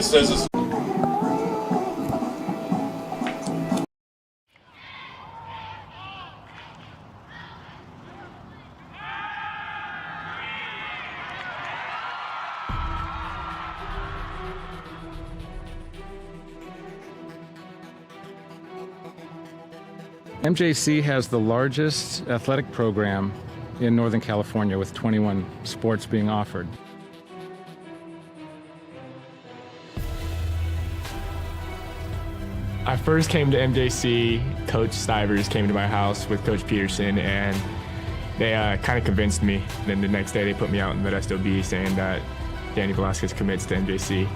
it says it's MJC has the largest athletic program in Northern California with 21 sports being offered. I first came to MJC, Coach Stivers came to my house with Coach Peterson, and they kind of convinced me. Then the next day they put me out in Modesto B saying that Danny Velasquez commits to MJC.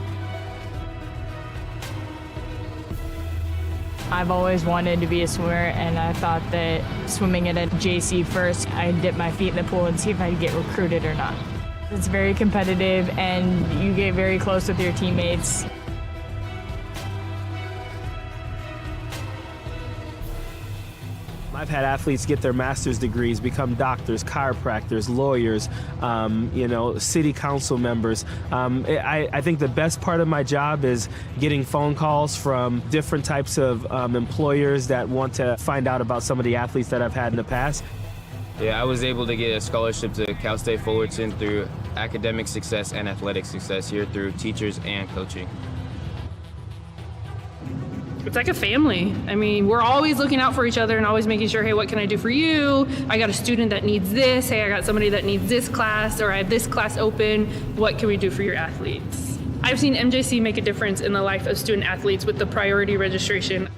I've always wanted to be a swimmer, and I thought that swimming at a JC first, I'd dip my feet in the pool and see if I'd get recruited or not. It's very competitive, and you get very close with your teammates. I've had athletes get their master's degrees, become doctors, chiropractors, lawyers, city council members. I think the best part of my job is getting phone calls from different types of employers that want to find out about some of the athletes that I've had in the past. Yeah, I was able to get a scholarship to Cal State Fullerton through academic success and athletic success here through teachers and coaching. It's like a family. I mean, we're always looking out for each other and always making sure, hey, what can I do for you? I got a student that needs this. Hey, I got somebody that needs this class, or I have this class open. What can we do for your athletes? I've seen MJC make a difference in the life of student athletes with the priority registration.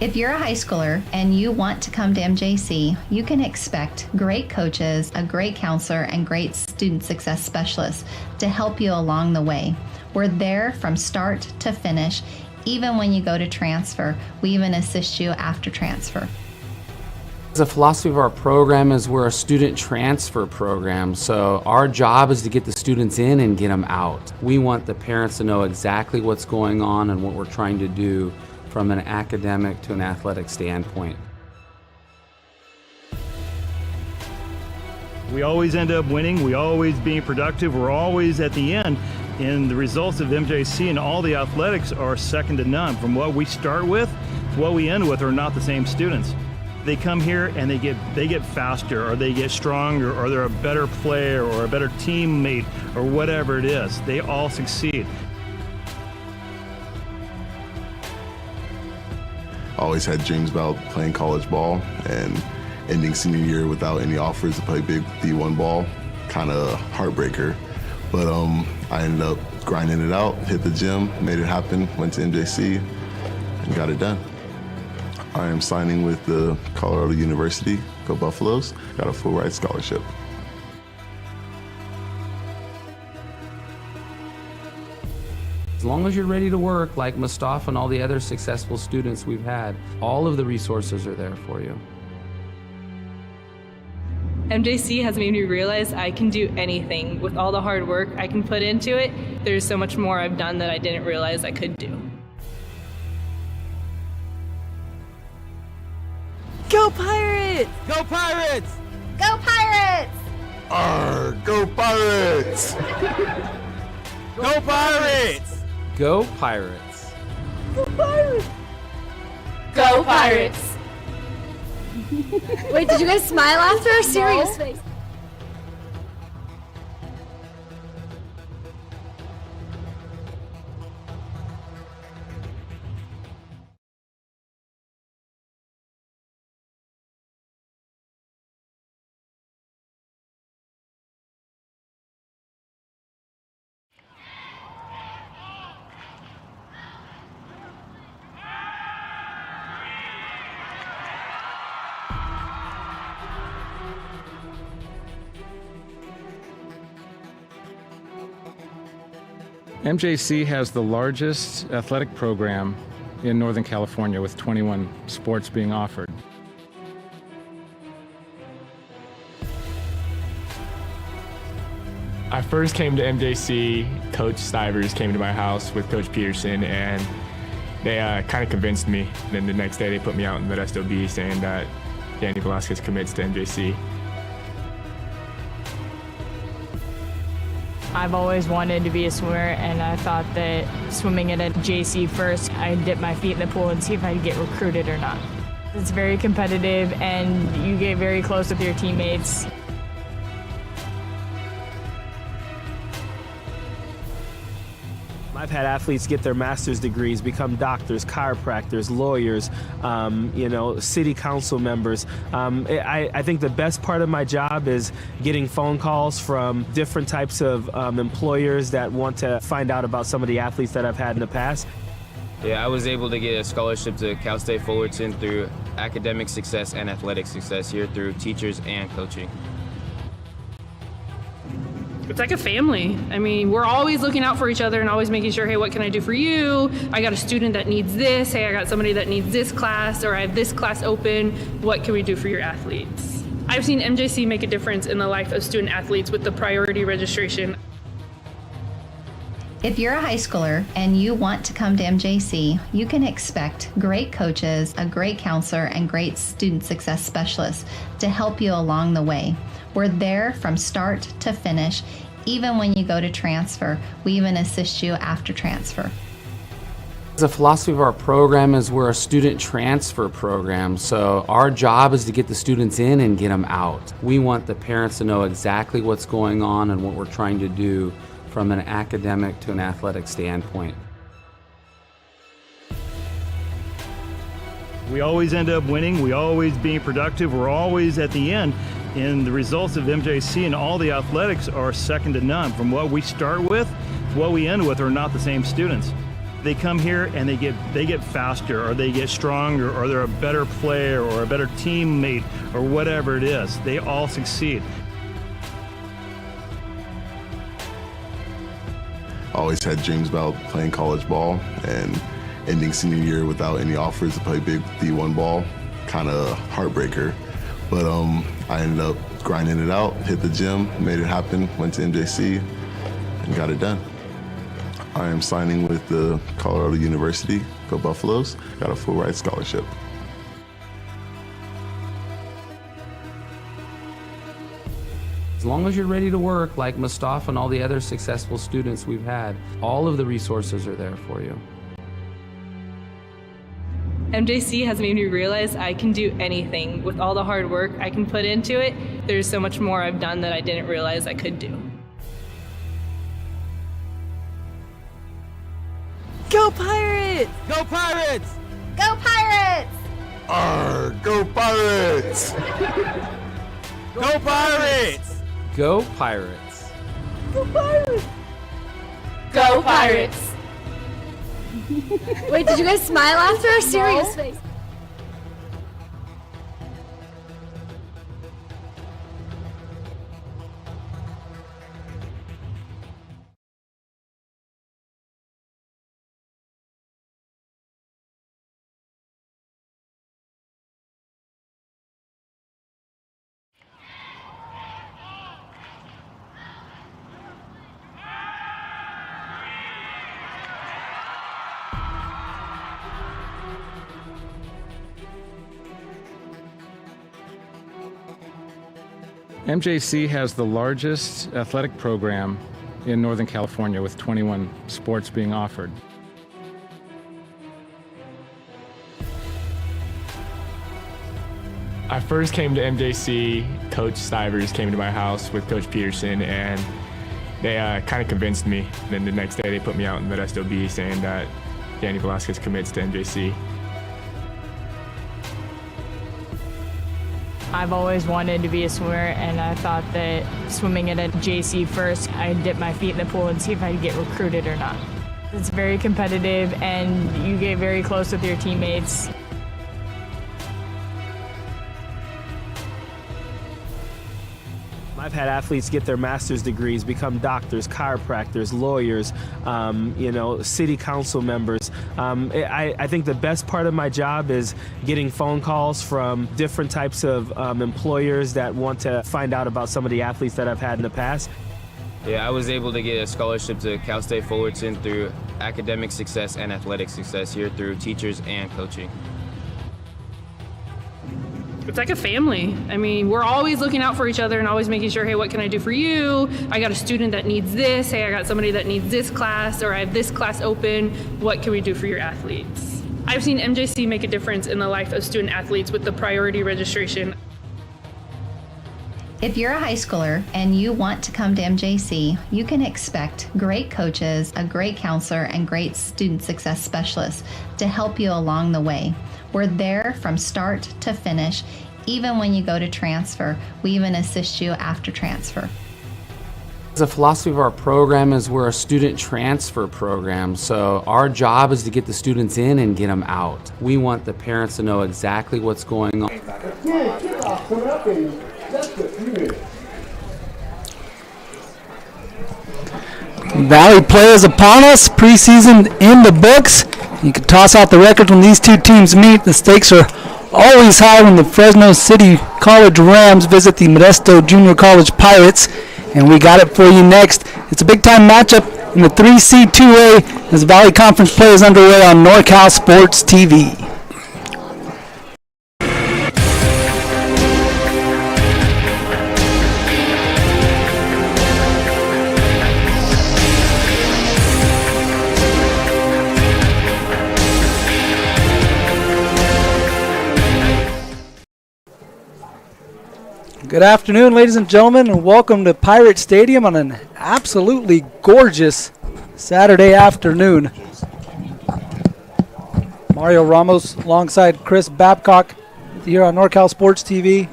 If you're a high schooler and you want to come to MJC, you can expect great coaches, a great counselor, and great student success specialists to help you along the way. We're there from start to finish. Even when you go to transfer, we even assist you after transfer. The philosophy of our program is we're a student transfer program, so our job is to get the students in and get them out. We want the parents to know exactly what's going on and what we're trying to do from an academic to an athletic standpoint. We always end up winning, we always being productive, we're always at the end. And the results of MJC and all the athletics are second to none. From what we start with to what we end with are not the same students. They come here and they get faster, or they get stronger, or they're a better player or a better teammate, or whatever it is. They all succeed. Always had dreams about playing college ball, and ending senior year without any offers to play big D1 ball, kind of heartbreaker. But I ended up grinding it out, hit the gym, made it happen, went to MJC, and got it done. I am signing with the Colorado University, go Buffaloes, got a full ride scholarship. As long as you're ready to work, like Mustafa and all the other successful students we've had, all of the resources are there for you. MJC has made me realize I can do anything. With all the hard work I can put into it, there's so much more I've done that I didn't realize I could do. Go Pirates! Go Pirates! Go Pirates! Arr, go Pirates! Go Pirates! Go Pirates! Go Pirates! Go Pirates! Wait, did you guys smile after a serious face? MJC has the largest athletic program in Northern California with 21 sports being offered. I first came to MJC, Coach Stivers came to my house with Coach Peterson, and they kind of convinced me. Then the next day they put me out in Modesto B saying that Danny Velasquez commits to MJC. I've always wanted to be a swimmer, and I thought that swimming at MJC first, I'd dip my feet in the pool and see if I'd get recruited or not. It's very competitive, and you get very close with your teammates. I've had athletes get their master's degrees, become doctors, chiropractors, lawyers, city council members. I think the best part of my job is getting phone calls from different types of employers that want to find out about some of the athletes that I've had in the past. Yeah, I was able to get a scholarship to Cal State Fullerton through academic success and athletic success here through teachers and coaching. It's like a family. I mean, we're always looking out for each other and always making sure, hey, what can I do for you? I got a student that needs this. Hey, I got somebody that needs this class, or I have this class open. What can we do for your athletes? I've seen MJC make a difference in the life of student athletes with the priority registration. If you're a high schooler and you want to come to MJC, you can expect great coaches, a great counselor, and great student success specialists to help you along the way. We're there from start to finish. Even when you go to transfer, we even assist you after transfer. The philosophy of our program is we're a student transfer program, so our job is to get the students in and get them out. We want the parents to know exactly what's going on and what we're trying to do from an academic to an athletic standpoint. We always end up winning. We always being productive. We're always at the end. And the results of MJC and all the athletics are second to none. From what we start with, what we end with are not the same students. They come here and they get faster, or they get stronger, or they're a better player or a better teammate or whatever it is. They all succeed. Always had dreams about playing college ball, and ending senior year without any offers to play big D1 ball, kind of heartbreaker. But I ended up grinding it out, hit the gym, made it happen, went to MJC, and got it done. I am signing with the Colorado University, go Buffaloes, got a full ride scholarship. As long as you're ready to work, like Mustafa and all the other successful students we've had, all of the resources are there for you. MJC has made me realize I can do anything. With all the hard work I can put into it, there's so much more I've done that I didn't realize I could do. Go Pirates! Go Pirates! Go Pirates! Arr, go Pirates! Go Pirates! Go Pirates! Go Pirates! Go Pirates! Wait, did you guys smile after a serious face? MJC has the largest athletic program in Northern California, with 21 sports being offered. I first came to MJC, Coach Stivers came to my house with Coach Peterson, and they kind of convinced me. And then the next day they put me out in Modesto B saying that Danny Velasquez commits to MJC. I've always wanted to be a swimmer, and I thought that swimming at MJC first, I'd dip my feet in the pool and see if I'd get recruited or not. It's very competitive, and you get very close with your teammates. I've had athletes get their master's degrees, become doctors, chiropractors, lawyers, city council members. I think the best part of my job is getting phone calls from different types of employers that want to find out about some of the athletes that I've had in the past. Yeah, I was able to get a scholarship to Cal State Fullerton through academic success and athletic success here through teachers and coaching. It's like a family. I mean, we're always looking out for each other and always making sure, hey, what can I do for you? I got a student that needs this. Hey, I got somebody that needs this class, or I have this class open. What can we do for your athletes? I've seen MJC make a difference in the life of student athletes with the priority registration. If you're a high schooler and you want to come to MJC, you can expect great coaches, a great counselor, and great student success specialists to help you along the way. We're there from start to finish. Even when you go to transfer, we even assist you after transfer. The philosophy of our program is we're a student transfer program, so our job is to get the students in and get them out. We want the parents to know exactly what's going on. Valley play is upon us, preseason in the books. You can toss out the records when these two teams meet. The stakes are always high when the Fresno City College Rams visit the Modesto Junior College Pirates, and we got it for you next. It's a big-time matchup in the 3C2A as Valley Conference play is underway on NorCal Sports TV. Good afternoon, ladies and gentlemen, and welcome to Pirate Stadium on an absolutely gorgeous Saturday afternoon. Mario Ramos alongside Chris Babcock here on NorCal Sports TV.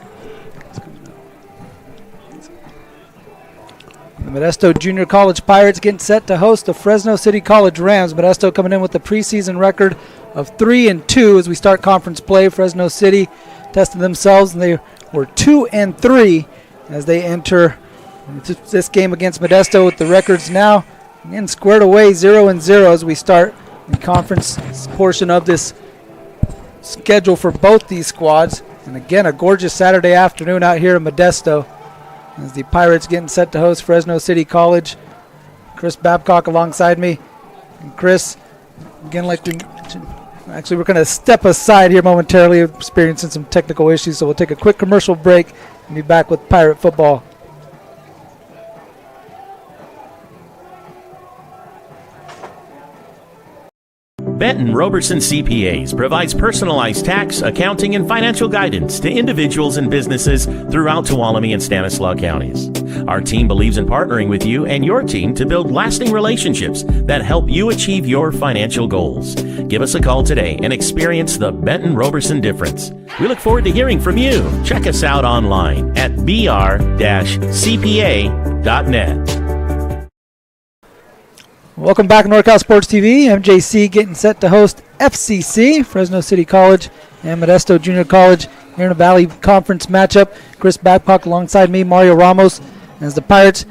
The Modesto Junior College Pirates getting set to host the Fresno City College Rams. Modesto coming in with a preseason record of 3-2 as we start conference play. Fresno City tested themselves, and they were 2-3 as they enter this game against Modesto with the records now again squared away 0-0 as we start the conference portion of this schedule for both these squads. And again, a gorgeous Saturday afternoon out here in Modesto as the Pirates getting set to host Fresno City College. Chris Babcock alongside me. And Chris, again, like we mentioned, actually, we're going to step aside here momentarily, experiencing some technical issues, so we'll take a quick commercial break and be back with Pirate Football. Benton Roberson CPAs provides personalized tax, accounting, and financial guidance to individuals and businesses throughout Tuolumne and Stanislaus counties. Our team believes in partnering with you and your team to build lasting relationships that help you achieve your financial goals. Give us a call today and experience the Benton Roberson difference. We look forward to hearing from you. Check us out online at br-cpa.net. Welcome back to NorCal Sports TV. MJC getting set to host FCC, Fresno City College, and Modesto Junior College here in a Valley Conference matchup. Chris Babcock alongside me, Mario Ramos, as the Pirates,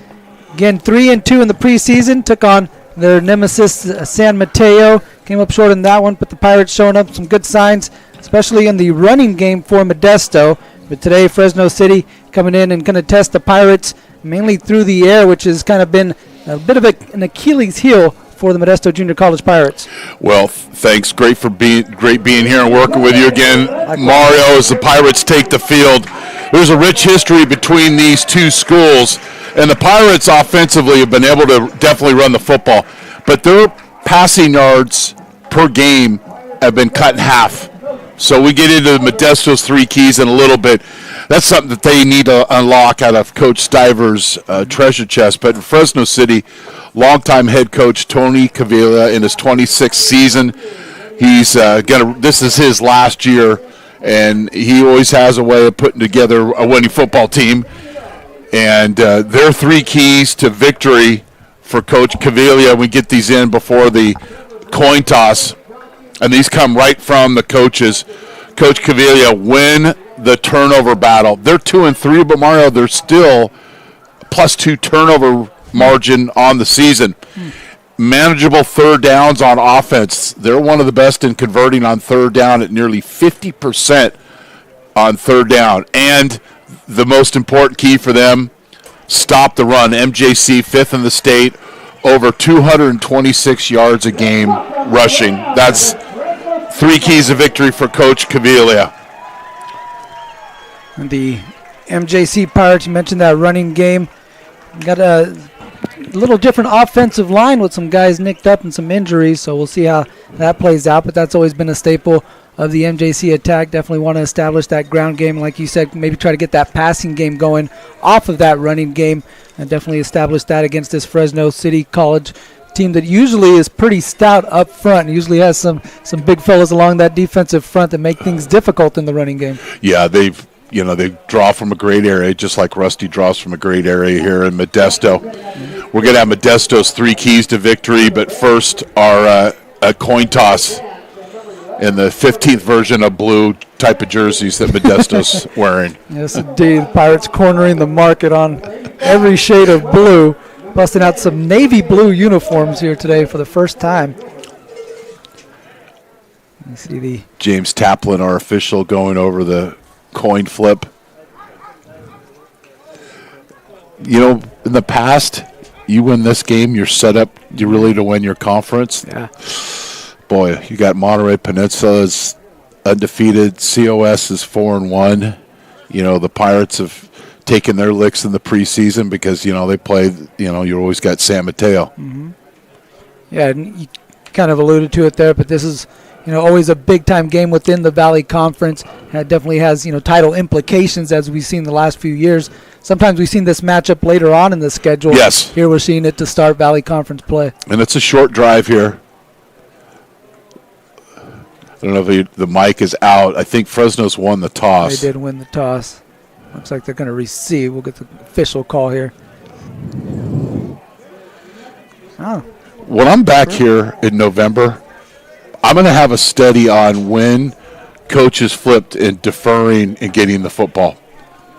again, 3-2 in the preseason, took on their nemesis, San Mateo. Came up short in that one, but the Pirates showing up some good signs, especially in the running game for Modesto. But today, Fresno City coming in and going to test the Pirates mainly through the air, which has kind of been a bit of an Achilles heel for the Modesto Junior College Pirates. Well, thanks. Great being here and working with you again, Mario, as the Pirates take the field. There's a rich history between these two schools, and the Pirates offensively have been able to definitely run the football, but their passing yards per game have been cut in half. So we get into Modesto's three keys in a little bit. That's something that they need to unlock out of Coach Stiver's treasure chest. But in Fresno City, longtime head coach Tony Cavilla in his 26th season. He's this is his last year, and he always has a way of putting together a winning football team. And their three keys to victory for Coach Cavilla, we get these in before the coin toss, and these come right from the coaches. Coach Cavilla, win the turnover battle. They're 2-3, but Mario, they're still +2 turnover margin on the season. Manageable third downs on offense. They're one of the best in converting on third down at nearly 50% on third down. And the most important key for them, stop the run. MJC 5th in the state, over 226 yards a game rushing. That's three keys of victory for Coach Cavilla. And the MJC Pirates, you mentioned that running game. Got a little different offensive line with some guys nicked up and some injuries, so we'll see how that plays out. But that's always been a staple of the MJC attack. Definitely want to establish that ground game. Like you said, maybe try to get that passing game going off of that running game, and definitely establish that against this Fresno City College team that usually is pretty stout up front and usually has some big fellas along that defensive front that make things difficult in the running game. Yeah, they draw from a great area, just like Rusty draws from a great area here in Modesto. We're going to have Modesto's 3 keys to victory, but first our a coin toss in the 15th version of blue type of jerseys that Modesto's wearing. Yes, indeed. The Pirates cornering the market on every shade of blue, busting out some navy blue uniforms here today for the first time. You see the James Taplin, our official, going over the coin flip. You know, in the past, you win this game, you're set up really to win your conference. Yeah. Boy, you got Monterey Peninsula's undefeated. COS is 4-1. You know, the Pirates have taken their licks in the preseason because, they play, you always got San Mateo. Mm-hmm. Yeah, and you kind of alluded to it there, but this is, always a big-time game within the Valley Conference. And it definitely has, title implications as we've seen the last few years. Sometimes we've seen this matchup later on in the schedule. Yes. Here we're seeing it to start Valley Conference play. And it's a short drive here. I don't know if the mic is out. I think Fresno's won the toss. They did win the toss. Looks like they're going to receive. We'll get the official call here. Oh. When I'm back here in November, I'm going to have a study on when coaches flipped and deferring and getting the football.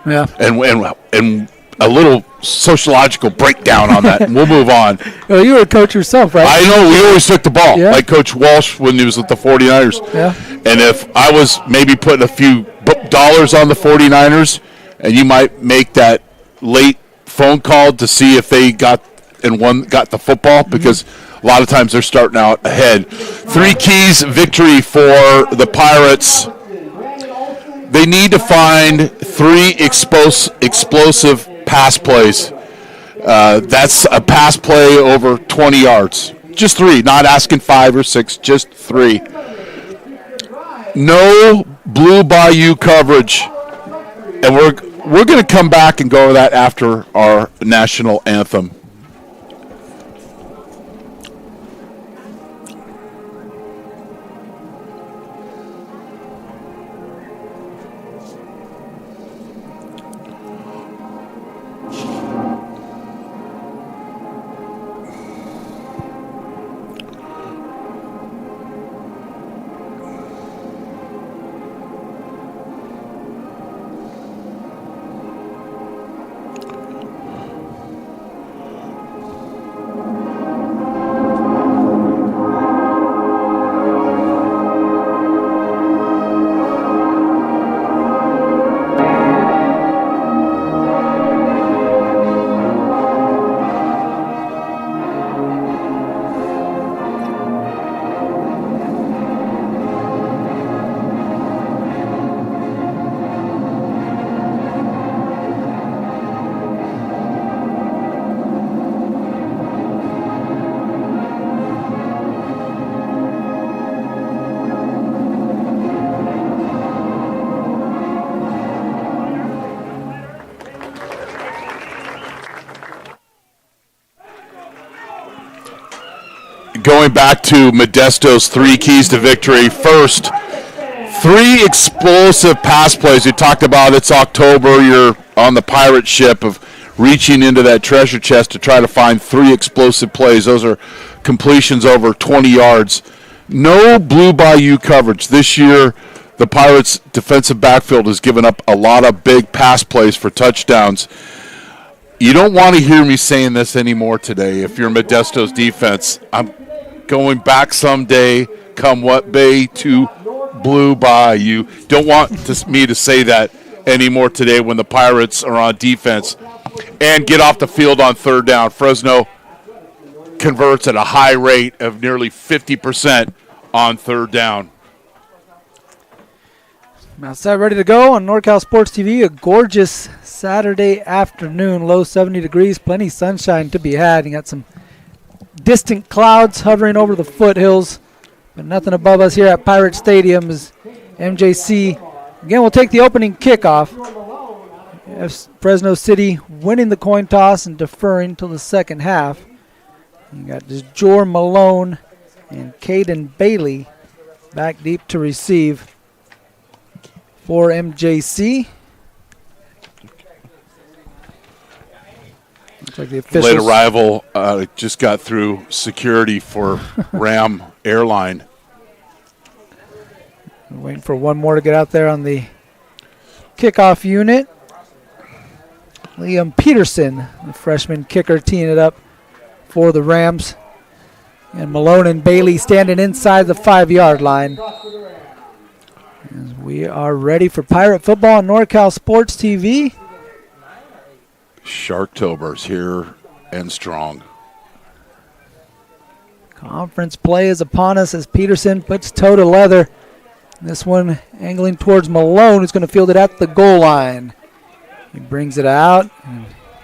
Yeah. And a little sociological breakdown on that, and we'll move on. Well, you were a coach yourself, right? I know. We always took the ball, like Coach Walsh when he was with the 49ers. Yeah. And if I was maybe putting a few dollars on the 49ers, and you might make that late phone call to see if they got the football, because a lot of times they're starting out ahead. 3 keys victory for the Pirates. They need to find 3 explosive pass plays. That's a pass play over 20 yards. Just 3, not asking 5 or 6, just 3. No Blue Bayou coverage. And we're going to come back and go over that after our national anthem. Going back to Modesto's 3 keys to victory. First, 3 explosive pass plays. We talked about it's October. You're on the pirate ship of reaching into that treasure chest to try to find 3 explosive plays. Those are completions over 20 yards. No Blue Bayou coverage. This year, the Pirates' defensive backfield has given up a lot of big pass plays for touchdowns. You don't want to hear me saying this anymore today. If you're Modesto's defense, I'm going back someday, come what may, to Blue Bayou. Don't want me to say that anymore today when the Pirates are on defense and get off the field on 3rd down. Fresno converts at a high rate of nearly 50% on 3rd down. Outside ready to go on NorCal Sports TV. A gorgeous Saturday afternoon, low 70 degrees, plenty of sunshine to be had. You got some distant clouds hovering over the foothills, but nothing above us here at Pirate Stadium as MJC again will take the opening kickoff. Fresno City winning the coin toss and deferring till the second half. You got this Jor Malone and Caden Bailey back deep to receive for MJC. Looks like the officials. Late arrival just got through security for Ram Airline. Waiting for one more to get out there on the kickoff unit. Liam Peterson, the freshman kicker, teeing it up for the Rams. And Malone and Bailey standing inside the 5-yard line. As we are ready for Pirate football on NorCal Sports TV. Sharktober's here and strong. Conference play is upon us as Peterson puts toe to leather. This one angling towards Malone, who's going to field it at the goal line. He brings it out,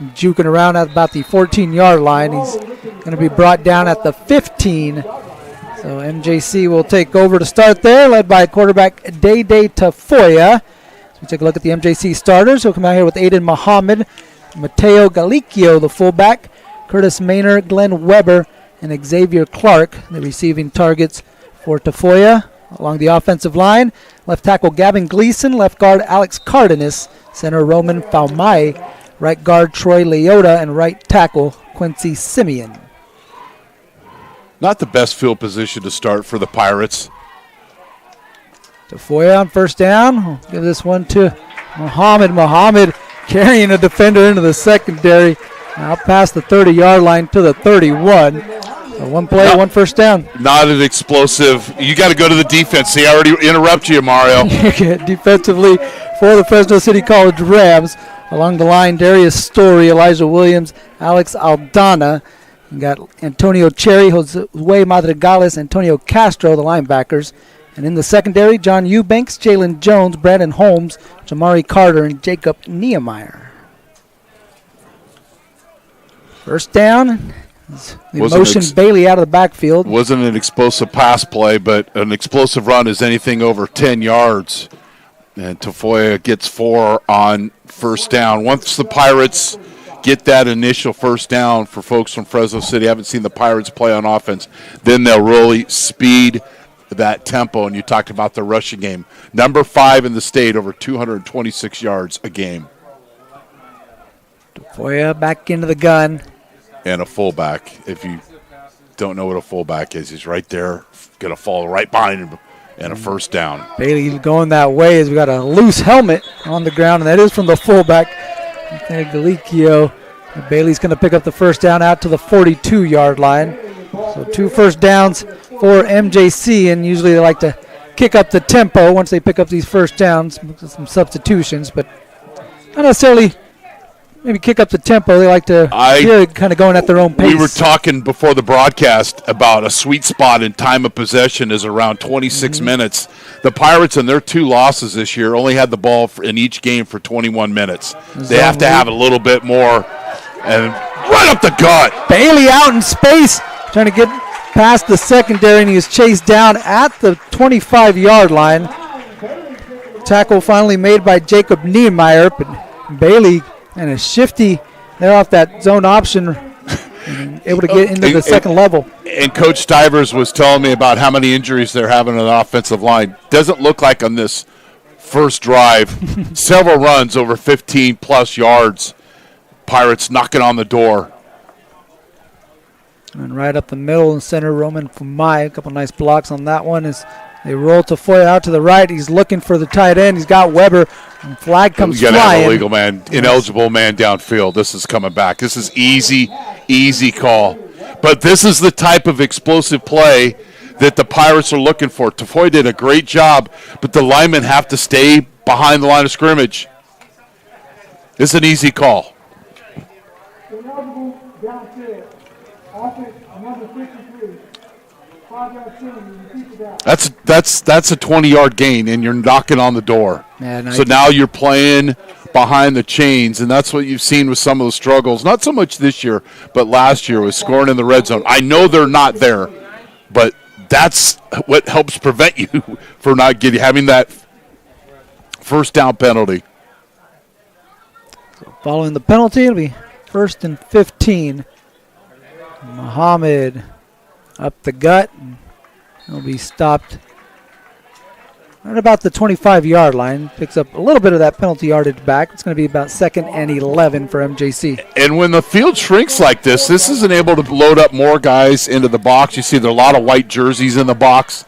juking around at about the 14-yard line. He's going to be brought down at the 15. So MJC will take over to start there, led by quarterback Day Tafoya. So we take a look at the MJC starters. He'll come out here with Aiden Muhammad, Mateo Galicchio, the fullback, Curtis Maynard, Glenn Weber, and Xavier Clark, the receiving targets for Tafoya. Along the offensive line, left tackle Gavin Gleason, left guard Alex Cardenas, center Roman Faumai, right guard Troy Leota, and right tackle Quincy Simeon. Not the best field position to start for the Pirates. Tafoya on first down. We'll give this one to Muhammad. Muhammad carrying a defender into the secondary. Out past the 30-yard line to the 31. So one play, one first down. Not an explosive. You got to go to the defense. See, I already interrupt you, Mario. Defensively for the Fresno City College Rams. Along the line, Darius Story, Elijah Williams, Alex Aldana. You got Antonio Cherry, Jose Madrigales, Antonio Castro, the linebackers. And in the secondary, John Eubanks, Jalen Jones, Brandon Holmes, Jamari Carter, and Jacob Niemeyer. First down. The motion Bailey out of the backfield. Wasn't an explosive pass play, but an explosive run is anything over 10 yards. And Tafoya gets 4 on first down. Once the Pirates get that initial first down, for folks from Fresno City, haven't seen the Pirates play on offense, then they'll really speed that tempo. And you talked about the rushing game. Number 5 in the state, over 226 yards a game. Tafoya back into the gun. And a fullback. If you don't know what a fullback is, he's right there, going to fall right behind him, and a first down. Bailey going that way as we got a loose helmet on the ground, and that is from the fullback, Galicchio. Bailey's going to pick up the first down out to the 42-yard line. So 2 first downs for MJC, and usually they like to kick up the tempo once they pick up these first downs, some substitutions, but not necessarily maybe kick up the tempo. They like to kind of going at their own pace. We were talking before the broadcast about a sweet spot in time of possession is around 26 minutes. The Pirates in their 2 losses this year only had the ball in each game for 21 minutes. They have to have a little bit more. And right up the gut. Bailey out in space, trying to get past the secondary, and he is chased down at the 25-yard line. Tackle finally made by Jacob Niemeyer, but Bailey and a shifty there off that zone option, able to get into the second level. And Coach Stivers was telling me about how many injuries they're having on the offensive line. Doesn't look like on this first drive, several runs over 15-plus yards. Pirates knocking on the door. And right up the middle and center, Roman Fumai. A couple nice blocks on that one as they roll Tafoya out to the right. He's looking for the tight end. He's got Weber. And flag comes flying. You got to have illegal man, ineligible man downfield. This is coming back. This is easy call. But this is the type of explosive play that the Pirates are looking for. Tafoya did a great job, but the linemen have to stay behind the line of scrimmage. It's an easy call. That's a 20-yard gain, and you're knocking on the door. So now you're playing behind the chains, and that's what you've seen with some of the struggles. Not so much this year, but last year was scoring in the red zone. I know they're not there, but that's what helps prevent you from not having that first down penalty. So following the penalty, it'll be 1st and 15. Muhammad up the gut. He'll be stopped right about the 25-yard line. Picks up a little bit of that penalty yardage back. It's going to be about 2nd and 11 for MJC. And when the field shrinks like this isn't able to load up more guys into the box. You see there are a lot of white jerseys in the box.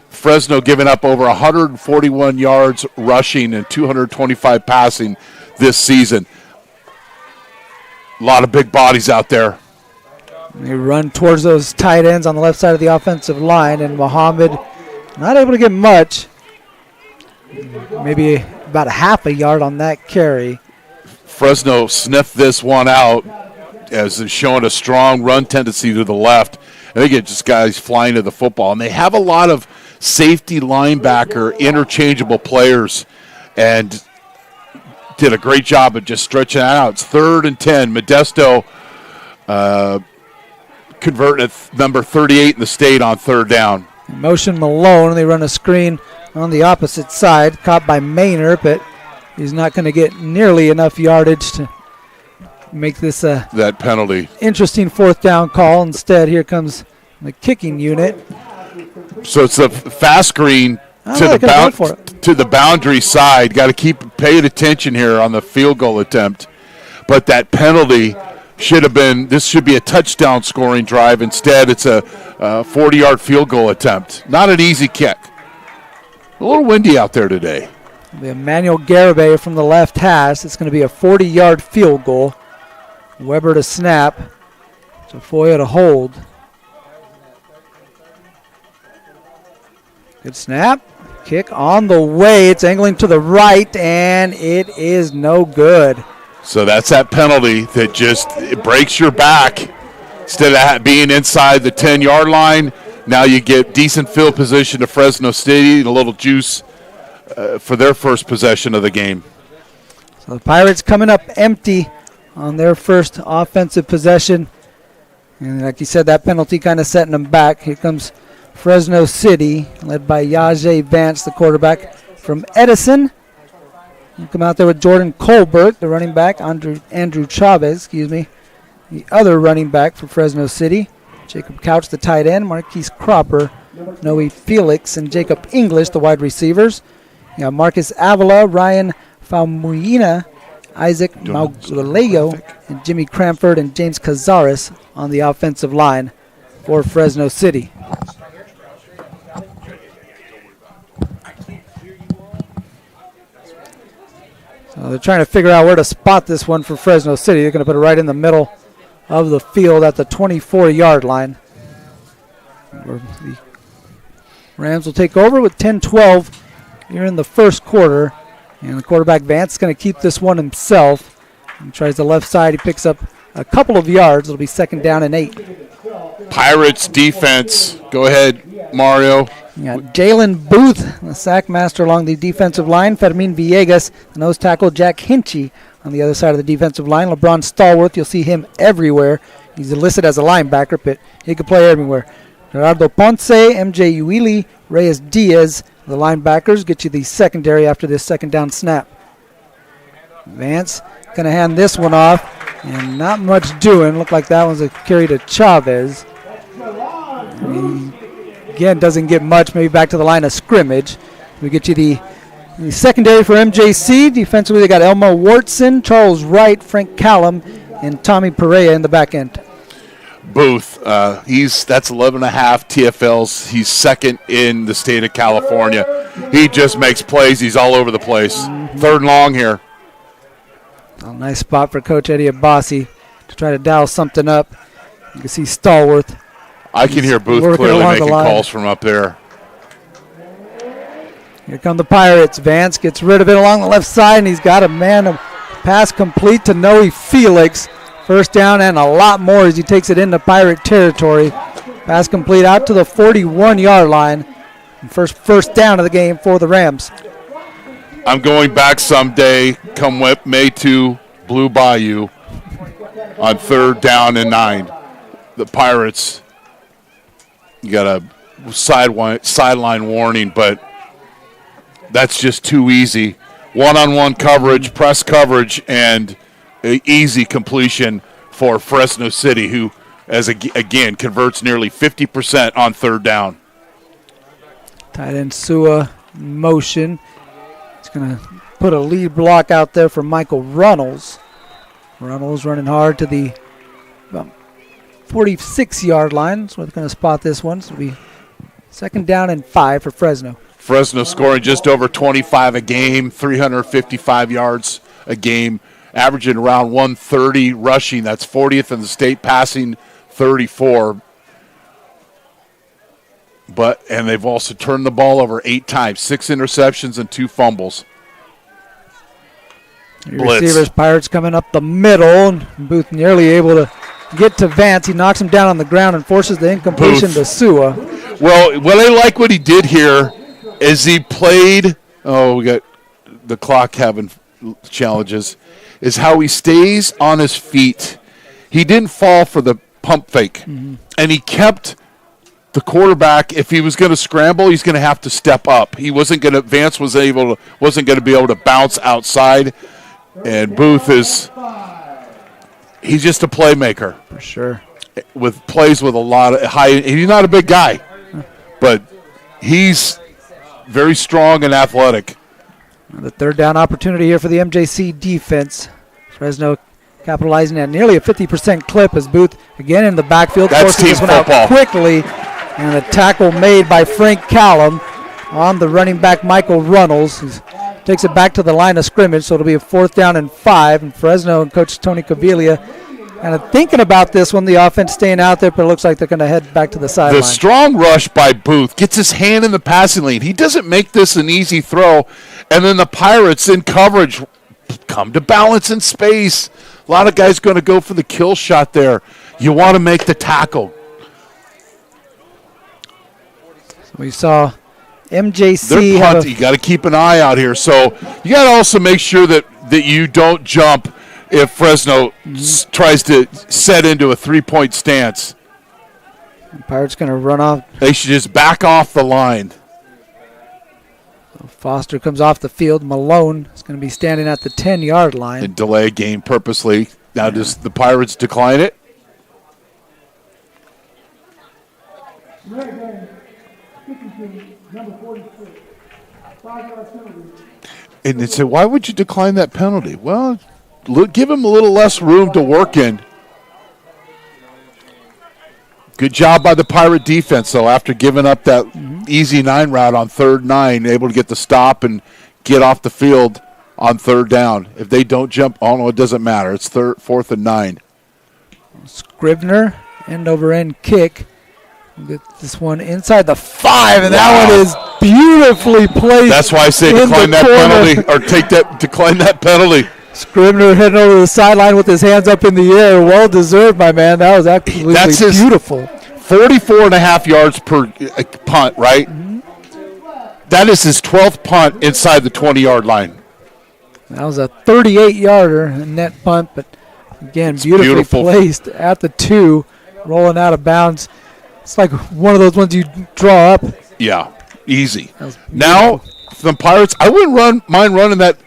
Fresno giving up over 141 yards rushing and 225 passing this season. A lot of big bodies out there. They run towards those tight ends on the left side of the offensive line, and Muhammad not able to get much. Maybe about a half a yard on that carry. Fresno sniffed this one out as they're showing a strong run tendency to the left. I think it's just guys flying to the football. And they have a lot of safety linebacker interchangeable players and did a great job of just stretching it out. It's 3rd and 10. Modesto converting at number 38 in the state on 3rd down. Motion Malone. They run a screen on the opposite side. Caught by Maynard, but he's not going to get nearly enough yardage to make this that penalty. Interesting 4th down call. Instead, here comes the kicking unit. So it's a fast screen to the boundary side. Got to paying attention here on the field goal attempt. But that penalty should be a touchdown scoring drive. Instead, it's a 40-yard field goal attempt. Not an easy kick. A little windy out there today. The Emmanuel Garibay from the left hash. It's going to be a 40-yard field goal. Weber to snap. Tafoya to hold. Good snap. Kick on the way. It's angling to the right, and it is no good. So that's that penalty that it breaks your back. Instead of being inside the 10-yard line, now you get decent field position to Fresno City and a little juice for their first possession of the game. So the Pirates coming up empty on their first offensive possession. And like you said, that penalty kind of setting them back. Here comes Fresno City, led by Yaje Vance, the quarterback from Edison. He'll come out there with Jordan Colbert, the running back, Andrew Chavez, the other running back for Fresno City. Jacob Couch, the tight end, Marquise Cropper, Noe Felix, and Jacob English, the wide receivers. You got Marcus Avila, Ryan Famuina, Isaac Maugaleo, and Jimmy Cranford and James Cazares on the offensive line for Fresno City. So they're trying to figure out where to spot this one for Fresno City. They're going to put it right in the middle of the field at the 24-yard line. The Rams will take over with 10-12 here in the first quarter. And the quarterback Vance is going to keep this one himself. He tries the left side. He picks up a couple of yards. It'll be 2nd down and 8. Pirates defense. Go ahead, Mario. You got Jalen Booth, the sack master along the defensive line. Fermin Villegas, the nose tackle. Jack Hinchy on the other side of the defensive line. LeBron Stallworth, you'll see him everywhere. He's listed as a linebacker, but he can play everywhere. Gerardo Ponce, MJ Uili, Reyes Diaz, the linebackers, get you the secondary after this 2nd down snap. Vance going to hand this one off, and not much doing. Looked like that one's a carry to Chavez. Again, doesn't get much, maybe back to the line of scrimmage. We get you the secondary for MJC. Defensively, they got Elmo Wartson, Charles Wright, Frank Callum, and Tommy Perea in the back end. Booth, that's 11.5 TFLs. He's 2nd in the state of California. He just makes plays. He's all over the place. 3rd and long here. A nice spot for Coach Eddie Abbasi to try to dial something up. You can see Stallworth. I can hear Booth clearly making calls from up there. Here come the Pirates. Vance gets rid of it along the left side, and he's got a man. A pass complete to Noe Felix. 1st down and a lot more as he takes it into Pirate territory. Pass complete out to the 41-yard line. First down of the game for the Rams. I'm going back someday, come May 2, Blue Bayou, on 3rd down and 9. The Pirates, you got a sideline warning, but that's just too easy. One-on-one coverage, press coverage, and an easy completion for Fresno City, who, again, converts nearly 50% on 3rd down. Tight end Sua in motion. He's going to put a lead block out there for Michael Runnels. Runnels running hard to the 46-yard line. So we're going to spot this one. So it'll be 2nd down and 5 for Fresno. Fresno scoring just over 25 a game, 355 yards a game, averaging around 130 rushing. That's 40th in the state, passing 34. And they've also turned the ball over 8 times, 6 interceptions and 2 fumbles. Receivers, Pirates coming up the middle. And Booth nearly able to get to Vance. He knocks him down on the ground and forces the incompletion to Sua. Well, what I like what he did here is he played, we got the clock having challenges, is how he stays on his feet. He didn't fall for the pump fake, and he kept the quarterback. If he was going to scramble, he's going to have to step up. He wasn't going to. Vance wasn't going to be able to bounce outside, and Booth he's just a playmaker for sure. Plays with a lot of high. He's not a big guy, but he's very strong and athletic. The 3rd down opportunity here for the MJC defense. Fresno capitalizing at nearly a 50% clip as Booth again in the backfield. That's team football. Out quickly, and a tackle made by Frank Callum on the running back Michael Runnels. He takes it back to the line of scrimmage, so it'll be a 4th down and 5. And Fresno and Coach Tony Caviglia kind of thinking about this one. The offense staying out there, but it looks like they're going to head back to the sideline. The strong rush by Booth gets his hand in the passing lane. He doesn't make this an easy throw, and then the Pirates in coverage come to balance in space. A lot of guys going to go for the kill shot there. You want to make the tackle. So we saw MJC. They're punting. You got to keep an eye out here. So you got to also make sure that you don't jump if Fresno tries to set into a 3-point stance. Pirates going to run off. They should just back off the line. Foster comes off the field. Malone is going to be standing at the 10-yard line. And delay a game purposely. Now does the Pirates decline it? And they say, why would you decline that penalty? Well, give him a little less room to work in. Good job by the Pirate defense, though, after giving up that easy 9 route on 3rd and 9, able to get the stop and get off the field on 3rd down. If they don't jump, it doesn't matter. It's 4th and 9. Scribner, end-over-end kick. Get this one inside the 5, and that one is beautifully placed. That's why I say decline that penalty, or decline that penalty. Scribner heading over the sideline with his hands up in the air. Well deserved, my man. That was absolutely beautiful. 44.5 yards per punt, right? That is his 12th punt inside the 20-yard line. That was a 38-yarder, a net punt, but again, beautifully placed at the 2, rolling out of bounds. It's like one of those ones you draw up. Yeah, easy. Now, the Pirates, I wouldn't mind running that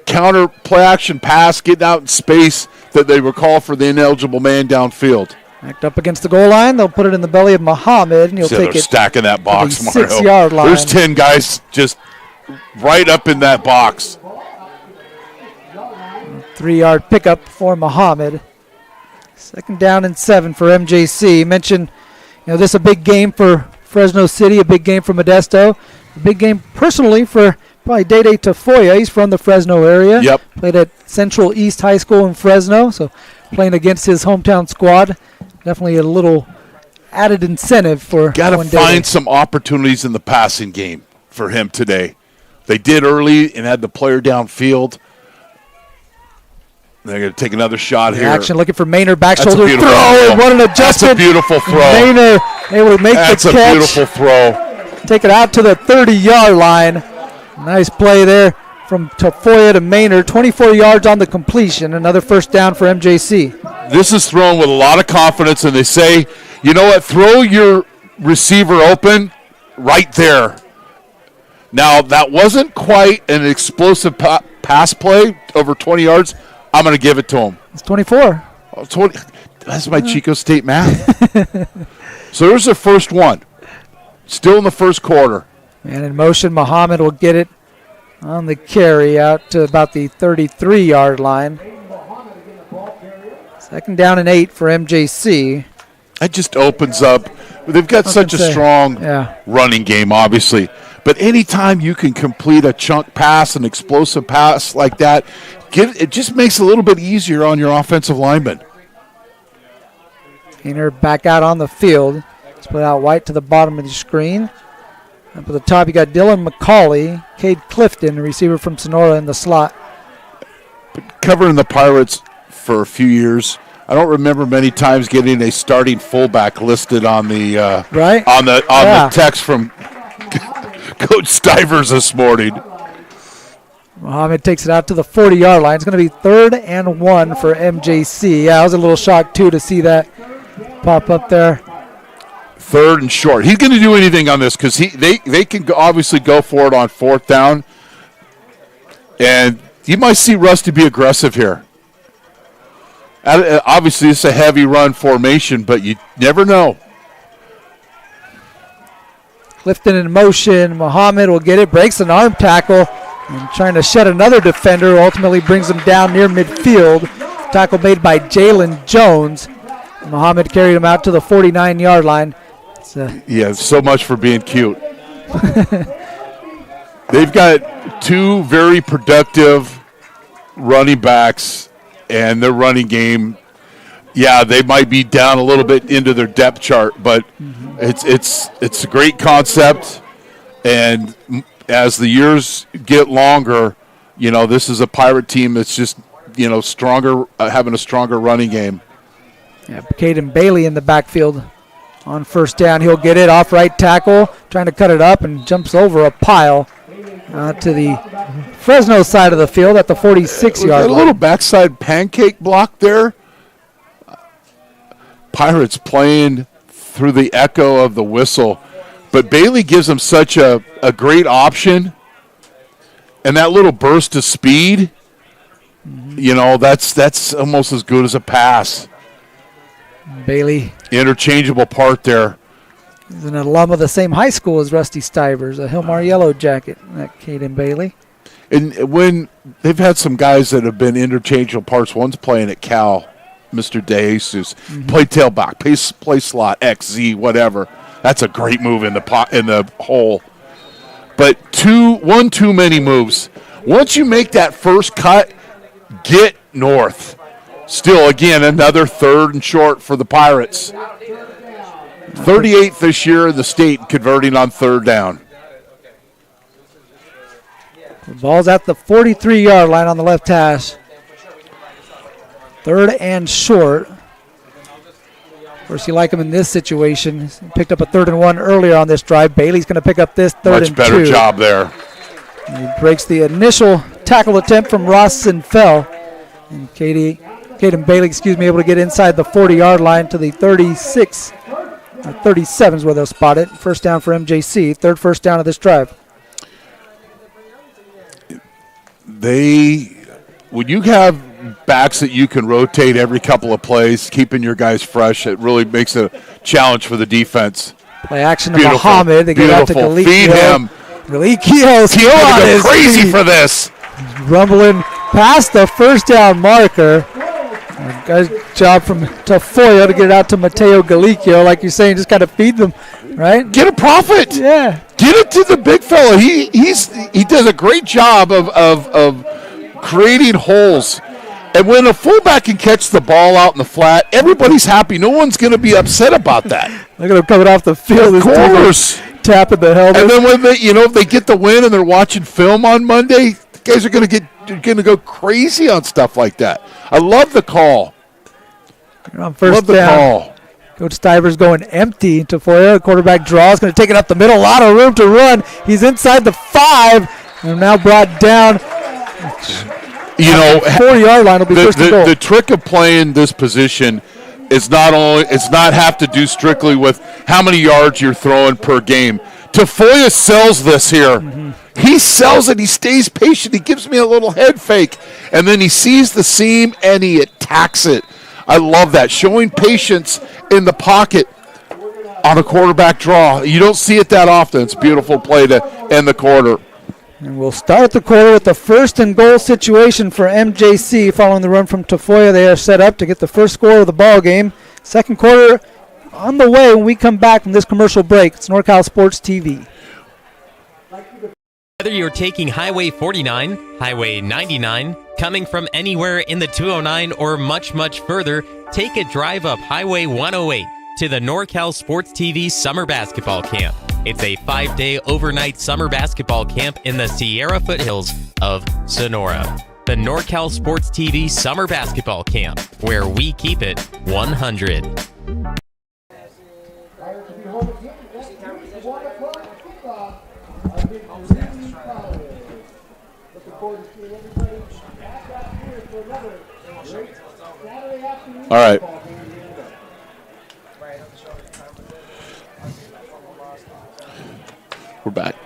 counter play action pass, getting out in space that they were called for the ineligible man downfield. Backed up against the goal line, they'll put it in the belly of Muhammad, and he'll take it. Stacking that box, Mario. 6-yard line. There's 10 guys just right up in that box. 3-yard pickup for Muhammad. 2nd down and 7 for MJC. Mentioned, this is a big game for Fresno City, a big game for Modesto, a big game personally for probably Day Tafoya. He's from the Fresno area. Yep. Played at Central East High School in Fresno, so playing against his hometown squad, definitely a little added incentive for. Got to find some opportunities in the passing game for him today. They did early and had the player downfield. They're going to take another shot here. Action looking for Maynard, back That's a shoulder beautiful throw. What an adjustment. That's a beautiful throw. Maynard able to make the catch. That's a beautiful throw. Take it out to the 30-yard line. Nice play there from Tafoya to Maynard. 24 yards on the completion. Another first down for MJC. This is thrown with a lot of confidence, and they say, you know what, throw your receiver open right there. Now, that wasn't quite an explosive pass play over 20 yards. I'm going to give it to him. It's 24. Oh, 20. That's my Chico State math. So there's their first one. Still in the first quarter. And in motion, Muhammad will get it on the carry out to about the 33-yard line. Second down and 8 for MJC. That just opens up. They've got such a strong running game, obviously. But anytime you can complete a chunk pass, an explosive pass like that, it just makes it a little bit easier on your offensive linemen. Gainer back out on the field. Split out White to the bottom of the screen. Up at the top, you got Dylan McCauley, Cade Clifton, a receiver from Sonora in the slot. But covering the Pirates for a few years, I don't remember many times getting a starting fullback listed on the the text from Coach Stivers this morning. Muhammad takes it out to the 40-yard line. It's going to be 3rd and 1 for MJC. Yeah, I was a little shocked, too, to see that pop up there. 3rd and short. He's going to do anything on this because they can obviously go for it on 4th down. And you might see Rusty be aggressive here. Obviously, it's a heavy run formation, but you never know. Clifton in motion. Muhammad will get it, breaks an arm tackle, and trying to shed another defender. Ultimately brings him down near midfield. Tackle made by Jalen Jones. Muhammad carried him out to the 49-yard line. Yeah, so much for being cute. They've got 2 very productive running backs, and their running game, they might be down a little bit into their depth chart, but it's a great concept. And as the years get longer, this is a Pirate team that's just, stronger, having a stronger running game. Yeah, Caden Bailey in the backfield on first down. He'll get it off right tackle, trying to cut it up, and jumps over a pile to the Fresno side of the field at the 46-yard line. A little backside pancake block there. Pirates playing through the echo of the whistle. But Bailey gives them such a great option. And that little burst of speed, that's almost as good as a pass. Bailey. Interchangeable part there. He's an alum of the same high school as Rusty Stivers, a Hillmar Yellow Jacket, that Caden Bailey. And when they've had some guys that have been interchangeable parts, one's playing at Cal, Mr. DeJesus, play tailback, play slot, X, Z, whatever. That's a great move in the hole. But one too many moves. Once you make that first cut, get north. Still, again, another 3rd and short for the Pirates. 38th this year in the state, converting on 3rd down. The ball's at the 43-yard line on the left hash. 3rd and short. Of course, you like him in this situation. He picked up a 3rd and 1 earlier on this drive. Bailey's going to pick up this 3rd and 2. Much better job there. And he breaks the initial tackle attempt from Ross Sinfell. And Caden Bailey, able to get inside the 40-yard line to the 36. 37 is where they'll spot it. First down for MJC. 3rd first down of this drive. When you have backs that you can rotate every couple of plays, keeping your guys fresh, it really makes it a challenge for the defense. Play action to Muhammad. They get out to Galikio. Feed him. Galikio's still on his crazy feet. For this. He's rumbling past the first down marker. Good job from Tafoya to get it out to Mateo Galikio. Like you're saying, just kind of feed them, right? Get a profit. Yeah. Get it to the big fella. He does a great job of creating holes. And when a fullback can catch the ball out in the flat, everybody's happy. No one's going to be upset about that. Look at him coming off the field. Of course. Tapping the helmet. And then when if they get the win and they're watching film on Monday, the guys are going to go crazy on stuff like that. I love the call. On first Love the down. call. Coach Stivers going empty to Foyer. Quarterback draw is going to take it up the middle. A lot of room to run. He's inside the 5 and now brought down. 4-yard line will be first and goal. The trick of playing this position is not have to do strictly with how many yards you're throwing per game. Tafoya sells this here. Mm-hmm. He sells it. He stays patient. He gives me a little head fake, and then he sees the seam and he attacks it. I love that. Showing patience in the pocket on a quarterback draw. You don't see it that often. It's a beautiful play to end the quarter. And we'll start the quarter with the first and goal situation for MJC. Following the run from Tafoya, they are set up to get the first score of the ball game. Second quarter on the way when we come back from this commercial break. It's NorCal Sports TV. Whether you're taking Highway 49, Highway 99, coming from anywhere in the 209 or much, much further, take a drive up Highway 108 to the NorCal Sports TV Summer Basketball Camp. It's a 5-day overnight summer basketball camp in the Sierra foothills of Sonora. The NorCal Sports TV Summer Basketball Camp, where we keep it 100. All right. We're back.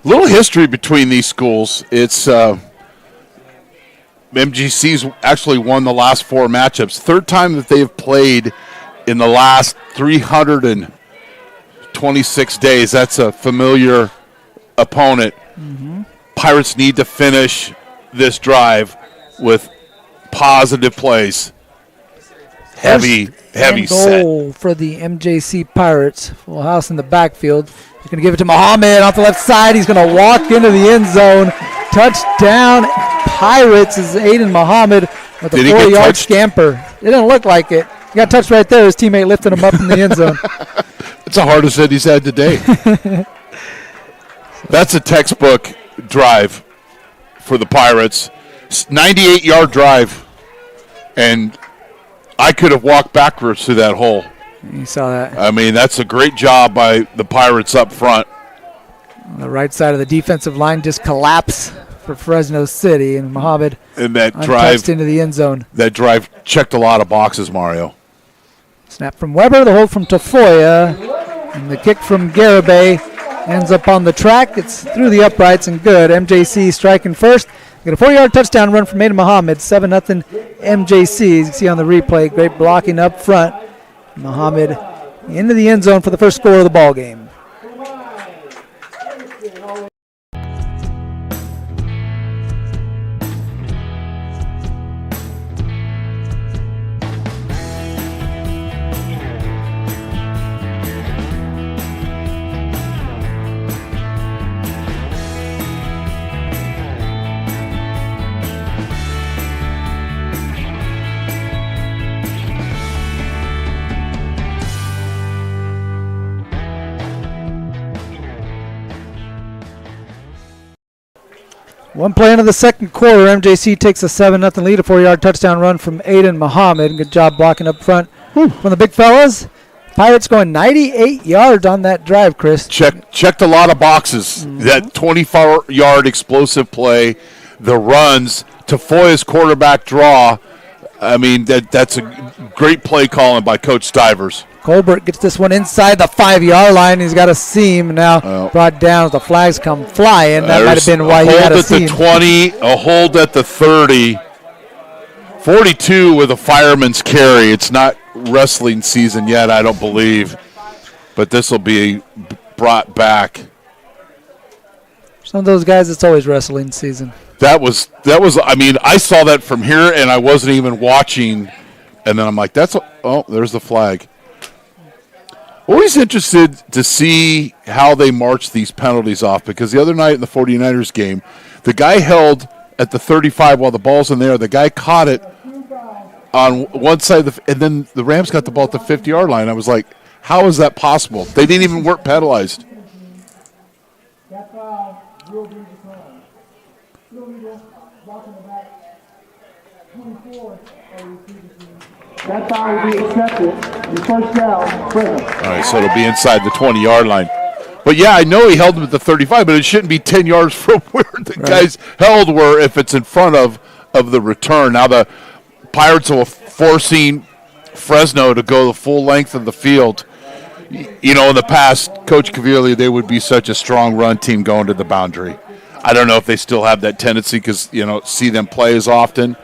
A little history between these schools. It's MGC's actually won the last 4 matchups. Third time that they've played in the last 326 days. That's a familiar opponent. Mm-hmm. Pirates need to finish this drive with positive plays. Heavy goal set. for the MJC Pirates. Full house in the backfield. He's going to give it to Muhammad off the left side. He's going to walk into the end zone. Touchdown Pirates is Aiden Muhammad with a 4-yard scamper. It didn't look like it. He got touched right there. His teammate lifted him up in the end zone. It's the hardest hit he's had today. That's a textbook drive for the Pirates. 98-yard drive. And I could have walked backwards through that hole. You saw that. I mean, that's a great job by the Pirates up front. On the right side of the defensive line just collapsed for Fresno City, and Muhammad And that untouched drive into the end zone. That drive checked a lot of boxes, Mario. Snap from Weber, the hold from Tafoya, and the kick from Garibay ends up on the track. It's through the uprights and good. MJC striking first. Got a 4-yard touchdown run from Aiden Muhammad, 7-0 MJC. As you can see on the replay, great blocking up front. Muhammad into the end zone for the first score of the ball game. One play into the second quarter, MJC takes a 7-0 lead, a 4-yard touchdown run from Aiden Muhammad. Good job blocking up front from the big fellas. Pirates going 98 yards on that drive, Chris. Checked a lot of boxes. Mm-hmm. That 24-yard explosive play, the runs, Tafoya's quarterback draw. I mean, that's a great play calling by Coach Stivers. Colbert gets this one inside the 5-yard line. He's got a seam now brought down as the flags come flying. That might have been why he had a seam. A hold at the 20, a hold at the 30. 42 with a fireman's carry. It's not wrestling season yet, I don't believe. But this will be brought back. Some of those guys, it's always wrestling season. That was. I mean, I saw that from here, and I wasn't even watching. And then I'm like, there's the flag. Always interested to see how they march these penalties off, because the other night in the 49ers game, the guy held at the 35 while the ball's in there. The guy caught it on one side, and then the Rams got the ball at the 50-yard line. I was like, how is that possible? They didn't even work penalized. That foul will be accepted. And first down, Fresno. All right, so it'll be inside the 20-yard line. But, yeah, I know he held him at the 35, but it shouldn't be 10 yards from where the guys held were if it's in front of the return. Now the Pirates are forcing Fresno to go the full length of the field. You know, in the past, Coach Caviglia, they would be such a strong run team going to the boundary. I don't know if they still have that tendency because, you know, see them play as often.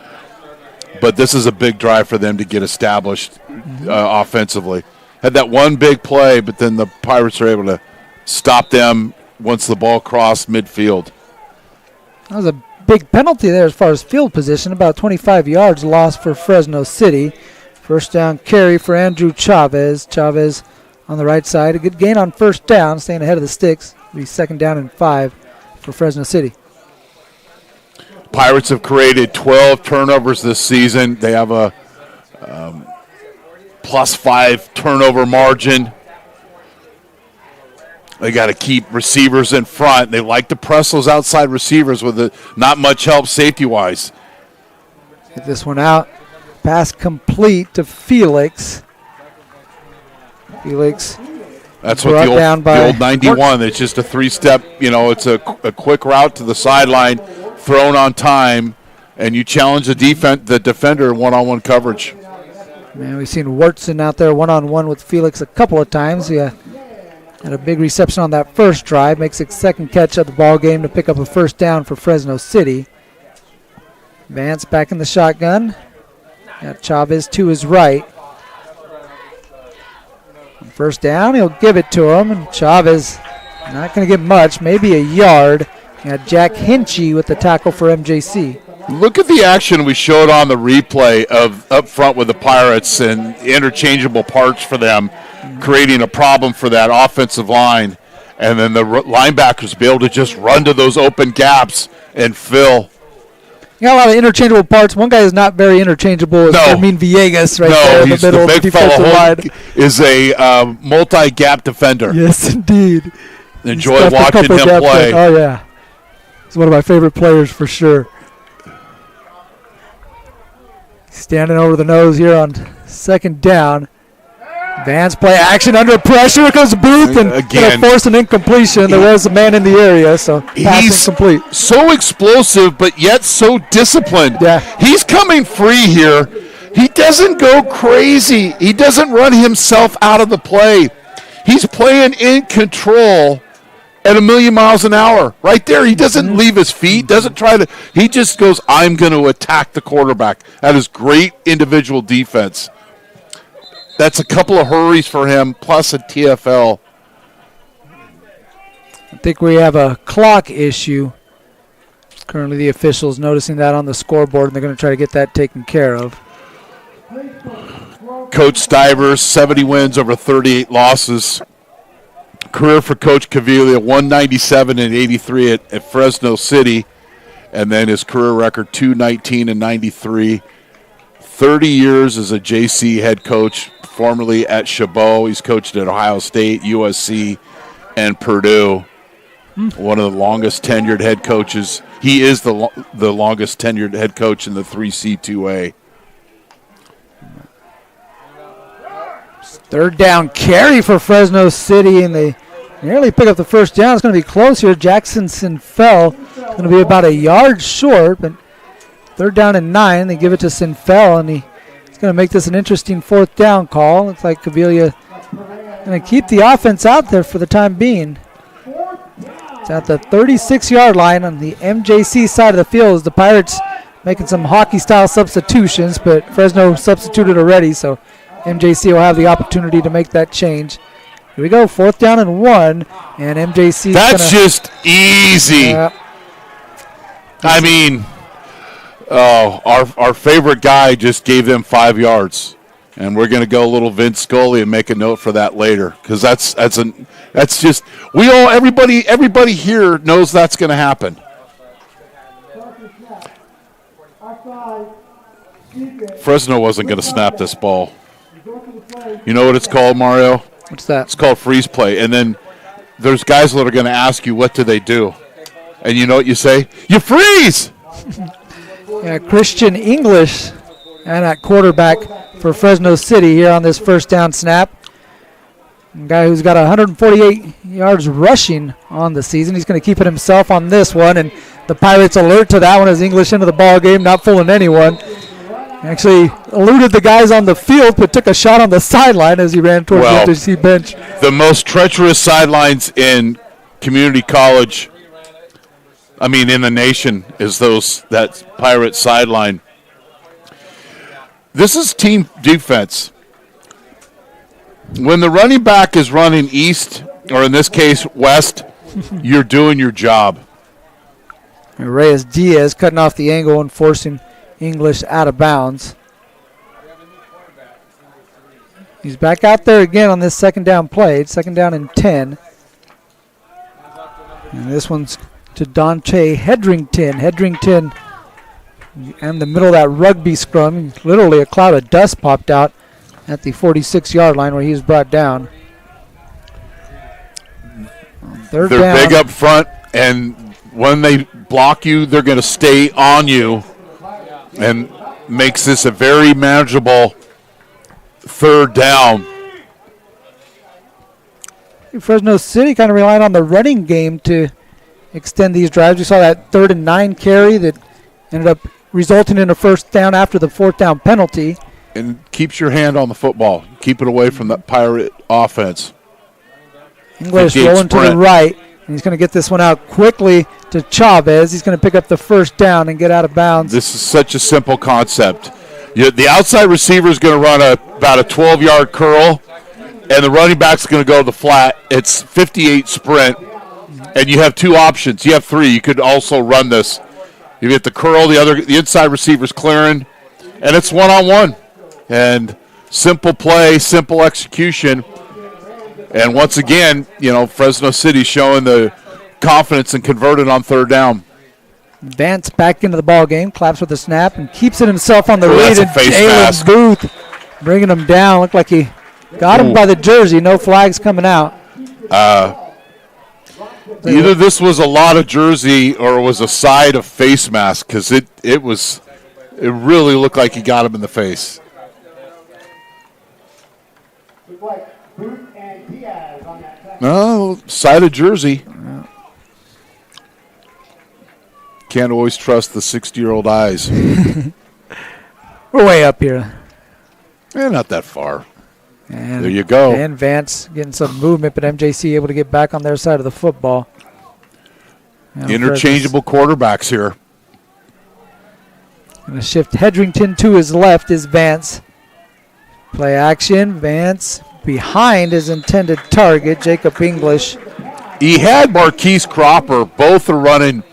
But this is a big drive for them to get established offensively. Had that one big play, but then the Pirates are able to stop them once the ball crossed midfield. That was a big penalty there as far as field position, about 25 yards lost for Fresno City. First down carry for Andrew Chavez. Chavez on the right side. A good gain on first down, staying ahead of the sticks. It'll be 2nd down and 5 for Fresno City. Pirates have created 12 turnovers this season. They have a +5 turnover margin. They got to keep receivers in front. They like to press those outside receivers with not much help safety-wise. Get this one out. Pass complete to Felix. Felix. That's what the old 91. It's just a 3-step, you know, it's a quick route to the sideline, thrown on time, and you challenge the defender in one-on-one coverage. Man, we've seen Wurtson out there one-on-one with Felix a couple of times. He had a big reception on that first drive. Makes his second catch of the ball game to pick up a first down for Fresno City. Vance back in the shotgun. Got Chavez to his right. First down, he'll give it to him, and Chavez not going to get much, maybe a yard. Got Jack Hinchy with the tackle for MJC. Look at the action we showed on the replay of up front with the Pirates and interchangeable parts for them, creating a problem for that offensive line. And then the linebackers be able to just run to those open gaps and fill. You got a lot of interchangeable parts. One guy is not very interchangeable. It's Fermin Villegas there in the middle. The big fellow is a multi-gap defender. Yes, indeed. Enjoy watching him play. Oh, yeah. He's one of my favorite players for sure. Standing over the nose here on 2nd down. Vance play action under pressure. Here goes Booth and going to force an incompletion. There was a man in the area, so pass incomplete. So explosive, but yet so disciplined. Yeah. He's coming free here. He doesn't go crazy. He doesn't run himself out of the play. He's playing in control at 1,000,000 miles an hour. Right there, he doesn't leave his feet, doesn't try to. He just goes, I'm going to attack the quarterback. That is great individual defense. That's a couple of hurries for him, plus a TFL. I think we have a clock issue. Currently the officials noticing that on the scoreboard, and they're going to try to get that taken care of. Coach Stivers, 70 wins over 38 losses. Career for Coach Caviglia, 197 and 83 at Fresno City. And then his career record, 219 and 93. 30 years as a JC head coach, formerly at Chabot. He's coached at Ohio State, USC, and Purdue. One of the longest tenured head coaches. He is the longest tenured head coach in the 3C2A. 3rd down carry for Fresno City, and they nearly pick up the first down. It's going to be close here. Jackson Sinfel is going to be about a yard short, but 3rd down and 9. They give it to Sinfel, and he's going to make this an interesting 4th down call. Looks like Caviglia going to keep the offense out there for the time being. It's at the 36-yard line on the MJC side of the field as the Pirates making some hockey-style substitutions, but Fresno substituted already, so MJC will have the opportunity to make that change. Here we go, 4th down and 1, and MJC. That's just easy. I mean, our favorite guy just gave them 5 yards, and we're going to go a little Vince Scully and make a note for that later, because that's just everybody here knows that's going to happen. Fresno wasn't going to snap this ball. You know what it's called, Mario? What's that? It's called freeze play. And then there's guys that are going to ask you, what do they do? And you know what you say? You freeze! Christian English and at quarterback for Fresno City here on this first down snap. A guy who's got 148 yards rushing on the season. He's going to keep it himself on this one, and the Pirates alert to that one as English into the ball game, not fooling anyone. Actually eluded the guys on the field, but took a shot on the sideline as he ran towards the MJC bench. The most treacherous sidelines in community college, in the nation, is that Pirate sideline. This is team defense. When the running back is running east, or in this case west, you're doing your job. Reyes Diaz cutting off the angle and forcing English out of bounds. He's back out there again on this second down play. Second down and 10. And this one's to Dante Hedrington. Hedrington in the middle of that rugby scrum. Literally a cloud of dust popped out at the 46-yard line where he was brought down. They're big up front, and when they block you, they're going to stay on you, and makes this a very manageable third down. Fresno City kind of relied on the running game to extend these drives. We saw that 3rd and 9 carry that ended up resulting in a first down after the 4th down penalty. And keeps your hand on the football. Keep it away from that Pirate offense. English rolling to the right. And he's going to get this one out quickly to Chavez. He's going to pick up the first down and get out of bounds. This is such a simple concept. The outside receiver is going to run about a 12-yard curl, and the running back's going to go to the flat. It's 58 sprint, and you have 2 options. You have 3. You could also run this. You get the curl, the inside receiver's clearing, and it's one-on-one. And simple play, simple execution. And once again, Fresno City showing the confidence and converted on third down. Vance back into the ball game, claps with the snap, and keeps it himself on the read. And Jalen Booth bringing him down. Looked like he got him by the jersey. No flags coming out. Either this was a lot of jersey or it was a side of face mask, because it really looked like he got him in the face. No, side of jersey. Can't always trust the 60-year-old eyes. We're way up here. Not that far. And there you go. And Vance getting some movement, but MJC able to get back on their side of the football. Interchangeable quarterbacks here. Going to shift Hedrington to his left is Vance. Play action. Vance behind his intended target, Jacob English. He had Marquise Cropper. Both are running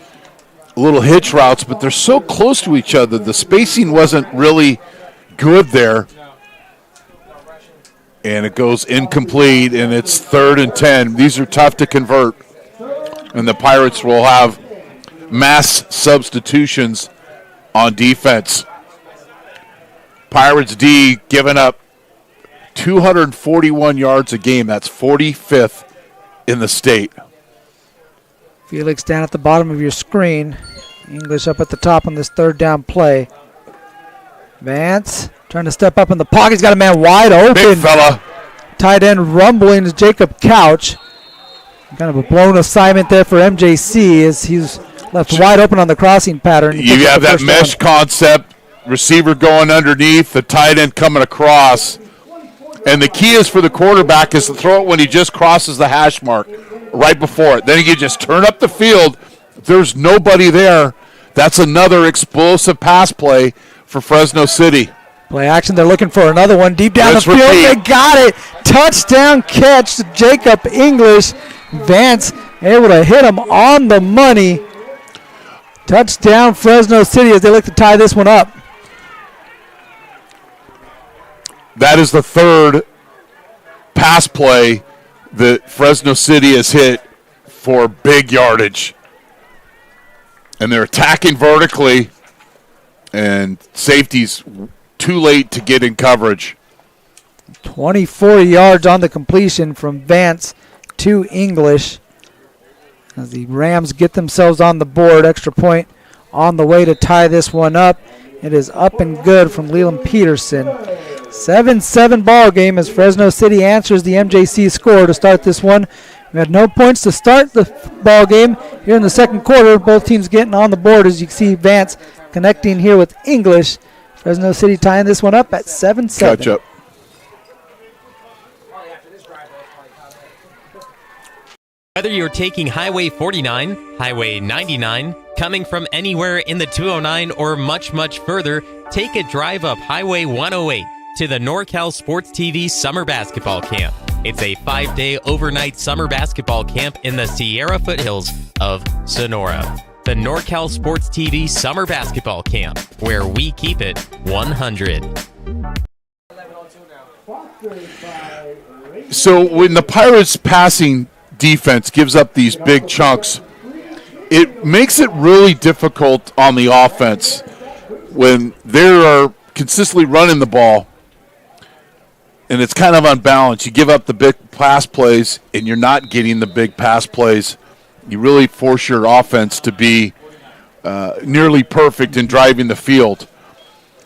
little hitch routes, but they're so close to each other. The spacing wasn't really good there. And it goes incomplete, and it's 3rd and 10. These are tough to convert. And the Pirates will have mass substitutions on defense. Pirates D giving up 241 yards a game. That's 45th in the state. Felix down at the bottom of your screen. English up at the top on this third down play. Vance trying to step up in the pocket. He's got a man wide open. Big fella. Tight end rumbling is Jacob Couch. Kind of a blown assignment there for MJC as he's left wide open on the crossing pattern. You have that mesh concept. Receiver going underneath, the tight end coming across. And the key is for the quarterback is to throw it when he just crosses the hash mark right before it. Then you just turn up the field. There's nobody there. That's another explosive pass play for Fresno City. Play action. They're looking for another one deep down the field. They got it. Touchdown catch to Jacob English. Vance able to hit him on the money. Touchdown Fresno City as they look to tie this one up. That is the third pass play that Fresno City has hit for big yardage. And they're attacking vertically, and safety's too late to get in coverage. 24 yards on the completion from Vance to English. As the Rams get themselves on the board, extra point on the way to tie this one up. It is up and good from Leland Peterson. 7-7 ball game as Fresno City answers the MJC score to start this one. We had no points to start the ball game here in the second quarter. Both teams getting on the board as you can see Vance connecting here with English. Fresno City tying this one up at 7-7. Catch up. Whether you're taking Highway 49, Highway 99, coming from anywhere in the 209 or much, much further, take a drive up Highway 108 to the NorCal Sports TV Summer Basketball Camp. It's a 5-day overnight summer basketball camp in the Sierra foothills of Sonora. The NorCal Sports TV Summer Basketball Camp, where we keep it 100. So when the Pirates passing defense gives up these big chunks, it makes it really difficult on the offense when they are consistently running the ball and it's kind of unbalanced. You give up the big pass plays and you're not getting the big pass plays. You really force your offense to be nearly perfect in driving the field.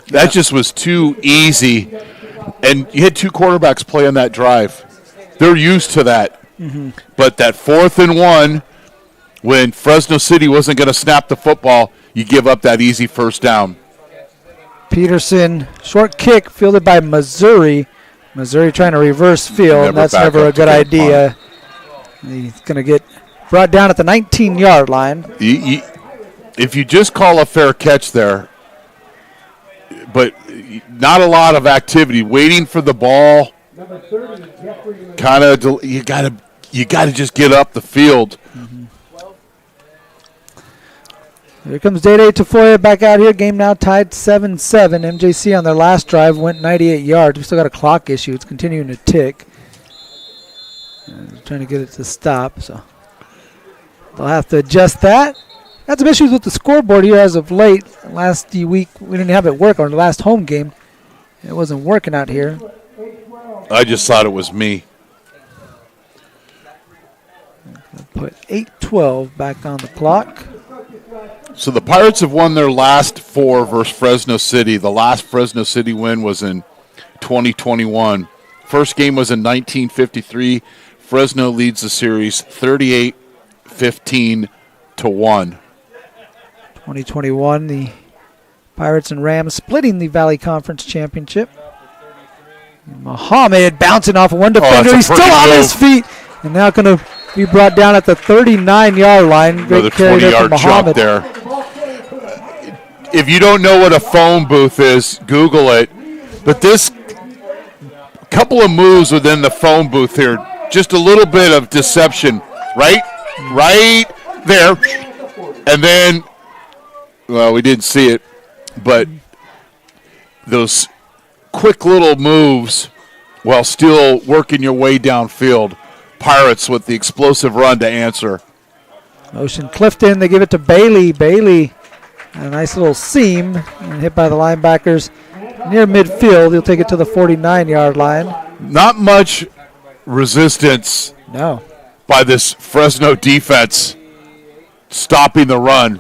That just was too easy. And you had two quarterbacks play on that drive. They're used to that. Mm-hmm. But that 4th and 1, when Fresno City wasn't going to snap the football, you give up that easy first down. Peterson, short kick fielded by Missouri. Missouri trying to reverse field, and that's never a good idea. He's going to get brought down at the 19-yard line. If you just call a fair catch there, but not a lot of activity, waiting for the ball, kind of you got to just get up the field. Mm-hmm. Here comes Dede Tafoya back out here. Game now tied 7-7. MJC on their last drive went 98 yards. We still got a clock issue. It's continuing to tick. Trying to get it to stop, so they'll have to adjust that. Had some issues with the scoreboard here as of late. Last week we didn't have it work on the last home game. It wasn't working out here. I just thought it was me. Put 8-12 back on the clock. So the Pirates have won their last 4 versus Fresno City. The last Fresno City win was in 2021. First game was in 1953. Fresno leads the series 38-15 to 1. 2021, the Pirates and Rams splitting the Valley Conference Championship. Muhammad bouncing off of one defender. He's still on his feet. And now going to be brought down at the 39-yard line. Great carry there from Muhammad. There. If you don't know what a phone booth is, Google it. But this couple of moves within the phone booth here, just a little bit of deception. Right there. And then, well, we didn't see it, but those quick little moves while still working your way downfield. Pirates with the explosive run to answer. Motion Clifton, they give it to Bailey. Bailey, a nice little seam, and hit by the linebackers near midfield. He'll take it to the 49-yard line. Not much resistance by this Fresno defense stopping the run.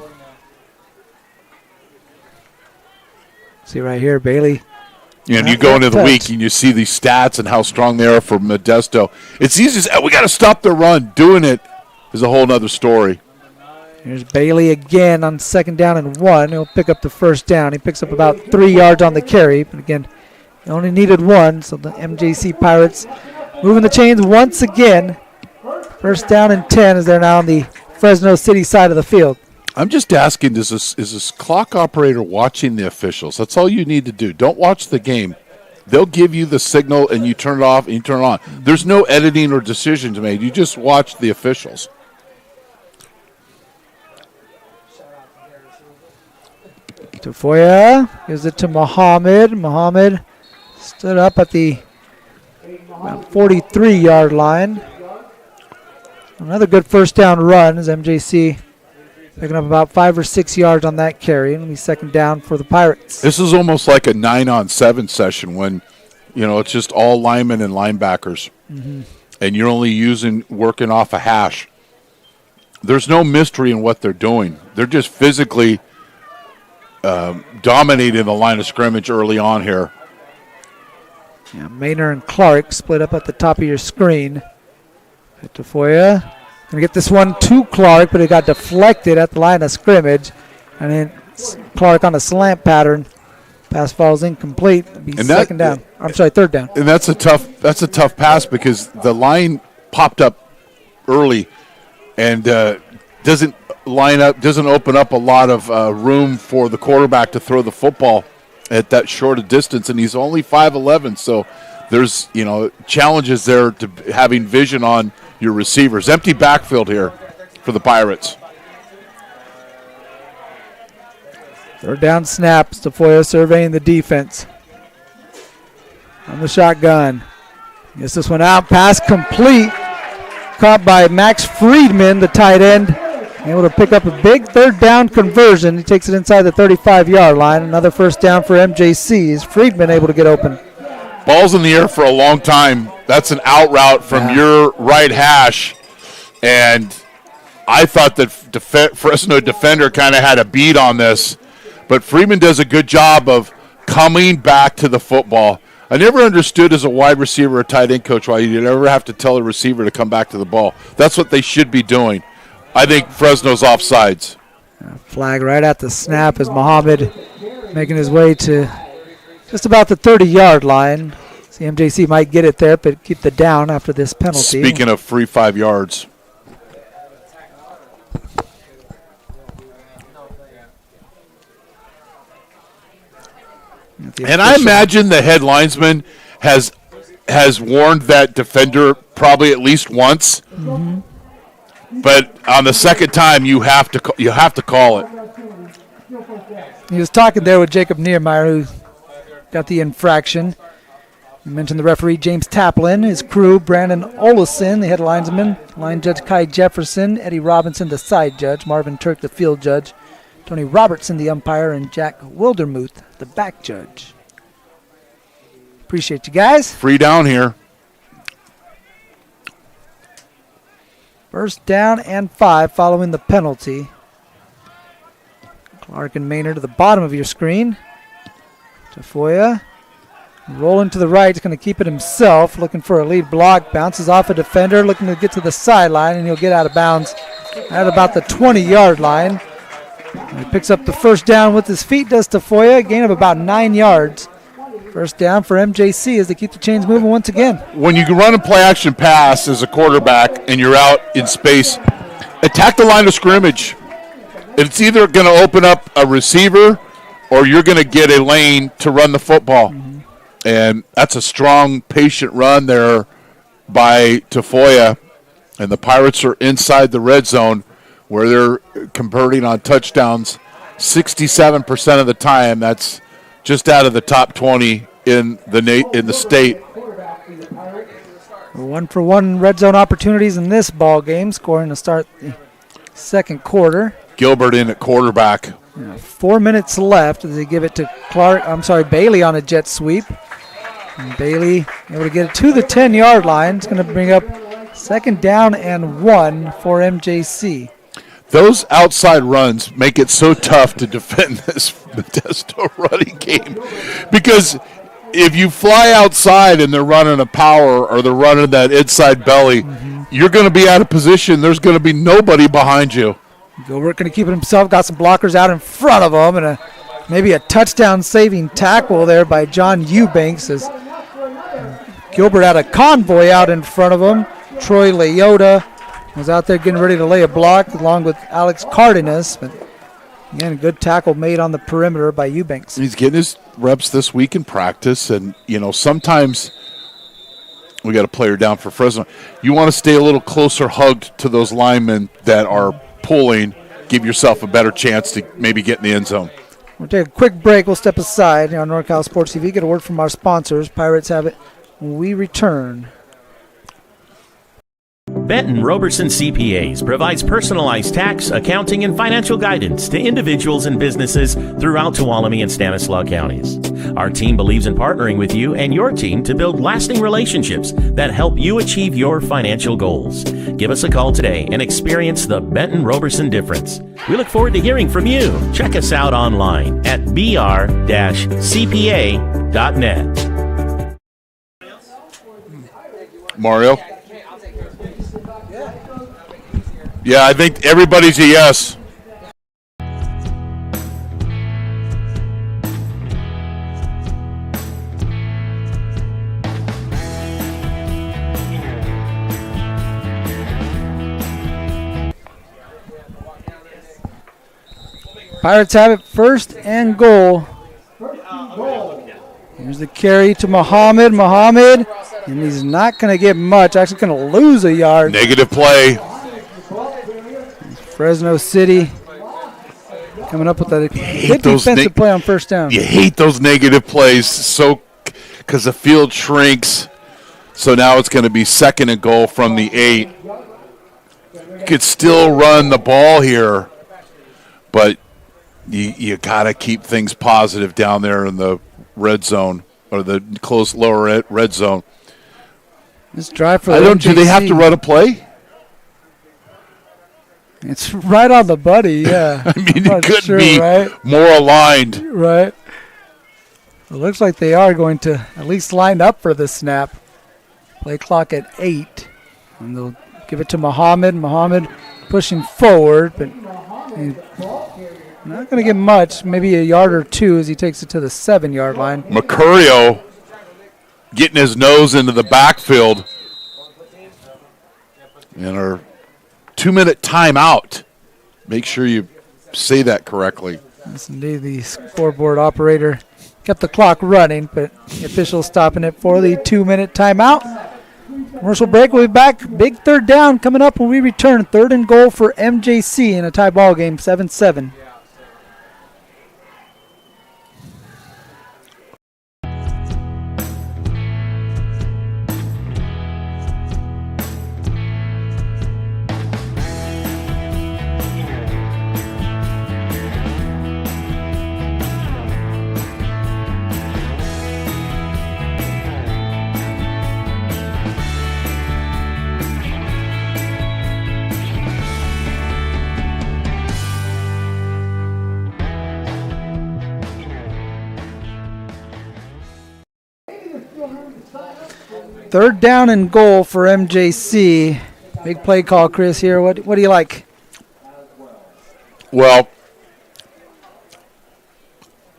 See right here, Bailey. Yeah, and you go into the week and you see these stats and how strong they are for Modesto. It's easy to say, we got to stop the run. Doing it is a whole other story. Here's Bailey again on 2nd down and 1. He'll pick up the first down. He picks up about 3 yards on the carry. But again, he only needed 1. So the MJC Pirates moving the chains once again. First down and 10 as they're now on the Fresno City side of the field. I'm just asking, is this clock operator watching the officials? That's all you need to do. Don't watch the game. They'll give you the signal, and you turn it off and you turn it on. There's no editing or decisions made. You just watch the officials. Tafoya gives it to Muhammad. Muhammad stood up at the 43-yard line. Another good first down run as MJC picking up about 5 or 6 yards on that carry. It'll be 2nd down for the Pirates. This is almost like a 9-on-7 session when, it's just all linemen and linebackers. Mm-hmm. And you're only working off a hash. There's no mystery in what they're doing. They're just physically dominating the line of scrimmage early on here. Yeah, Maynard and Clark split up at the top of your screen. Tafoya going to get this one to Clark, but it got deflected at the line of scrimmage. And then Clark on a slant pattern. Pass falls incomplete. It'll be third down. And that's a tough pass because the line popped up early and doesn't open up a lot of room for the quarterback to throw the football at that short a distance, and he's only 5'11", so there's challenges there to having vision on your receivers. Empty backfield here for the Pirates. Third down snap. Tafoya surveying the defense. On the shotgun. Gets this one out. Pass complete. Caught by Max Friedman, the tight end. Able to pick up a big third down conversion. He takes it inside the 35-yard line. Another first down for MJC. Is Friedman able to get open? Ball's in the air for a long time. That's an out route from your right hash. And I thought that Fresno defender kind of had a beat on this. But Friedman does a good job of coming back to the football. I never understood as a wide receiver or tight end coach why you never have to tell a receiver to come back to the ball. That's what they should be doing. I think Fresno's offsides. Flag right at the snap as Muhammad making his way to just about the 30-yard line. See, MJC might get it there, but keep the down after this penalty. Speaking of free 5 yards. And I imagine the head linesman has warned that defender probably at least once. Mm-hmm. But on the second time, you have to call it. He was talking there with Jacob Niermeyer, who got the infraction. You mentioned the referee, James Taplin, his crew, Brandon Olison, the head linesman, line judge Kai Jefferson, Eddie Robinson, the side judge, Marvin Turk, the field judge, Tony Robertson, the umpire, and Jack Wildermuth, the back judge. Appreciate you guys. Free down here. First down and 5 following the penalty. Clark and Maynard to the bottom of your screen. Tafoya rolling to the right. He's going to keep it himself. Looking for a lead block. Bounces off a defender. Looking to get to the sideline, and he'll get out of bounds at about the 20-yard line. He picks up the first down with his feet, does Tafoya. A gain of about 9 yards. First down for MJC as they keep the chains moving once again. When you run a play-action pass as a quarterback and you're out in space, attack the line of scrimmage. It's either going to open up a receiver or you're going to get a lane to run the football. Mm-hmm. And that's a strong, patient run there by Tafoya. And the Pirates are inside the red zone where they're converting on touchdowns 67% of the time. That's just out of the top 20 in the state. 1-for-1 red zone opportunities in this ball game, scoring to start the second quarter. Gilbert in at quarterback. 4 minutes left as they give it to Bailey on a jet sweep. And Bailey able to get it to the 10-yard line. It's going to bring up second down and 1 for MJC. Those outside runs make it so tough to defend this Modesto running game because if you fly outside and they're running a power or they're running that inside belly, you're going to be out of position. There's going to be nobody behind you. Gilbert going to keep it himself. Got some blockers out in front of him and maybe a touchdown-saving tackle there by John Eubanks as Gilbert had a convoy out in front of him. Troy Leota was out there getting ready to lay a block along with Alex Cardenas. But again, good tackle made on the perimeter by Eubanks. He's getting his reps this week in practice. And, sometimes we got a player down for Fresno. You want to stay a little closer hugged to those linemen that are pulling. Give yourself a better chance to maybe get in the end zone. We'll take a quick break. We'll step aside here on NorCal Sports TV. Get a word from our sponsors. Pirates have it when we return. Benton Roberson CPAs provides personalized tax, accounting, and financial guidance to individuals and businesses throughout Tuolumne and Stanislaus counties. Our team believes in partnering with you and your team to build lasting relationships that help you achieve your financial goals. Give us a call today and experience the Benton Roberson difference. We look forward to hearing from you. Check us out online at br-cpa.net. Mario? Yeah, I think everybody's a yes. Pirates have it first and goal. Here's the carry to Muhammad. Muhammad, and he's not going to get much. Actually going to lose a yard. Negative play. Fresno City coming up with a good defensive play on first down. You hate those negative plays because the field shrinks. So now it's going to be second and goal from the 8. You could still run the ball here, but you got to keep things positive down there in the red zone or the close lower red zone. This drive for do they have to run a play? It's right on the buddy, yeah. I mean, it couldn't be more aligned. Right. It looks like they are going to at least line up for the snap. Play clock at 8. And they'll give it to Muhammad. Muhammad pushing forward, but he's not going to get much. Maybe a yard or two as he takes it to the 7-yard line. Mercurio getting his nose into the backfield. And our 2-minute timeout. Make sure you say that correctly. Yes, indeed. The scoreboard operator kept the clock running, but the official stopping it for the 2-minute timeout. Commercial break. We'll be back. Big third down coming up when we return. Third and goal for MJC in a tie ball game, 7-7. Third down and goal for MJC. Big play call, Chris, here. What do you like? Well,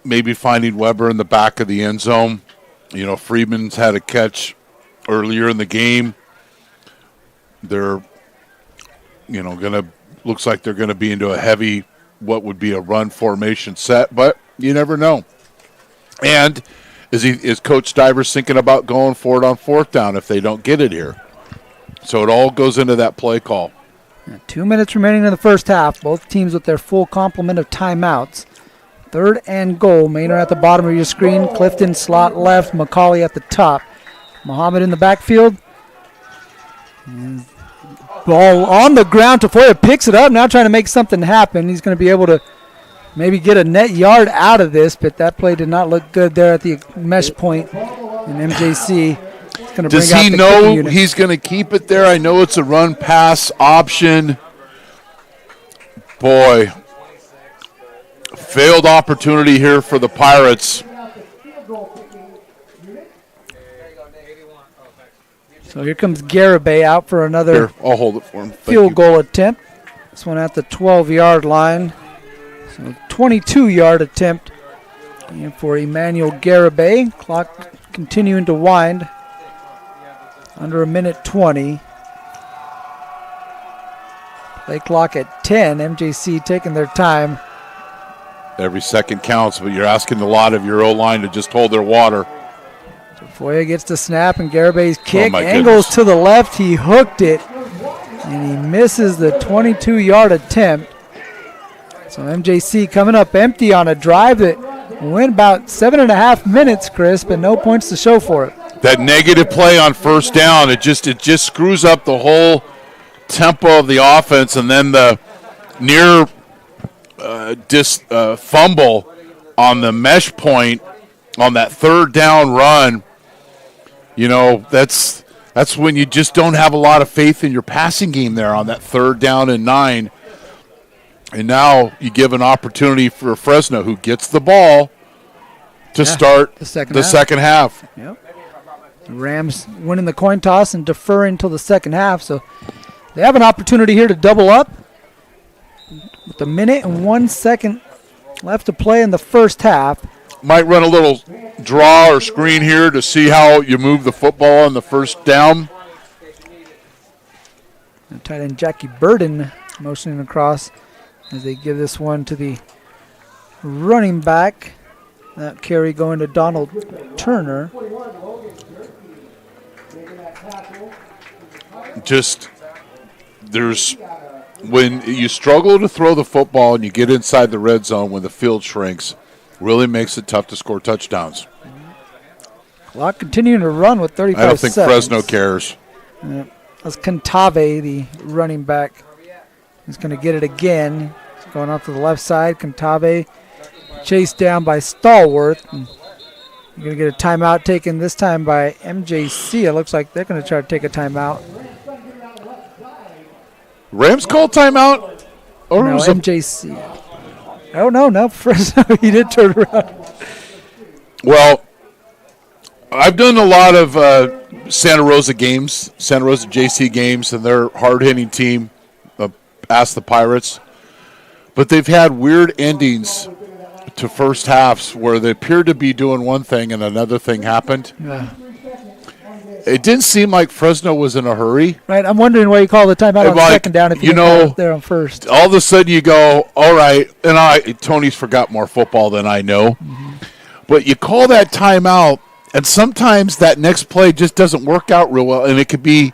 maybe finding Weber in the back of the end zone. You know, Freeman's had a catch earlier in the game. They're, looks like they're going to be into a heavy, what would be a run formation set, but you never know. And is Coach Stivers thinking about going for it on fourth down if they don't get it here? So it all goes into that play call. 2 minutes remaining in the first half. Both teams with their full complement of timeouts. Third and goal. Maynard at the bottom of your screen. Clifton slot left. McCauley at the top. Muhammad in the backfield. And ball on the ground. Tafoya picks it up. Now trying to make something happen. He's going to be able to maybe get a net yard out of this, but that play did not look good there at the mesh point. And MJC is going to bring out the Does he know he's going to keep it there? I know it's a run-pass option. Boy, failed opportunity here for the Pirates. So here comes Garibay out for another I'll hold it for him. field goal attempt. This one at the 12-yard line. So 22-yard attempt and for Emmanuel Garibay. Clock continuing to wind. Under a minute 20. Play clock at 10. MJC taking their time. Every second counts, but you're asking a lot of your O-line to just hold their water. Foya gets the snap and Garabay's kick. goodness. Angles to the left. He hooked it. And he misses the 22-yard attempt. So MJC coming up empty on a drive that went about 7.5 minutes, Chris, but no points to show for it. That negative play on first down, it just screws up the whole tempo of the offense, and then the near fumble on the mesh point on that third down run, that's when you just don't have a lot of faith in your passing game there on that 3rd down and 9. And now you give an opportunity for Fresno, who gets the ball, to start the second half. Yep. The Rams winning the coin toss and deferring until the second half. So they have an opportunity here to double up with a minute and 1 second left to play in the first half. Might run a little draw or screen here to see how you move the football on the first down. And tight end Jackie Burden motioning across as they give this one to the running back. That carry going to Donald Turner. When you struggle to throw the football and you get inside the red zone when the field shrinks, really makes it tough to score touchdowns. Clock continuing to run with 35 I don't think seconds. Fresno cares. That's Cantave, the running back. He's going to get it again. He's going off to the left side. Cantave chased down by Stallworth. And you're going to get a timeout taken this time by MJC. It looks like they're going to try to take a timeout. Rams call timeout? Or No, was it MJC. Oh, no, Fresno. He did turn around. Well, I've done a lot of Santa Rosa JC games, and their hard-hitting team, ask the Pirates. But they've had weird endings to first halves where they appeared to be doing one thing and another thing happened. Yeah. It didn't seem like Fresno was in a hurry. Right, I'm wondering why you call the timeout on second down if you know there on first. All of a sudden you go, all right, and Tony's forgot more football than I know. Mm-hmm. But you call that timeout, and sometimes that next play just doesn't work out real well, and it could be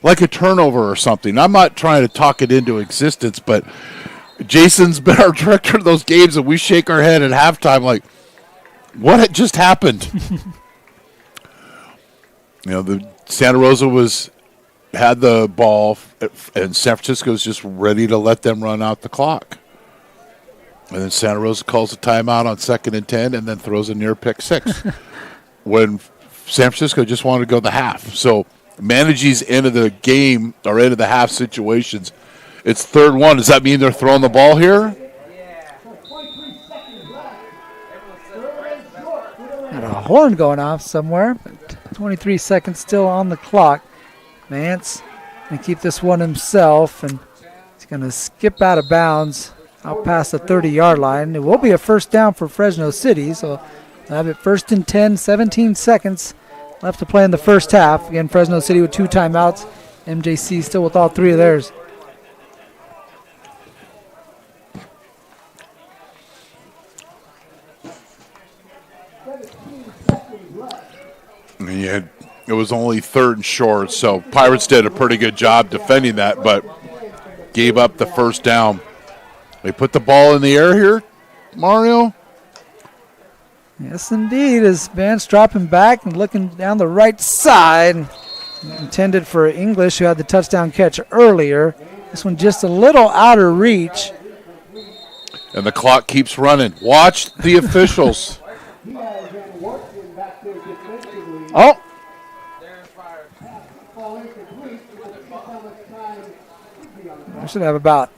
like a turnover or something. I'm not trying to talk it into existence, but Jason's been our director of those games, and we shake our head at halftime like, what had just happened? The Santa Rosa had the ball, and San Francisco's just ready to let them run out the clock. And then Santa Rosa calls a timeout on 2nd and 10 and then throws a near pick 6 when San Francisco just wanted to go the half. So Manigee's end of the game or end of the half situations, it's 3rd and 1. Does that mean they're throwing the ball here? Got a horn going off somewhere, but 23 seconds still on the clock. Vance going to keep this one himself, and he's going to skip out of bounds out past the 30-yard line. It will be a first down for Fresno City, so they'll have it 1st and 10, 17 seconds left to play in the first half. Again, Fresno City with 2 timeouts. MJC still with all 3 of theirs. It was only 3rd and short, so Pirates did a pretty good job defending that, but gave up the first down. They put the ball in the air here, Mario? Yes, indeed, as Vance dropping back and looking down the right side. Intended for English, who had the touchdown catch earlier. This one just a little out of reach. And the clock keeps running. Watch the officials. Oh. I should have about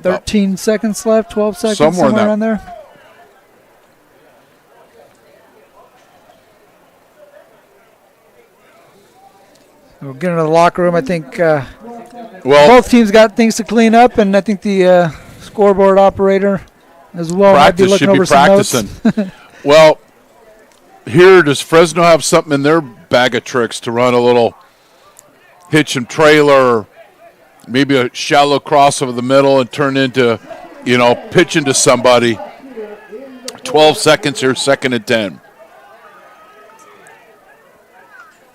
13 seconds left, 12 seconds, somewhere around there. We'll get into the locker room. I think both teams got things to clean up, and I think the scoreboard operator as well might be looking over some notes. Well, here, does Fresno have something in their bag of tricks to run a little hitch and trailer, maybe a shallow cross over the middle and turn into, pitch into somebody? 12 seconds here, 2nd and 10.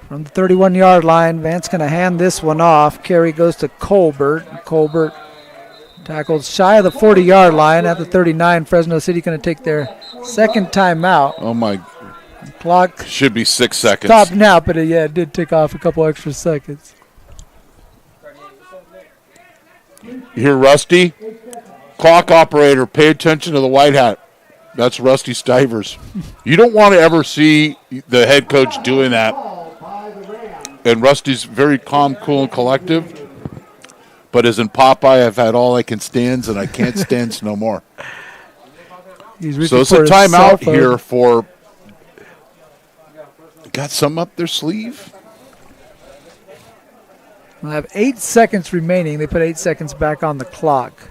From the 31-yard line, Vance going to hand this one off. Carry goes to Colbert. Colbert tackled shy of the 40-yard line at the 39. Fresno City going to take their second timeout. Oh, my. Clock should be 6 seconds. Stopped now, but it did take off a couple extra seconds. You hear Rusty? Clock operator, pay attention to the white hat. That's Rusty Stivers. You don't want to ever see the head coach doing that. And Rusty's very calm, cool, and collective. But as in Popeye, I've had all I can stands, and I can't stands no more. So it's a timeout here for. Got some up their sleeve. We'll have 8 seconds remaining. They put 8 seconds back on the clock.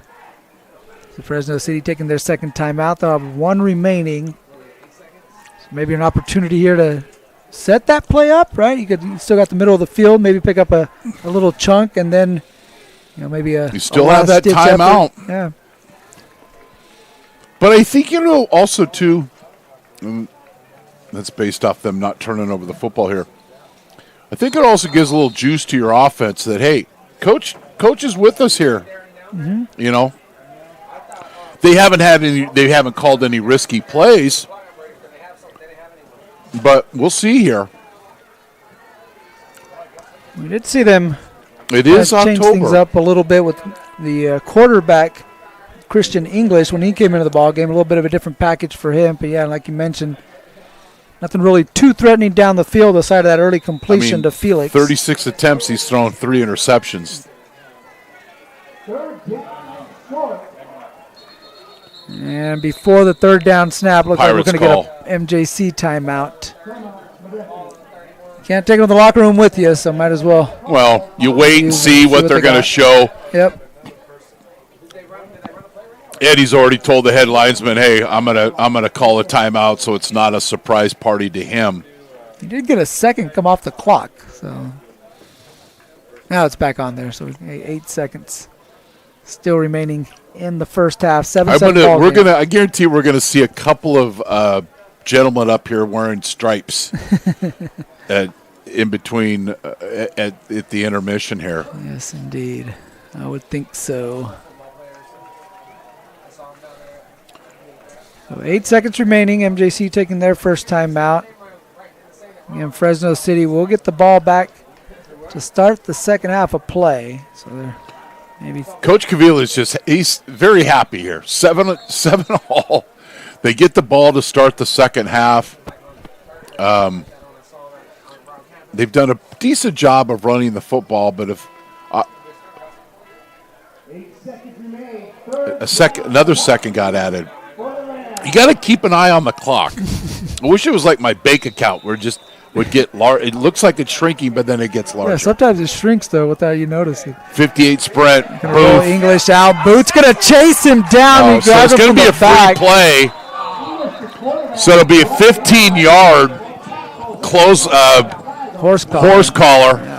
So Fresno City taking their second timeout. They'll have 1 remaining. So maybe an opportunity here to set that play up, right? You still got the middle of the field, maybe pick up a little chunk, and then maybe you still have that timeout. Effort. Yeah. But I think, also, too, that's based off them not turning over the football here. I think it also gives a little juice to your offense that, hey, coach is with us here. Mm-hmm. They haven't called any risky plays, but we'll see here. We did see them. It is change October. Things up a little bit with the quarterback, Christian English, when he came into the ball game. A little bit of a different package for him, but yeah, like you mentioned, nothing really too threatening down the field aside of that early completion to Felix. 36 attempts, he's thrown 3 interceptions. And before the third down snap, looks Pirates like we're going to get a MJC timeout. Can't take them to the locker room with you, so might as well. Well, you wait and see what they're going to show. Yep. Eddie's already told the head linesman, "Hey, I'm gonna call a timeout, so it's not a surprise party to him." He did get a second come off the clock, so now it's back on there. So 8 seconds still remaining in the first half. 7-7 ball game. I guarantee we're gonna see a couple of gentlemen up here wearing stripes in between at the intermission here. Yes, indeed, I would think so. So 8 seconds remaining. MJC taking their first timeout. And Fresno City will get the ball back to start the second half of play. So they're maybe Coach Cavilla he's very happy here. 7 all. They get the ball to start the second half. They've done a decent job of running the football, but if another second got added. You got to keep an eye on the clock. I wish it was like my bank account where it just would get large. It looks like it's shrinking, but then it gets larger. Yeah, sometimes it shrinks, though, without you noticing. 58 sprint. Roll English out. Booth's going to chase him down. So it's going to be a free play. So it'll be a 15-yard close horse collar. Yeah.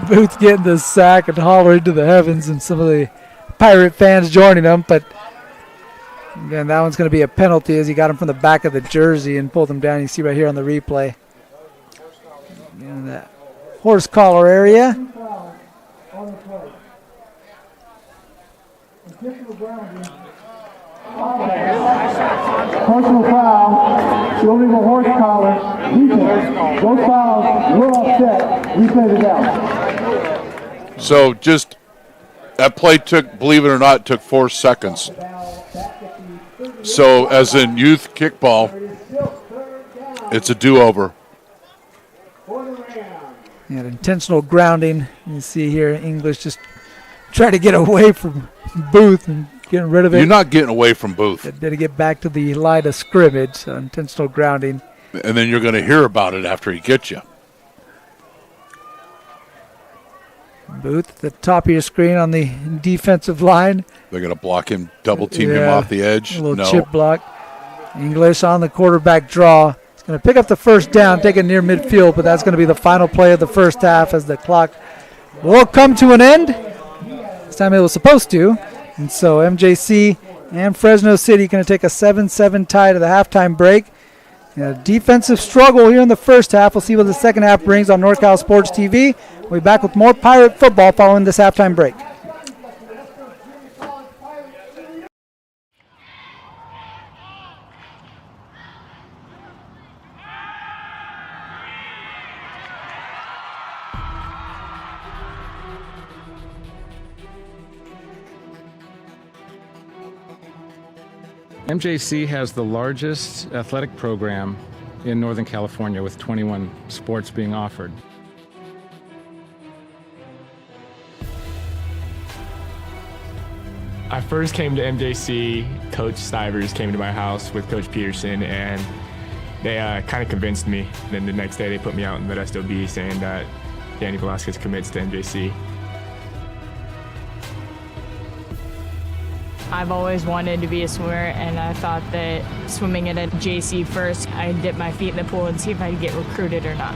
Booth getting the sack and hollering to the heavens, and some of the Pirate fans joining him. But again, that one's going to be a penalty as he got him from the back of the jersey and pulled him down. You see right here on the replay. In that horse collar area. Personal foul, illegal horse collar, defense. Those fouls were offset. Replay the down. So just that play took, believe it or not, took 4 seconds. So as in youth kickball, it's a do-over. Yeah, intentional grounding. You see here, English just try to get away from Booth and getting rid of it. You're not getting away from Booth. Did it get back to the line of scrimmage? So intentional grounding. And then you're going to hear about it after he gets you. Booth at the top of your screen on the defensive line. They're going to block him, double team him off the edge. A little chip block. English on the quarterback draw. He's going to pick up the first down, take it near midfield, but that's going to be the final play of the first half as the clock will come to an end. This time it was supposed to. And so MJC and Fresno City going to take a 7-7 tie to the halftime break. A defensive struggle here in the first half. We'll see what the second half brings on NorCal Sports TV. We'll be back with more Pirate football following this halftime break. MJC has the largest athletic program in Northern California with 21 sports being offered. I first came to MJC, Coach Stivers came to my house with Coach Peterson, and they kind of convinced me. Then the next day they put me out in Modesto B saying that Danny Velasquez commits to MJC. I've always wanted to be a swimmer, and I thought that swimming at JC first, I'd dip my feet in the pool and see if I'd get recruited or not.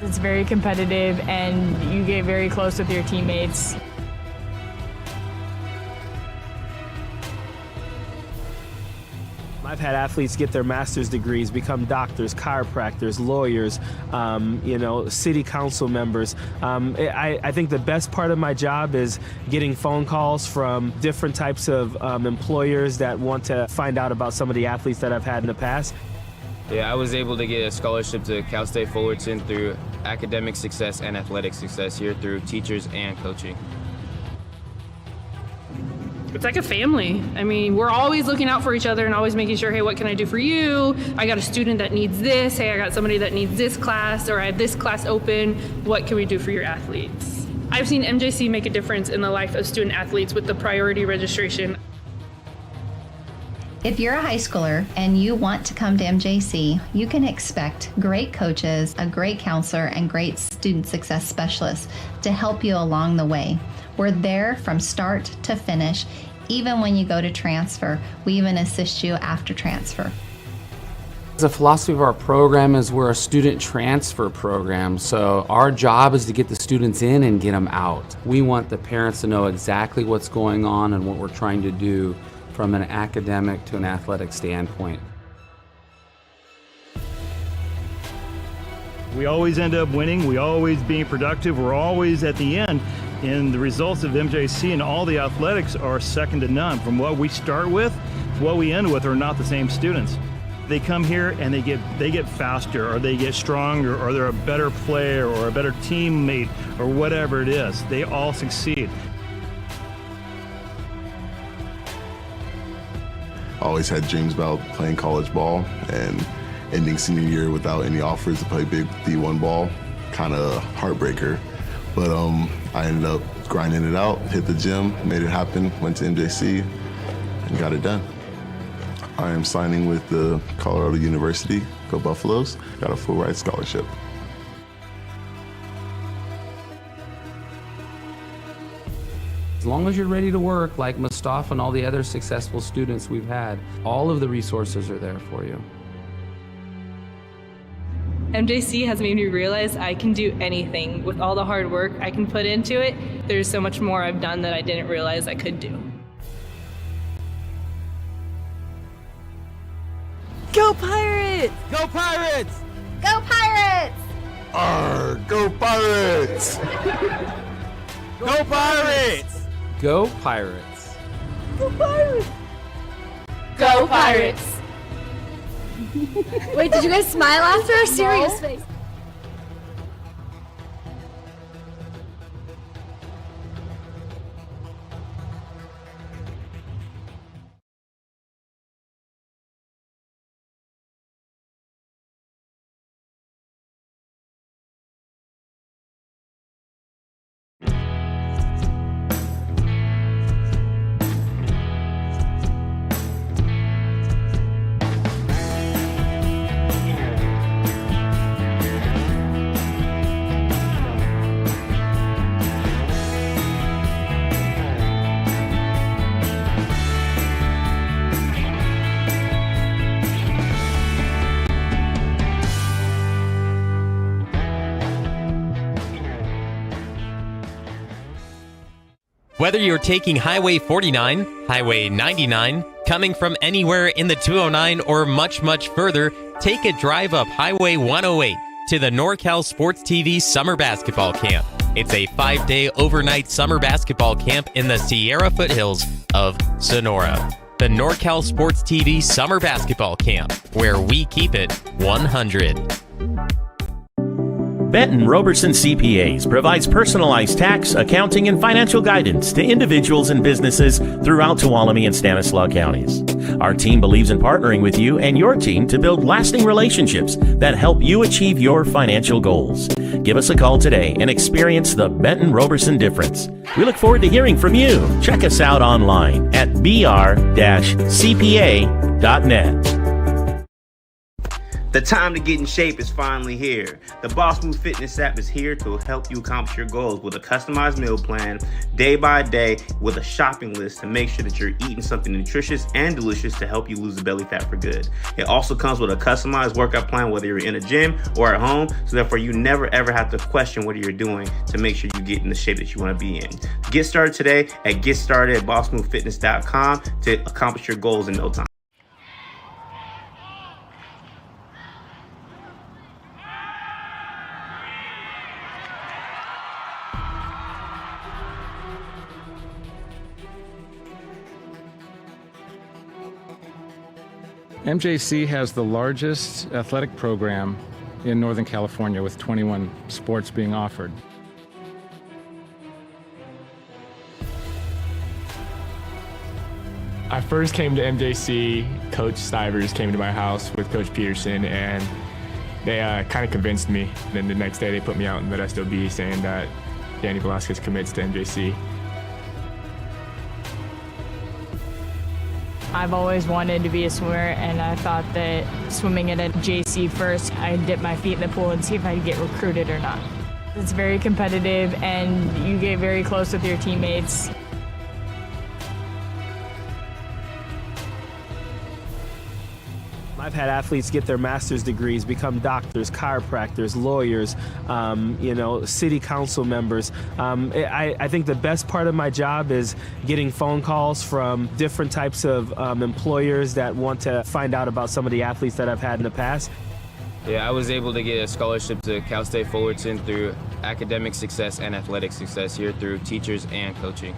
It's very competitive, and you get very close with your teammates. I've had athletes get their master's degrees, become doctors, chiropractors, lawyers, city council members. I think the best part of my job is getting phone calls from different types of employers that want to find out about some of the athletes that I've had in the past. Yeah, I was able to get a scholarship to Cal State Fullerton through academic success and athletic success here through teachers and coaching. It's like a family. I mean, we're always looking out for each other and always making sure, hey, what can I do for you? I got a student that needs this. Hey, I got somebody that needs this class, or I have this class open. What can we do for your athletes? I've seen MJC make a difference in the life of student athletes with the priority registration. If you're a high schooler and you want to come to MJC, you can expect great coaches, a great counselor, and great student success specialists to help you along the way. We're there from start to finish. Even when you go to transfer, we even assist you after transfer. The philosophy of our program is we're a student transfer program, so our job is to get the students in and get them out. We want the parents to know exactly what's going on and what we're trying to do from an academic to an athletic standpoint. We always end up winning. We always being productive. We're always at the end. And the results of MJC and all the athletics are second to none. From what we start with, what we end with are not the same students. They come here and they get faster, or they get stronger, or they're a better player or a better teammate, or whatever it is. They all succeed. I always had dreams about playing college ball, and ending senior year without any offers to play big D1 ball, kind of heartbreaker. But I ended up grinding it out, hit the gym, made it happen, went to MJC, and got it done. I am signing with the Colorado University, go Buffaloes, got a full ride scholarship. As long as you're ready to work, like Mustafa and all the other successful students we've had, all of the resources are there for you. MJC has made me realize I can do anything. With all the hard work I can put into it, there's so much more I've done that I didn't realize I could do. Go Pirates! Go Pirates! Go Pirates! Arr, go Pirates! Go Pirates! Go Pirates! Go Pirates! Go Pirates! Wait, did you guys smile after a serious face? Whether you're taking Highway 49, Highway 99, coming from anywhere in the 209, or much, much further, take a drive up Highway 108 to the NorCal Sports TV Summer Basketball Camp. It's a 5-day overnight summer basketball camp in the Sierra foothills of Sonora. The NorCal Sports TV Summer Basketball Camp, where we keep it 100. Benton Robertson CPAs provides personalized tax, accounting, and financial guidance to individuals and businesses throughout Tuolumne and Stanislaus counties. Our team believes in partnering with you and your team to build lasting relationships that help you achieve your financial goals. Give us a call today and experience the Benton Robertson difference. We look forward to hearing from you. Check us out online at br-cpa.net. The time to get in shape is finally here. The Boss Move Fitness app is here to help you accomplish your goals with a customized meal plan, day by day, with a shopping list to make sure that you're eating something nutritious and delicious to help you lose the belly fat for good. It also comes with a customized workout plan, whether you're in a gym or at home, so therefore you never ever have to question what you're doing to make sure you get in the shape that you want to be in. Get started today at GetStartedAtBossMoveFitness.com to accomplish your goals in no time. MJC has the largest athletic program in Northern California with 21 sports being offered. I first came to MJC, Coach Stivers came to my house with Coach Peterson, and they kind of convinced me. And then the next day they put me out in Modesto B saying that Danny Velasquez commits to MJC. I've always wanted to be a swimmer, and I thought that swimming at a JC first, I'd dip my feet in the pool and see if I'd get recruited or not. It's very competitive, and you get very close with your teammates. I've had athletes get their master's degrees, become doctors, chiropractors, lawyers, city council members. I think the best part of my job is getting phone calls from different types of employers that want to find out about some of the athletes that I've had in the past. Yeah, I was able to get a scholarship to Cal State Fullerton through academic success and athletic success here through teachers and coaching.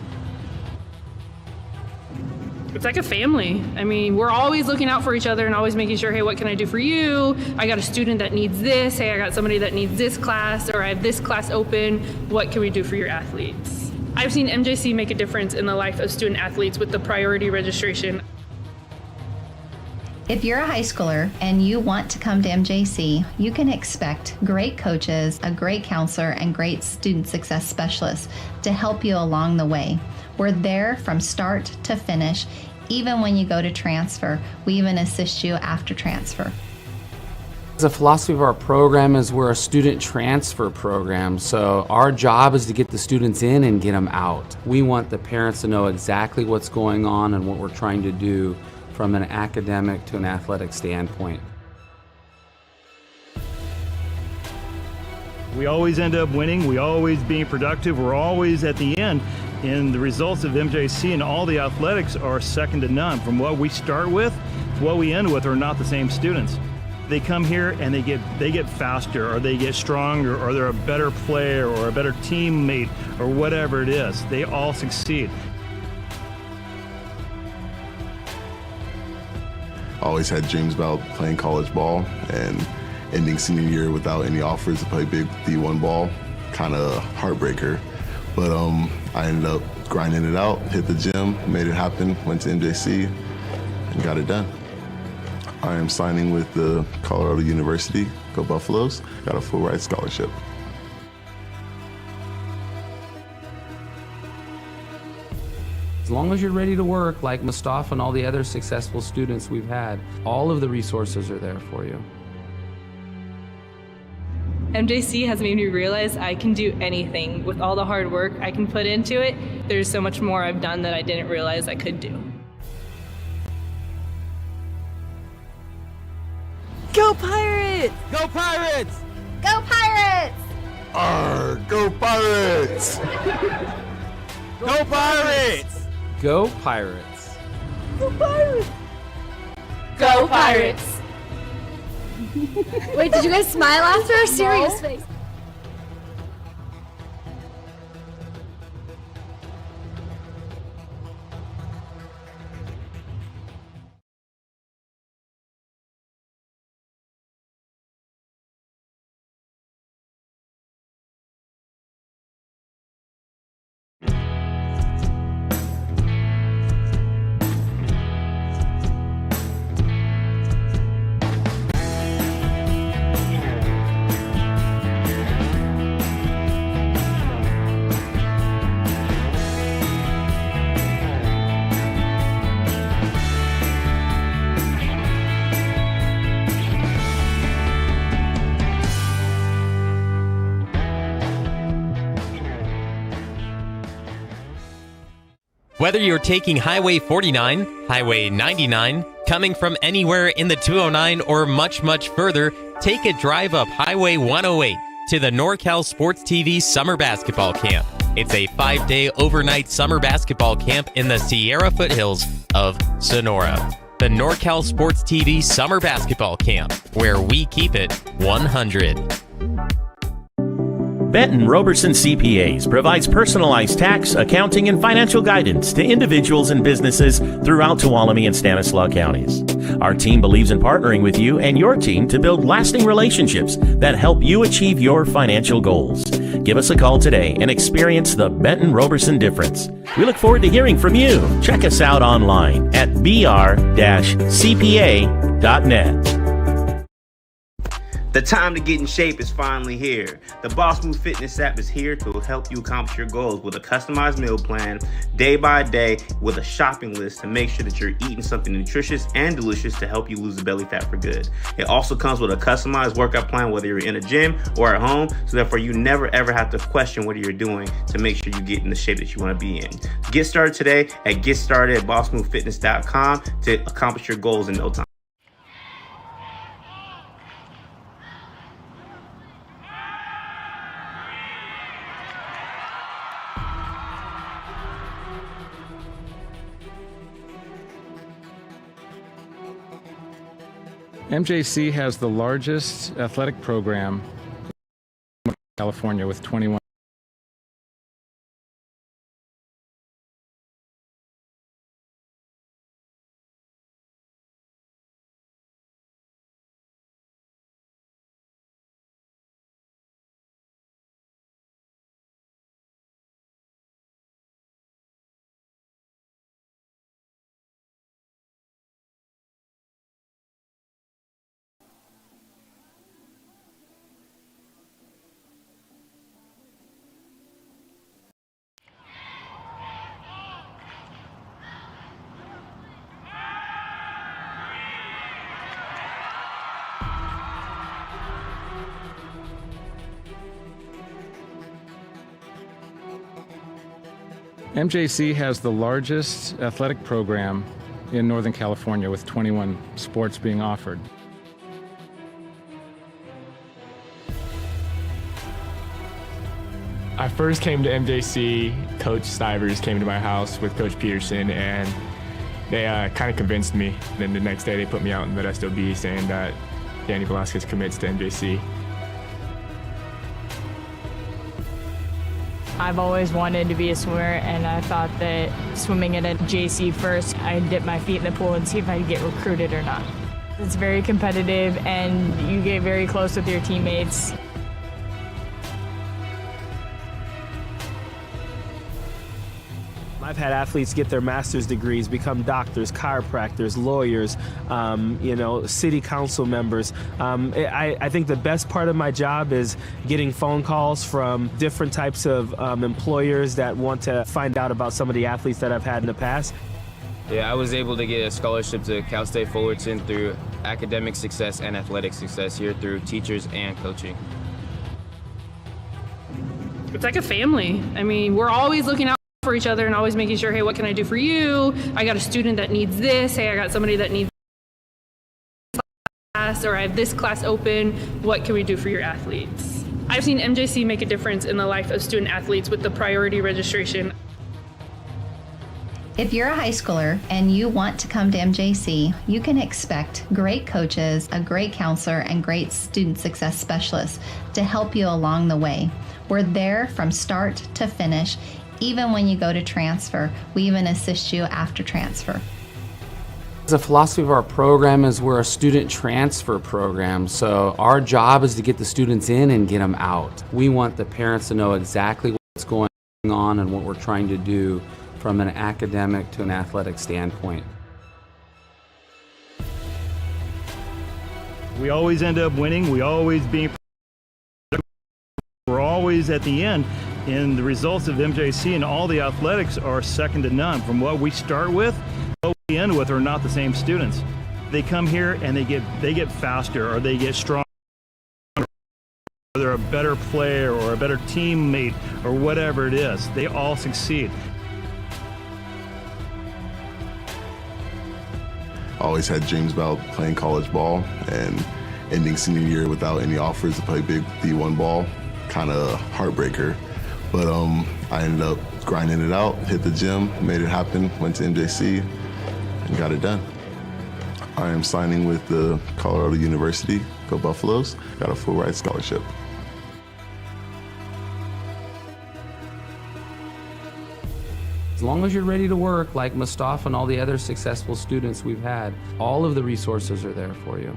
It's like a family. I mean, we're always looking out for each other and always making sure, hey, what can I do for you? I got a student that needs this. Hey, I got somebody that needs this class, or I have this class open. What can we do for your athletes? I've seen MJC make a difference in the life of student athletes with the priority registration. If you're a high schooler and you want to come to MJC, you can expect great coaches, a great counselor, and great student success specialists to help you along the way. We're there from start to finish. Even when you go to transfer, we even assist you after transfer. The philosophy of our program is we're a student transfer program, so our job is to get the students in and get them out. We want the parents to know exactly what's going on and what we're trying to do from an academic to an athletic standpoint. We always end up winning. We always being productive. We're always at the end. And the results of MJC and all the athletics are second to none. From what we start with to what we end with are not the same students. They come here and they get faster, or they get stronger, or they're a better player or a better teammate or whatever it is. They all succeed. Always had dreams about playing college ball, and ending senior year without any offers to play big D1 ball, kind of heartbreaker. But I ended up grinding it out, hit the gym, made it happen, went to MJC, and got it done. I am signing with the Colorado University, go Buffaloes, got a full ride scholarship. As long as you're ready to work, like Mustafa and all the other successful students we've had, all of the resources are there for you. MJC has made me realize I can do anything. With all the hard work I can put into it, there's so much more I've done that I didn't realize I could do. Go Pirates! Go Pirates! Go Pirates! Arr, go Pirates! Go Pirates! Go Pirates! Go Pirates! Go Pirates! Wait, did you guys smile after a serious face? Whether you're taking Highway 49, Highway 99, coming from anywhere in the 209, or much, much further, take a drive up Highway 108 to the NorCal Sports TV Summer Basketball Camp. It's a 5-day overnight summer basketball camp in the Sierra foothills of Sonora. The NorCal Sports TV Summer Basketball Camp, where we keep it 100. Benton Roberson CPAs provides personalized tax, accounting, and financial guidance to individuals and businesses throughout Tuolumne and Stanislaus counties. Our team believes in partnering with you and your team to build lasting relationships that help you achieve your financial goals. Give us a call today and experience the Benton Roberson difference. We look forward to hearing from you. Check us out online at br-cpa.net. The time to get in shape is finally here. The Boss Move Fitness app is here to help you accomplish your goals with a customized meal plan, day by day, with a shopping list to make sure that you're eating something nutritious and delicious to help you lose the belly fat for good. It also comes with a customized workout plan, whether you're in a gym or at home, so therefore you never ever have to question what you're doing to make sure you get in the shape that you want to be in. Get started today at GetStartedAtBossMoveFitness.com to accomplish your goals in no time. MJC has the largest athletic program in California with 21. MJC has the largest athletic program in Northern California with 21 sports being offered. I first came to MJC, Coach Stivers came to my house with Coach Peterson, and they kind of convinced me. Then the next day they put me out in Modesto B saying that Danny Velasquez commits to MJC. I've always wanted to be a swimmer, and I thought that swimming at JC first, I'd dip my feet in the pool and see if I'd get recruited or not. It's very competitive, and you get very close with your teammates. I've had athletes get their master's degrees, become doctors, chiropractors, lawyers, city council members. I think the best part of my job is getting phone calls from different types of employers that want to find out about some of the athletes that I've had in the past. Yeah, I was able to get a scholarship to Cal State Fullerton through academic success and athletic success here through teachers and coaching. It's like a family. I mean, we're always looking out for each other and always making sure, hey, what can I do for you? I got a student that needs this. Hey, I got somebody that needs this class, or I have this class open. What can we do for your athletes? I've seen MJC make a difference in the life of student athletes with the priority registration. If you're a high schooler and you want to come to MJC, you can expect great coaches, a great counselor, and great student success specialists to help you along the way. We're there from start to finish. Even when you go to transfer, we even assist you after transfer. The philosophy of our program is we're a student transfer program, so our job is to get the students in and get them out. We want the parents to know exactly what's going on and what we're trying to do from an academic to an athletic standpoint. We always end up winning. We're always at the end. And the results of MJC and all the athletics are second to none. From what we start with, what we end with are not the same students. They come here and they get faster, or they get stronger, or they're a better player or a better teammate or whatever it is. They all succeed. always had dreams about playing college ball, and ending senior year without any offers to play big D1 ball, kind of heartbreaker. But I ended up grinding it out, hit the gym, made it happen, went to MJC, and got it done. I am signing with the Colorado University, go Buffaloes, got a full ride scholarship. As long as you're ready to work, like Mustafa and all the other successful students we've had, all of the resources are there for you.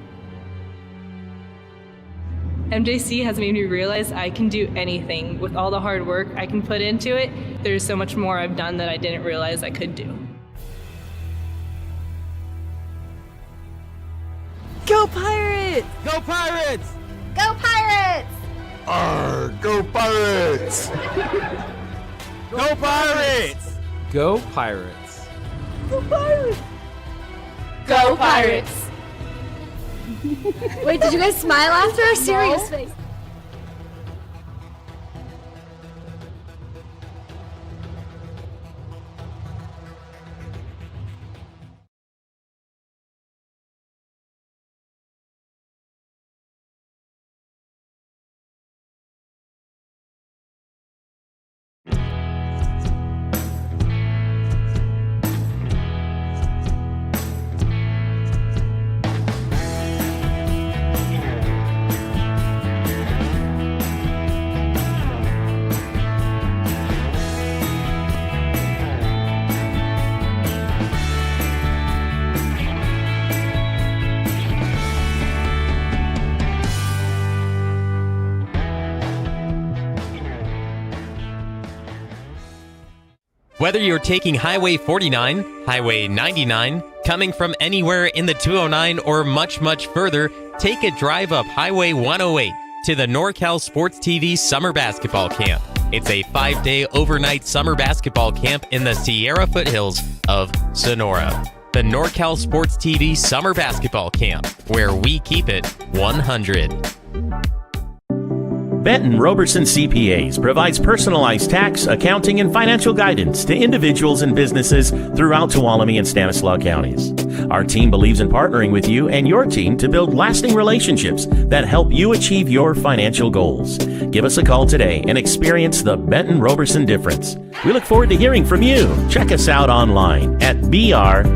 MJC has made me realize I can do anything. With all the hard work I can put into it, there's so much more I've done that I didn't realize I could do. Go Pirates! Go Pirates! Go Pirates! Arr, go Pirates! Go Pirates! Go Pirates! Go Pirates! Go Pirates! Wait, did you guys smile after a serious face? Whether you're taking Highway 49, Highway 99, coming from anywhere in the 209 or much, much further, take a drive up Highway 108 to the NorCal Sports TV Summer Basketball Camp. It's a 5-day overnight summer basketball camp in the Sierra foothills of Sonora. The NorCal Sports TV Summer Basketball Camp, where we keep it 100. Benton Roberson CPAs provides personalized tax, accounting, and financial guidance to individuals and businesses throughout Tuolumne and Stanislaus counties. Our team believes in partnering with you and your team to build lasting relationships that help you achieve your financial goals. Give us a call today and experience the Benton Roberson difference. We look forward to hearing from you. Check us out online at br-cpa.net.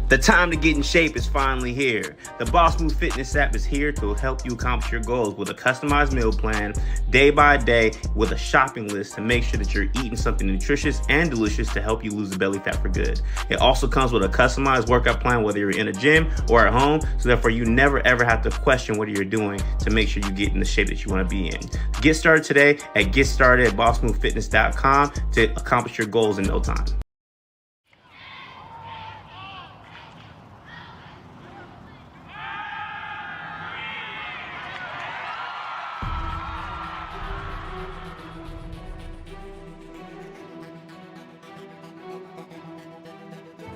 The time to get in shape is finally here. The Boss Move Fitness app is here to help you accomplish your goals with a customized meal plan, day by day, with a shopping list to make sure that you're eating something nutritious and delicious to help you lose the belly fat for good. It also comes with a customized workout plan, whether you're in a gym or at home, so therefore you never ever have to question what you're doing to make sure you get in the shape that you want to be in. Get started today at GetStartedAtBossMoveFitness.com to accomplish your goals in no time.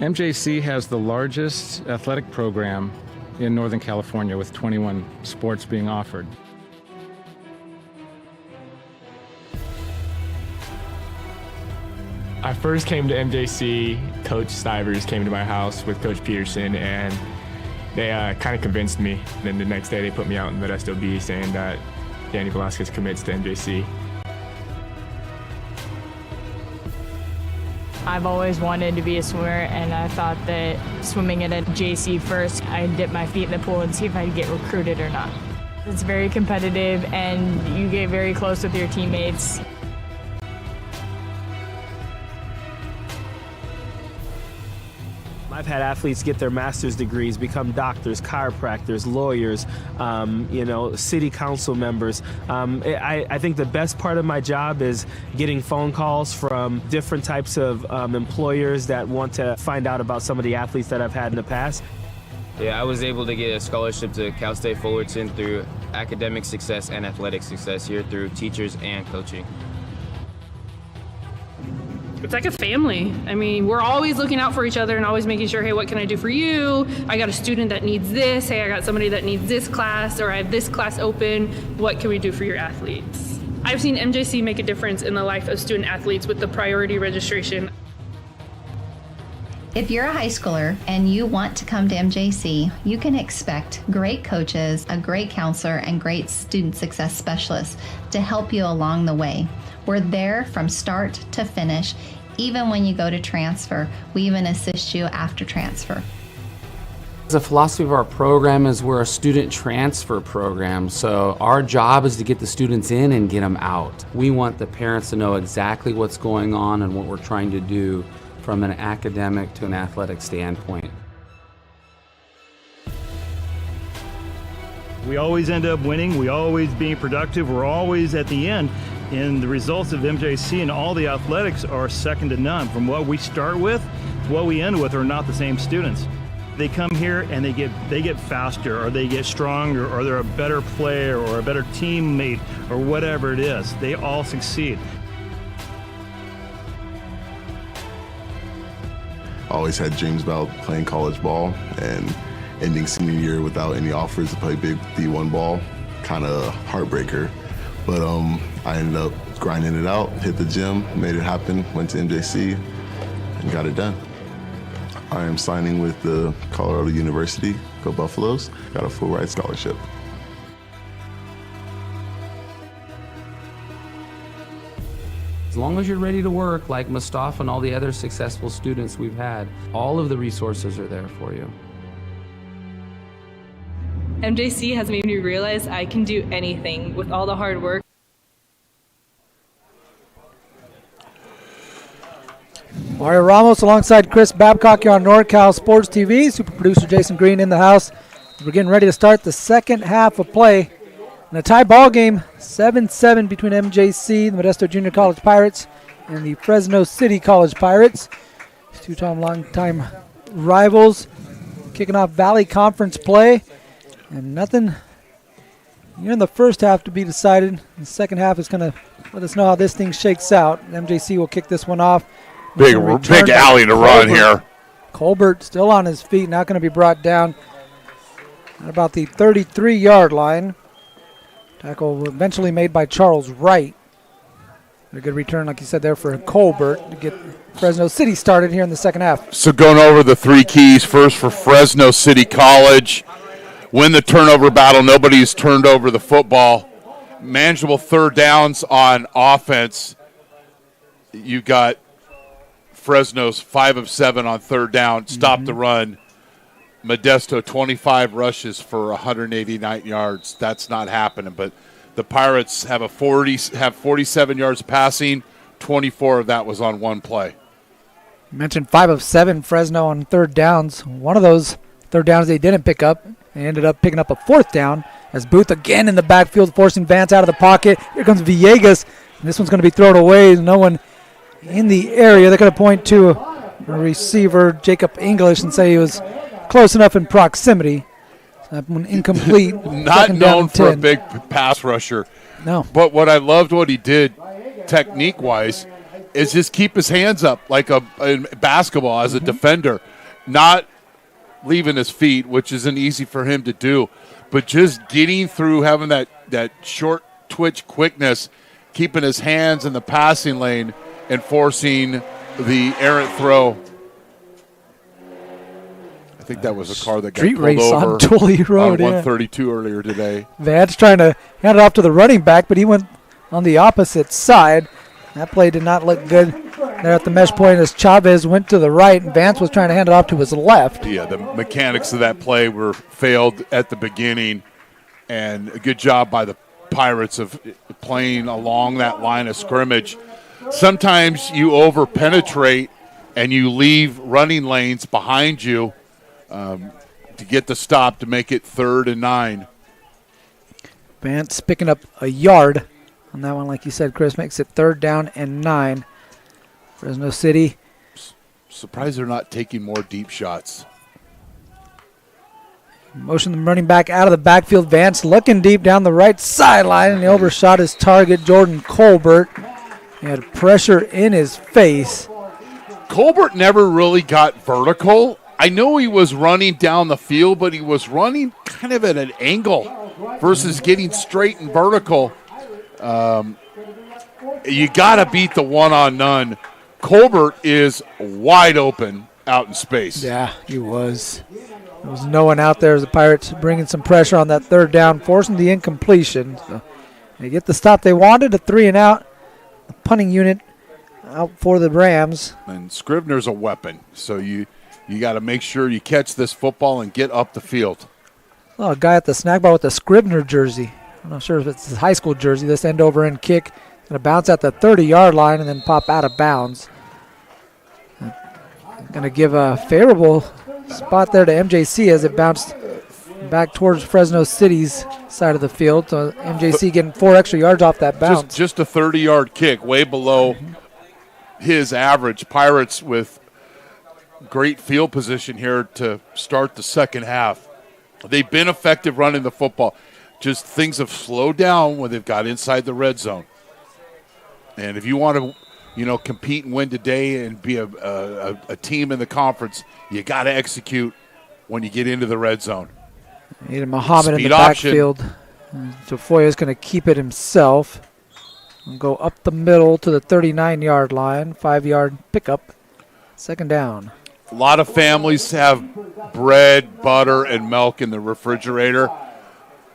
MJC has the largest athletic program in Northern California, with 21 sports being offered. I first came to MJC, Coach Stivers came to my house with Coach Peterson, and they kind of convinced me. And then the next day they put me out in Modesto B saying that Danny Velasquez commits to MJC. I've always wanted to be a swimmer, and I thought that swimming at JC first, I'd dip my feet in the pool and see if I'd get recruited or not. It's very competitive, and you get very close with your teammates. I've had athletes get their master's degrees, become doctors, chiropractors, lawyers, city council members. I think the best part of my job is getting phone calls from different types of employers that want to find out about some of the athletes that I've had in the past. Yeah, I was able to get a scholarship to Cal State Fullerton through academic success and athletic success here through teachers and coaching. It's like a family. I mean, we're always looking out for each other and always making sure, hey, what can I do for you? I got a student that needs this. Hey, I got somebody that needs this class, or I have this class open. What can we do for your athletes? I've seen MJC make a difference in the life of student athletes with the priority registration. If you're a high schooler and you want to come to MJC, you can expect great coaches, a great counselor, and great student success specialists to help you along the way. We're there from start to finish. Even when you go to transfer, we even assist you after transfer. The philosophy of our program is we're a student transfer program, so our job is to get the students in and get them out. We want the parents to know exactly what's going on and what we're trying to do from an academic to an athletic standpoint. We always end up winning. We always being productive. We're always at the end. And the results of MJC and all the athletics are second to none. From what we start with to what we end with are not the same students. They come here and they get faster, or they get stronger, or they're a better player or a better teammate or whatever it is. They all succeed. Always had dreams about playing college ball, and ending senior year without any offers to play big D1 ball, kind of heartbreaker. But I ended up grinding it out, hit the gym, made it happen, went to MJC, and got it done. I am signing with the Colorado University, go Buffaloes, got a full ride scholarship. As long as you're ready to work, like Mustafa and all the other successful students we've had, all of the resources are there for you. MJC has made me realize I can do anything with all the hard work. Mario Ramos alongside Chris Babcock here on NorCal Sports TV. Super producer Jason Green in the house. We're getting ready to start the second half of play. In a tie ball game, 7-7 between MJC, the Modesto Junior College Pirates, and the Fresno City College Pirates. These two long-time rivals kicking off Valley Conference play. And nothing here in the first half to be decided. The second half is going to let us know how this thing shakes out. MJC will kick this one off. Big alley to run here. Colbert still on his feet, not going to be brought down at about the 33-yard line. Tackle eventually made by Charles Wright. A good return, like you said there, for Colbert to get Fresno City started here in the second half. So going over the three keys, first for Fresno City College, win the turnover battle. Nobody's turned over the football. Manageable third downs on offense. You got Fresno's 5 of 7 on third down. Stop the run. Modesto 25 rushes for 189 yards. That's not happening. But the Pirates have 47 yards passing. 24 of that was on one play. You mentioned 5 of 7 Fresno on third downs. One of those third downs they didn't pick up. They ended up picking up a fourth down as Booth again in the backfield, forcing Vance out of the pocket. Here comes Villegas. And this one's going to be thrown away. No one in the area. They're going to point to a receiver, Jacob English, and say he was close enough in proximity. That one incomplete. Not known for a big pass rusher. No. But what I loved what he did technique-wise is just keep his hands up like in basketball as a defender, not leaving his feet, which isn't easy for him to do, but just getting through, having that short twitch quickness, keeping his hands in the passing lane and forcing the errant throw. I think that was a car that got Street pulled race over on Tully Road, on 132 earlier today. Vance trying to hand it off to the running back, but he went on the opposite side. That play did not look good there at the mesh point as Chavez went to the right, and Vance was trying to hand it off to his left. Yeah, the mechanics of that play were failed at the beginning, and a good job by the Pirates of playing along that line of scrimmage. Sometimes you over-penetrate and you leave running lanes behind you to get the stop to make it 3rd and 9. Vance picking up a yard on that one, like you said, Chris, makes it 3rd down and 9. Fresno City. Surprised they're not taking more deep shots. Motion the running back out of the backfield. Vance looking deep down the right sideline, and he overshot his target, Jordan Colbert. He had pressure in his face. Colbert never really got vertical. I know he was running down the field, but he was running kind of at an angle versus getting straight and vertical. You got to beat the one-on-none. Colbert is wide open out in space. Yeah, he was. There was no one out there as the Pirates bringing some pressure on that third down, forcing the incompletion. So they get the stop they wanted, a 3-and-out. The punting unit out for the Rams. And Scrivener's a weapon, so you got to make sure you catch this football and get up the field. Oh, a guy at the snack bar with a Scrivener jersey. I'm not sure if it's his high school jersey. This end-over-end kick. Going to bounce at the 30-yard line and then pop out of bounds. Going to give a favorable spot there to MJC as it bounced back towards Fresno City's side of the field. So MJC getting 4 extra yards off that bounce. Just a 30-yard kick, way below his average. Pirates with great field position here to start the second half. They've been effective running the football. Just things have slowed down when they've got inside the red zone. And if you want to, compete and win today and be a team in the conference, you got to execute when you get into the red zone. Need a Muhammad in the option. backfield. Tafoya's going to keep it himself. And go up the middle to the 39-yard line. 5-yard pickup. Second down. A lot of families have bread, butter, and milk in the refrigerator.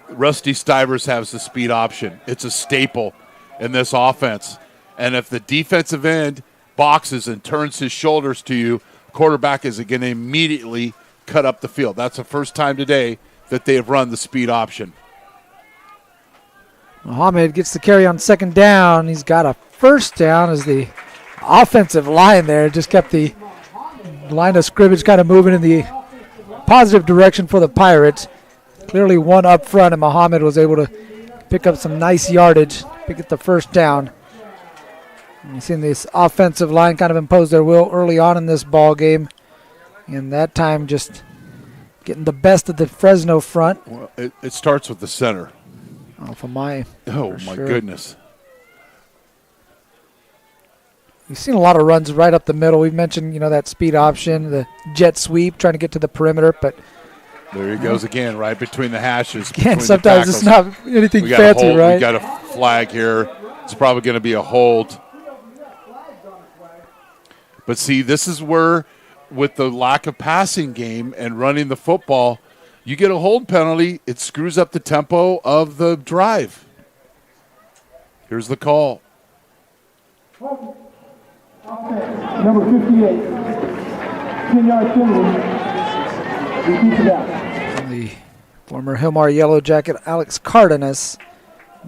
Rusty Stivers has the speed option. It's a staple in this offense. And if the defensive end boxes and turns his shoulders to you, quarterback is going to immediately cut up the field. That's the first time today that they have run the speed option. Muhammad gets the carry on second down. He's got a first down as the offensive line there just kept the line of scrimmage kind of moving in the positive direction for the Pirates. Clearly one up front, and Muhammad was able to pick up some nice yardage, pick up the first down. And you've seen this offensive line kind of impose their will early on in this ball game, and that time just getting the best of the Fresno front. Well, it starts with the center. Oh, for my goodness. We've seen a lot of runs right up the middle. We've mentioned, that speed option, the jet sweep, trying to get to the perimeter, but there he goes again, right between the hashes. Again, sometimes it's not anything fancy, right? We got a flag here. It's probably going to be a hold. But see, this is where, with the lack of passing game and running the football, you get a hold penalty. It screws up the tempo of the drive. Here's the call. Number 58, 10-yard penalty. Repeat it out. The former Hillmar Yellow Jacket, Alex Cardenas,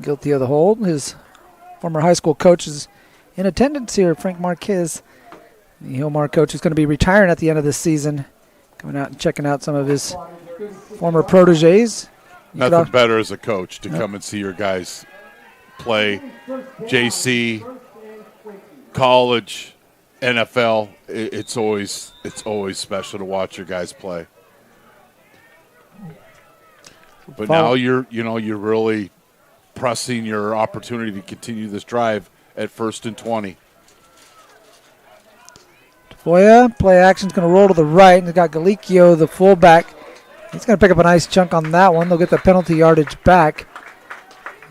guilty of the hold. His former high school coach is in attendance here, Frank Marquez. The Hillmar coach is going to be retiring at the end of this season, coming out and checking out some of his former proteges. Nothing better as a coach to come and see your guys play. JC, college, NFL. It's always special to watch your guys play. But now you're really pressing your opportunity to continue this drive at 1st and 20. Tafoya, play action's going to roll to the right, and they've got Galicchio, the fullback. He's going to pick up a nice chunk on that one. They'll get the penalty yardage back.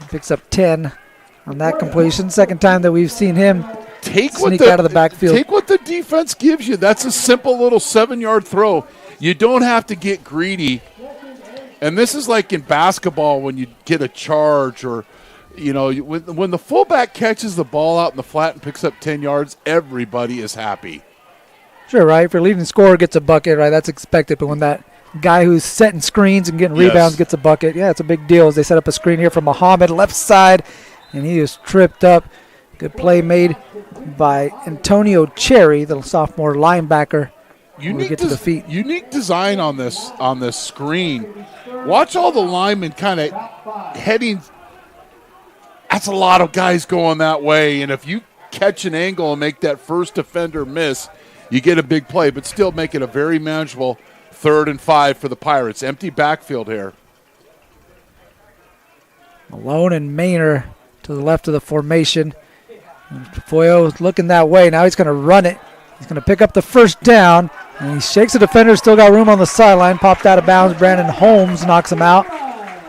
He picks up 10 on that completion. Second time that we've seen him sneak out of the backfield. Take what the defense gives you. That's a simple little 7-yard throw. You don't have to get greedy. And this is like in basketball when you get a charge or, when the fullback catches the ball out in the flat and picks up 10 yards, everybody is happy. Sure, right? If your leading scorer gets a bucket, right, that's expected. But when that guy who's setting screens and getting rebounds gets a bucket, yeah, it's a big deal as they set up a screen here for Muhammad, left side, and he is tripped up. Good play made by Antonio Cherry, the sophomore linebacker. Get to the feet. Unique design on this screen. Watch all the linemen kind of heading. That's a lot of guys going that way, and if you catch an angle and make that first defender miss, you get a big play, but still make it a very manageable 3rd and 5 for the Pirates. Empty backfield here. Malone and Maynor to the left of the formation. Tafoya looking that way. Now he's going to run it. He's going to pick up the first down, and he shakes the defender. Still got room on the sideline. Popped out of bounds. Brandon Holmes knocks him out.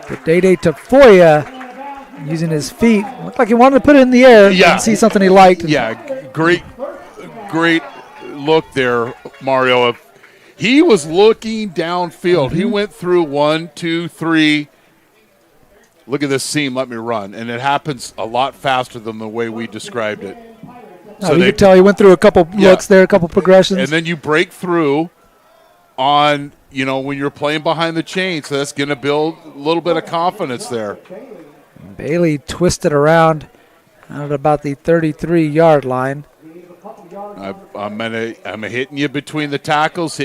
But Day-Day Tafoya using his feet. Looked like he wanted to put it in the air. Yeah. Didn't see something he liked. Yeah, great look there, Mario. He was looking downfield. He went through 1, 2, 3. Look at this seam, let me run. And it happens a lot faster than the way we described it. So you could tell he went through a couple looks there, a couple progressions. And then you break through on, when you're playing behind the chain. So that's going to build a little bit of confidence there. Bailey twisted around at about the 33-yard line. I'm hitting you between the tackles,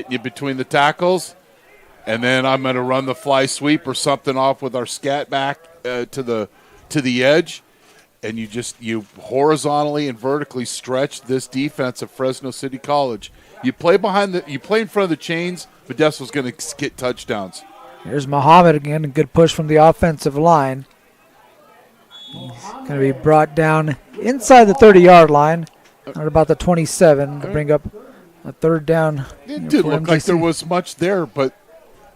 and then I'm going to run the fly sweep or something off with our scat back to the edge, and you horizontally and vertically stretch this defense of Fresno City College. You play in front of the chains. Modesto's going to get touchdowns. Here's Muhammad again, a good push from the offensive line. He's going to be brought down inside the 30-yard line at about the 27 to bring up a third down. It didn't look like there was much there, but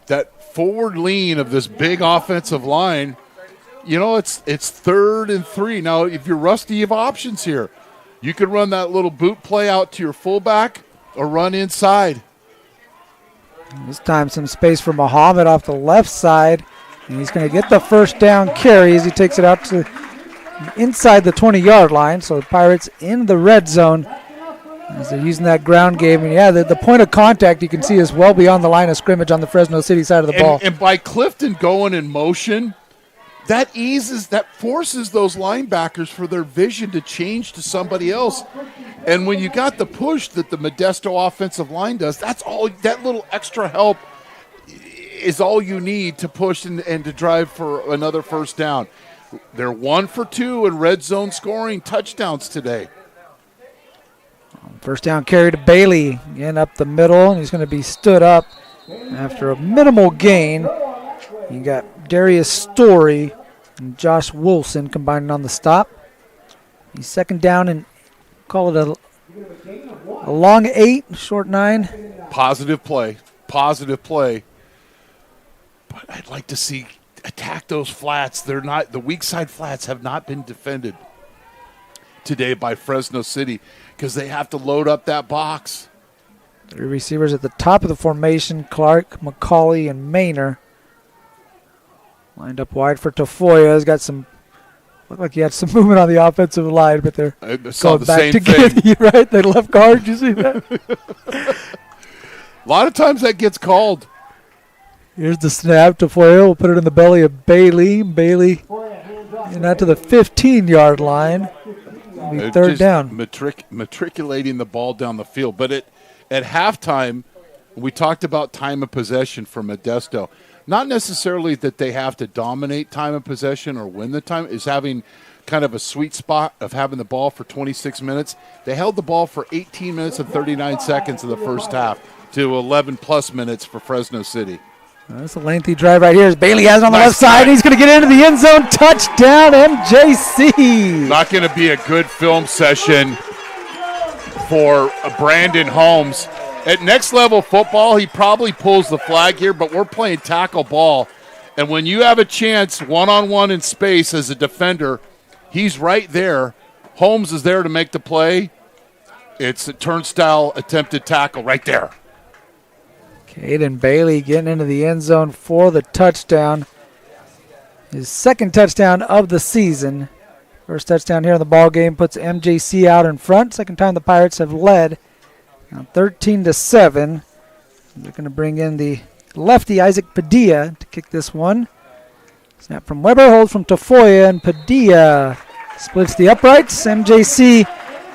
that forward lean of this big offensive line, it's 3rd and 3. Now, if you're rusty, you have options here. You could run that little boot play out to your fullback or run inside. This time some space for Muhammad off the left side. And he's going to get the first down carry as he takes it out to inside the 20-yard line. So the Pirates in the red zone as they're using that ground game. And, the point of contact you can see is well beyond the line of scrimmage on the Fresno City side of the ball. And by Clifton going in motion, that forces those linebackers for their vision to change to somebody else. And when you got the push that the Modesto offensive line does, that little extra help is all you need to push and to drive for another first down. They're 1 for 2 in red zone scoring touchdowns today. First down carry to Bailey, again up the middle, and he's going to be stood up after a minimal gain. You got Darius Story and Josh Wilson combining on the stop. He's second down and call it a long 8, short 9. Positive play. But I'd like to see attack those flats. They're not, the weak side flats have not been defended today by Fresno City because they have to load up that box. 3 receivers at the top of the formation, Clark, McCauley, and Maynor. Lined up wide for Tafoya. He's got looked like he had some movement on the offensive line, but they're going back to get you, right? They left guard. You see that? A lot of times that gets called. Here's the snap. Tafoya will put it in the belly of Bailey. Bailey and out to the 15-yard line. Third down. Matriculating the ball down the field. But at halftime, we talked about time of possession for Modesto. Not necessarily that they have to dominate time of possession or win the time, is having kind of a sweet spot of having the ball for 26 minutes. They held the ball for 18 minutes and 39 seconds in the first half to 11-plus minutes for Fresno City. That's a lengthy drive right here as Bailey has it on the left side. He's going to get into the end zone. Touchdown, MJC. Not going to be a good film session for Brandon Holmes. At next level football, he probably pulls the flag here, but we're playing tackle ball. And when you have a chance one-on-one in space as a defender, he's right there. Holmes is there to make the play. It's a turnstile attempted tackle right there. Caden Bailey getting into the end zone for the touchdown. His second touchdown of the season. First touchdown here in the ball game puts MJC out in front. Second time the Pirates have led. Now 13-7. They're going to bring in the lefty Isaac Padilla to kick this one. Snap from Weber, hold from Tafoya, and Padilla splits the uprights. MJC,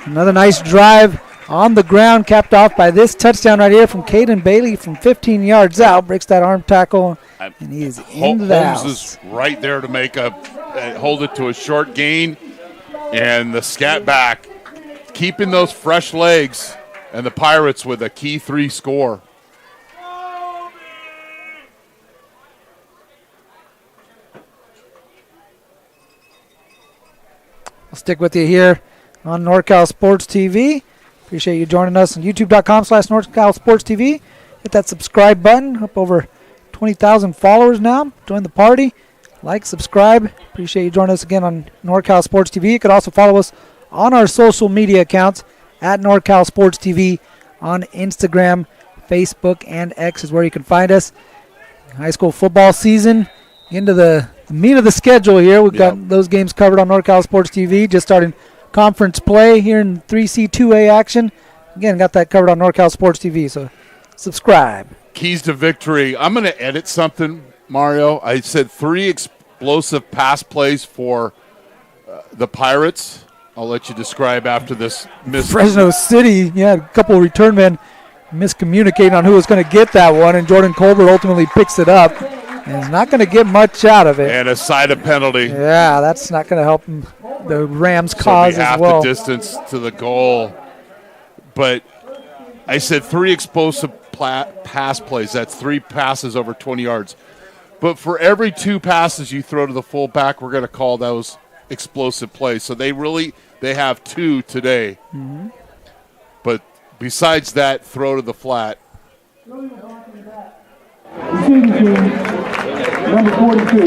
another nice drive on the ground, capped off by this touchdown right here from Caden Bailey from 15 yards out. Breaks that arm tackle, and he is into the house. Holmes is right there to make hold it to a short gain, and the scat back, keeping those fresh legs, and the Pirates with a key 3 score. I'll stick with you here on NorCal Sports TV. Appreciate you joining us on youtube.com/NorCal Sports TV. Hit that subscribe button. Up over 20,000 followers now. Join the party. Like, subscribe. Appreciate you joining us again on NorCal Sports TV. You could also follow us on our social media accounts at NorCal Sports TV on Instagram, Facebook, and X is where you can find us. High school football season into the meat of the schedule here. We've got those games covered on NorCal Sports TV. Just starting conference play here in 3C2A action. Again, got that covered on NorCal Sports TV, so subscribe. Keys to victory. I'm going to edit something, Mario. I said 3 explosive pass plays for the Pirates. I'll let you describe after this. Fresno City, a couple of return men miscommunicating on who was going to get that one, and Jordan Colbert ultimately picks it up. And he's not going to get much out of it. And a side of penalty. Yeah, that's not going to help him, the Rams' cause as well. Half the distance to the goal. But I said 3 explosive pass plays. That's 3 passes over 20 yards. But for every 2 passes you throw to the fullback, we're going to call those explosive plays. So they have 2 today. Mm-hmm. But besides that, throw to the flat. Receiving team, number 42.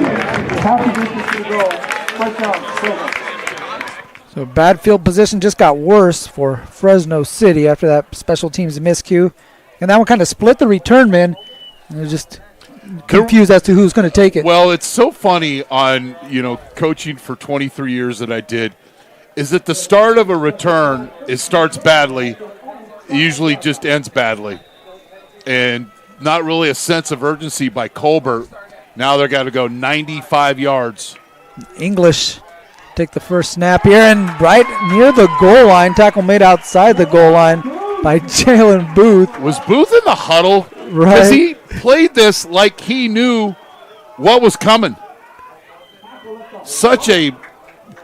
Half the distance to the goal. First down, Silver. So bad field position just got worse for Fresno City after that special teams miscue. And that one kind of split the return men. And they're just confused as to who's going to take it. Well, it's so funny on, coaching for 23 years that I did, is that the start of a return, it starts badly. It usually just ends badly. And not really a sense of urgency by Colbert. Now they're got to go 95 yards. English take the first snap here, and right near the goal line, tackle made outside the goal line by Jalen Booth. Was Booth in the huddle? Right. Because he played this like he knew what was coming. Such a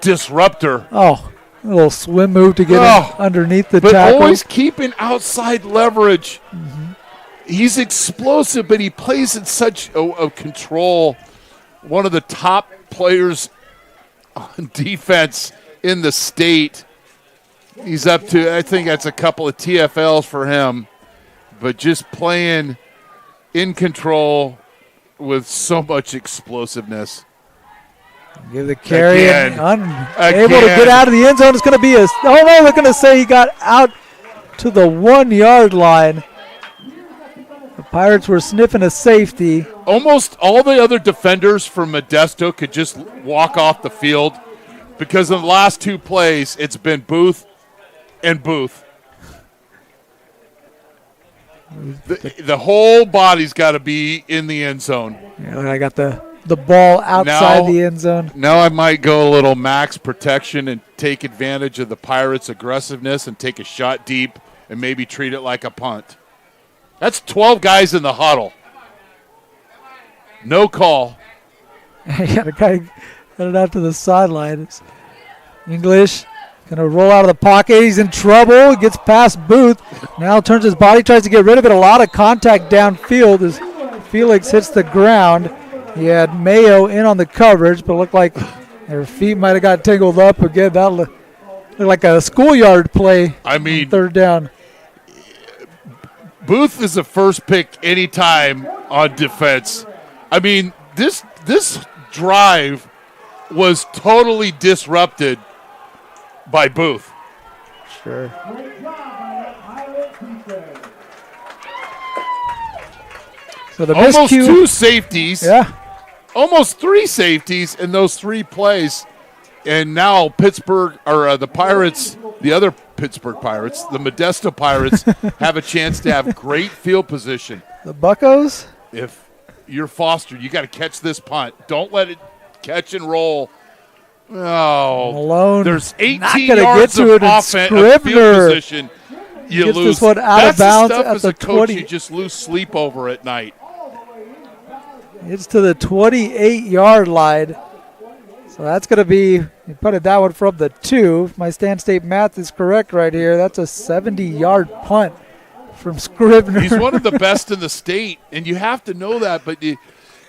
disruptor. Oh, a little swim move to get him underneath the tackle. But always keeping outside leverage. Mm-hmm. He's explosive, but he plays in such a control. One of the top players on defense in the state. He's up to, I think that's a couple of TFLs for him. But just playing in control with so much explosiveness. Give the carry and Again. able to get out of the end zone. It's going to be they're going to say he got out to the 1-yard line. The Pirates were sniffing a safety. Almost all the other defenders from Modesto could just walk off the field because in the last 2 plays, it's been Booth and Booth. The whole body's got to be in the end zone. Yeah, I got the ball outside the end zone. Now I might go a little max protection and take advantage of the Pirates' aggressiveness and take a shot deep and maybe treat it like a punt. That's 12 guys in the huddle. No call. Yeah, the guy headed out to the sideline. English going to roll out of the pocket. He's in trouble. He gets past Booth. Now turns his body, tries to get rid of it. A lot of contact downfield as Felix hits the ground. He had Mayo in on the coverage, but it looked like their feet might have got tangled up again. That looked like a schoolyard play. I mean, 3rd down. Booth is the first pick anytime on defense. I mean, this drive was totally disrupted by Booth. Sure. So the almost miscue, 2 safeties. Yeah. Almost 3 safeties in those 3 plays. And now Pittsburgh, or the Pirates, the other Pittsburgh Pirates, the Modesto Pirates, have a chance to have great field position. The Buccos? If you're Foster, you got to catch this punt. Don't let it catch and roll. Oh, Malone. There's 18 yards of offense, field position. You gets lose. This one out That's of bounds the stuff at as the a coach 20. you just lose sleep over at night. It's to the 28-yard line. So that's going to be, he punted that one from the 2. If my Stan State math is correct right here, that's a 70-yard punt from Scrivener. He's one of the best in the state, and you have to know that, but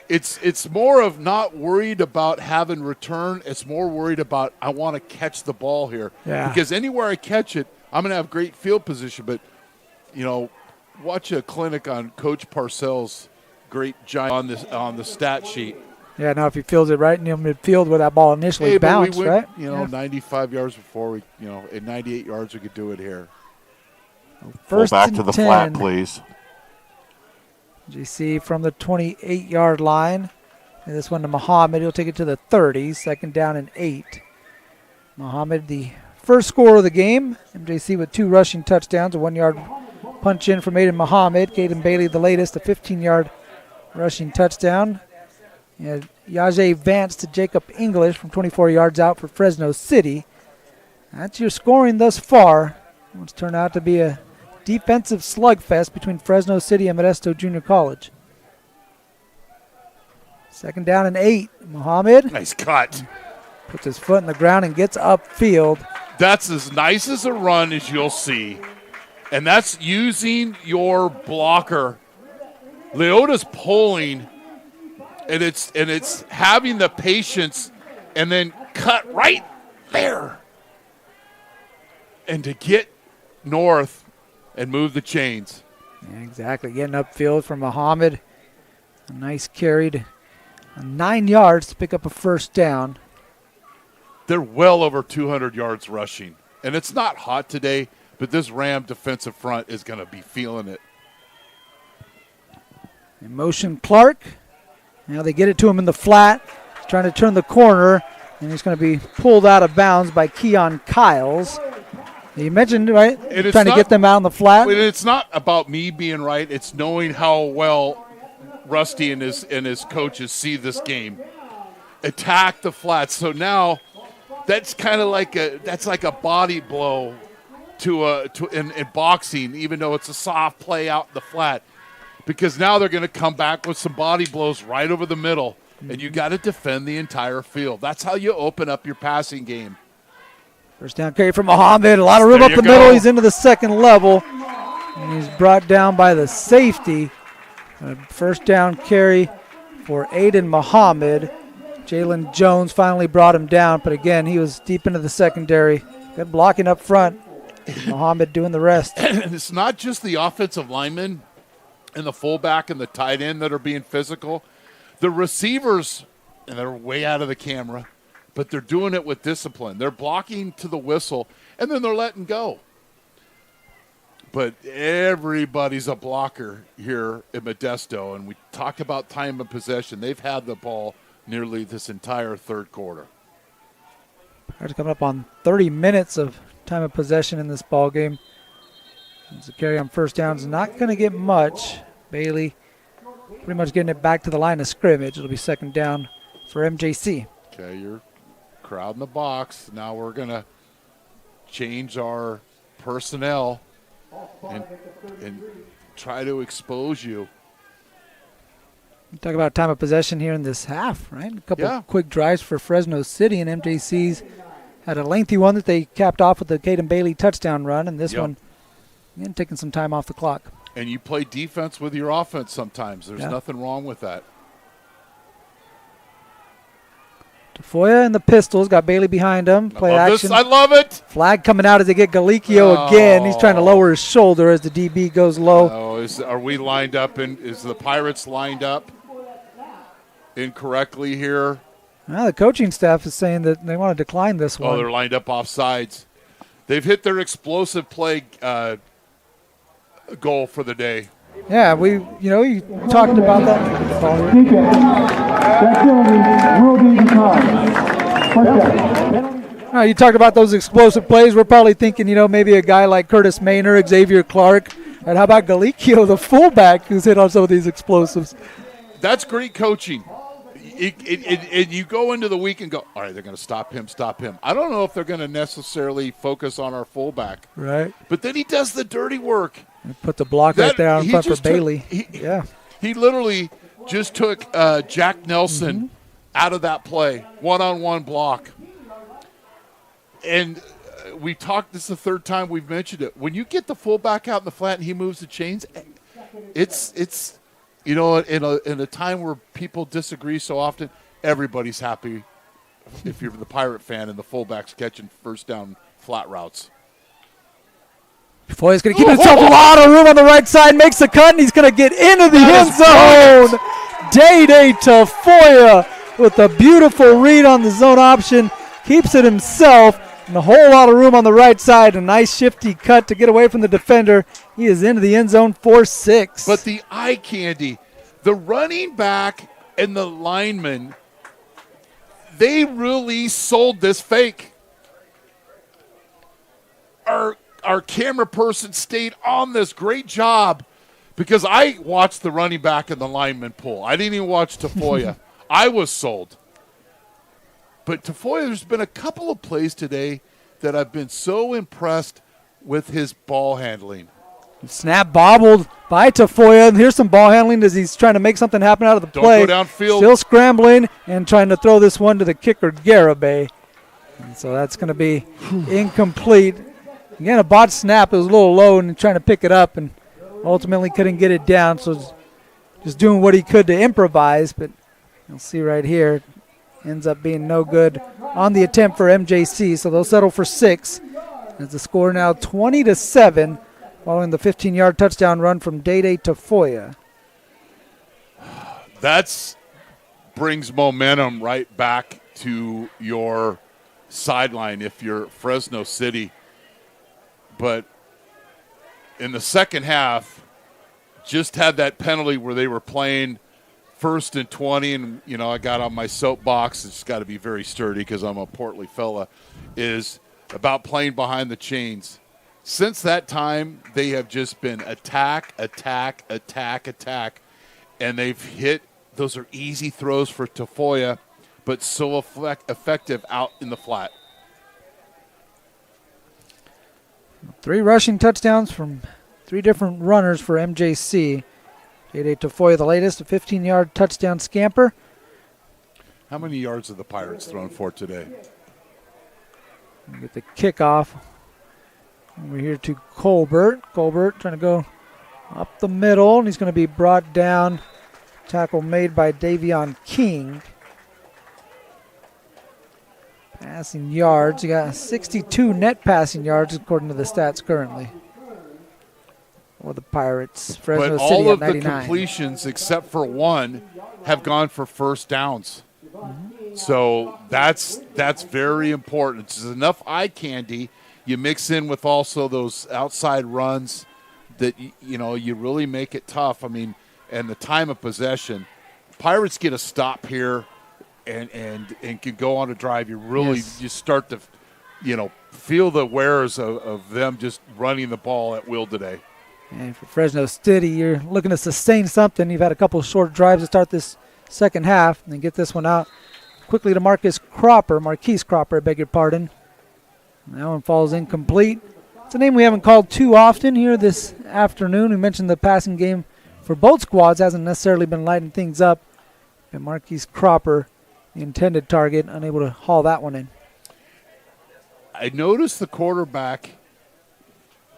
it's more of not worried about having return. It's more worried about I want to catch the ball here. Yeah. Because anywhere I catch it, I'm going to have great field position. But, watch a clinic on Coach Parcells' great giant on the stat sheet. Yeah, now if he fields it right in the midfield where that ball initially bounced, we went, right? 95 yards before at 98 yards we could do it here. First back and to the 10. flat, please. MJC from the 28-yard line. And this one to Muhammad. He'll take it to the 30. Second down and 8. Muhammad, the first scorer of the game. MJC with 2 rushing touchdowns, a 1-yard punch in from Aiden Muhammad. Caden Bailey, the latest, a 15-yard rushing touchdown. And Yajay Vance to Jacob English from 24 yards out for Fresno City. That's your scoring thus far. It's turned out to be a defensive slugfest between Fresno City and Modesto Junior College. Second down and 8. Muhammad. Nice cut. Puts his foot in the ground and gets upfield. That's as nice as a run as you'll see. And that's using your blocker. Leota's pulling, and it's having the patience and then cut right there. And to get north and move the chains. Yeah, exactly. Getting upfield from Muhammad. A nice carry to 9 yards to pick up a first down. They're well over 200 yards rushing. And it's not hot today, but this Ram defensive front is going to be feeling it. In motion Clark. Now they get it to him in the flat. He's trying to turn the corner, and he's going to be pulled out of bounds by Keon Kiles. You mentioned, right, trying to get them out in the flat. It's not about me being right. It's knowing how well Rusty and his coaches see this game. Attack the flat. So now that's kind of like a body blow in boxing, even though it's a soft play out in the flat. Because now they're going to come back with some body blows right over the middle, and you got to defend the entire field. That's how you open up your passing game. First down carry from Muhammad. A lot of room up the middle. He's into the second level, and he's brought down by the safety. First down carry for Aiden Muhammad. Jalen Jones finally brought him down, but again, he was deep into the secondary. Good blocking up front. Muhammad doing the rest. And it's not just the offensive linemen and the fullback and the tight end that are being physical. The receivers, and they're way out of the camera, but they're doing it with discipline. They're blocking to the whistle, and then they're letting go. But everybody's a blocker here at Modesto, and we talk about time of possession. They've had the ball nearly this entire third quarter. Pirates coming up on 30 minutes of time of possession in this ball game. The carry on first down is not going to get much. Bailey pretty much getting it back to the line of scrimmage. It'll be second down for MJC. Okay, you're crowding the box. Now we're going to change our personnel and try to expose you. Talk about time of possession here in this half, right? A couple of quick drives for Fresno City, and MJC's had a lengthy one that they capped off with the Caden Bailey touchdown run, and this one again taking some time off the clock. And you play defense with your offense sometimes. There's nothing wrong with that. Tafoya and the Pistols got Bailey behind him. Play action. I love it. Flag coming out as they get Galicchio again. He's trying to lower his shoulder as the DB goes low. Are we lined up? Is the Pirates lined up incorrectly here? Well, the coaching staff is saying that they want to decline this one. Oh, they're lined up off sides. They've hit their explosive play goal for the day. Yeah, you talked about that. You talked about those explosive plays. We're probably thinking, maybe a guy like Curtis Maynor, Xavier Clark, and how about Galicchio, the fullback, who's hit on some of these explosives. That's great coaching. You go into the week and go, all right, they're going to stop him. I don't know if they're going to necessarily focus on our fullback. Right. But then he does the dirty work. Put the block right there in front for Bailey. He literally just took Jack Nelson out of that play, one-on-one block. And we talked, this is the third time we've mentioned it. When you get the fullback out in the flat and he moves the chains, it's in a time where people disagree so often, everybody's happy if you're the Pirate fan and the fullback's catching first down flat routes. Tafoya's going to keep himself a lot of room on the right side, makes the cut, and he's going to get into the end zone. Day Tafoya with a beautiful read on the zone option, keeps it himself, and a whole lot of room on the right side. A nice shifty cut to get away from the defender. He is into the end zone for 6. But the eye candy, the running back and the lineman, they really sold this fake. Our camera person stayed on this. Great job, because I watched the running back and the lineman pull. I didn't even watch Tafoya. I was sold. But Tafoya, there's been a couple of plays today that I've been so impressed with his ball handling. Snap bobbled by Tafoya, and here's some ball handling as he's trying to make something happen out of the play. Don't go downfield. Still scrambling and trying to throw this one to the kicker, Garibay. And so that's going to be incomplete. Again, a botched snap. It was a little low and trying to pick it up, and ultimately couldn't get it down. So just doing what he could to improvise, but you'll see right here, ends up being no good on the attempt for MJC. So they'll settle for 6. As the score now 20-7, following the 15-yard touchdown run from Dede Tafoya. That brings momentum right back to your sideline if you're Fresno City. But in the second half, just had that penalty where they were playing 1st and 20, and, you know, I got on my soapbox. It's got to be very sturdy because I'm a portly fella, is about playing behind the chains. Since that time, they have just been attack, and they've hit. Those are easy throws for Tafoya, but so effective out in the flat. 3 rushing touchdowns from 3 different runners for MJC. Dede Tafoya, the latest, a 15-yard touchdown scamper. How many yards have the Pirates thrown for today? We'll get the kickoff over here to Colbert. Colbert trying to go up the middle, and he's going to be brought down. Tackle made by Davion King. Passing yards, you got 62 net passing yards according to the stats currently for the Pirates. Fresno but City all of at 99. the completions except for one have gone for first downs. Mm-hmm. So that's very important. It's enough eye candy. You mix in with also those outside runs that you really make it tough. I mean, and the time of possession. Pirates get a stop here and can go on a drive. You really just start to, feel the wares of them just running the ball at will today. And for Fresno City, you're looking to sustain something. You've had a couple of short drives to start this second half and then get this one out quickly to Marquise Cropper, I beg your pardon. And that one falls incomplete. It's a name we haven't called too often here this afternoon. We mentioned the passing game for both squads hasn't necessarily been lighting things up. And Marquise Cropper, the intended target, unable to haul that one in. I noticed the quarterback,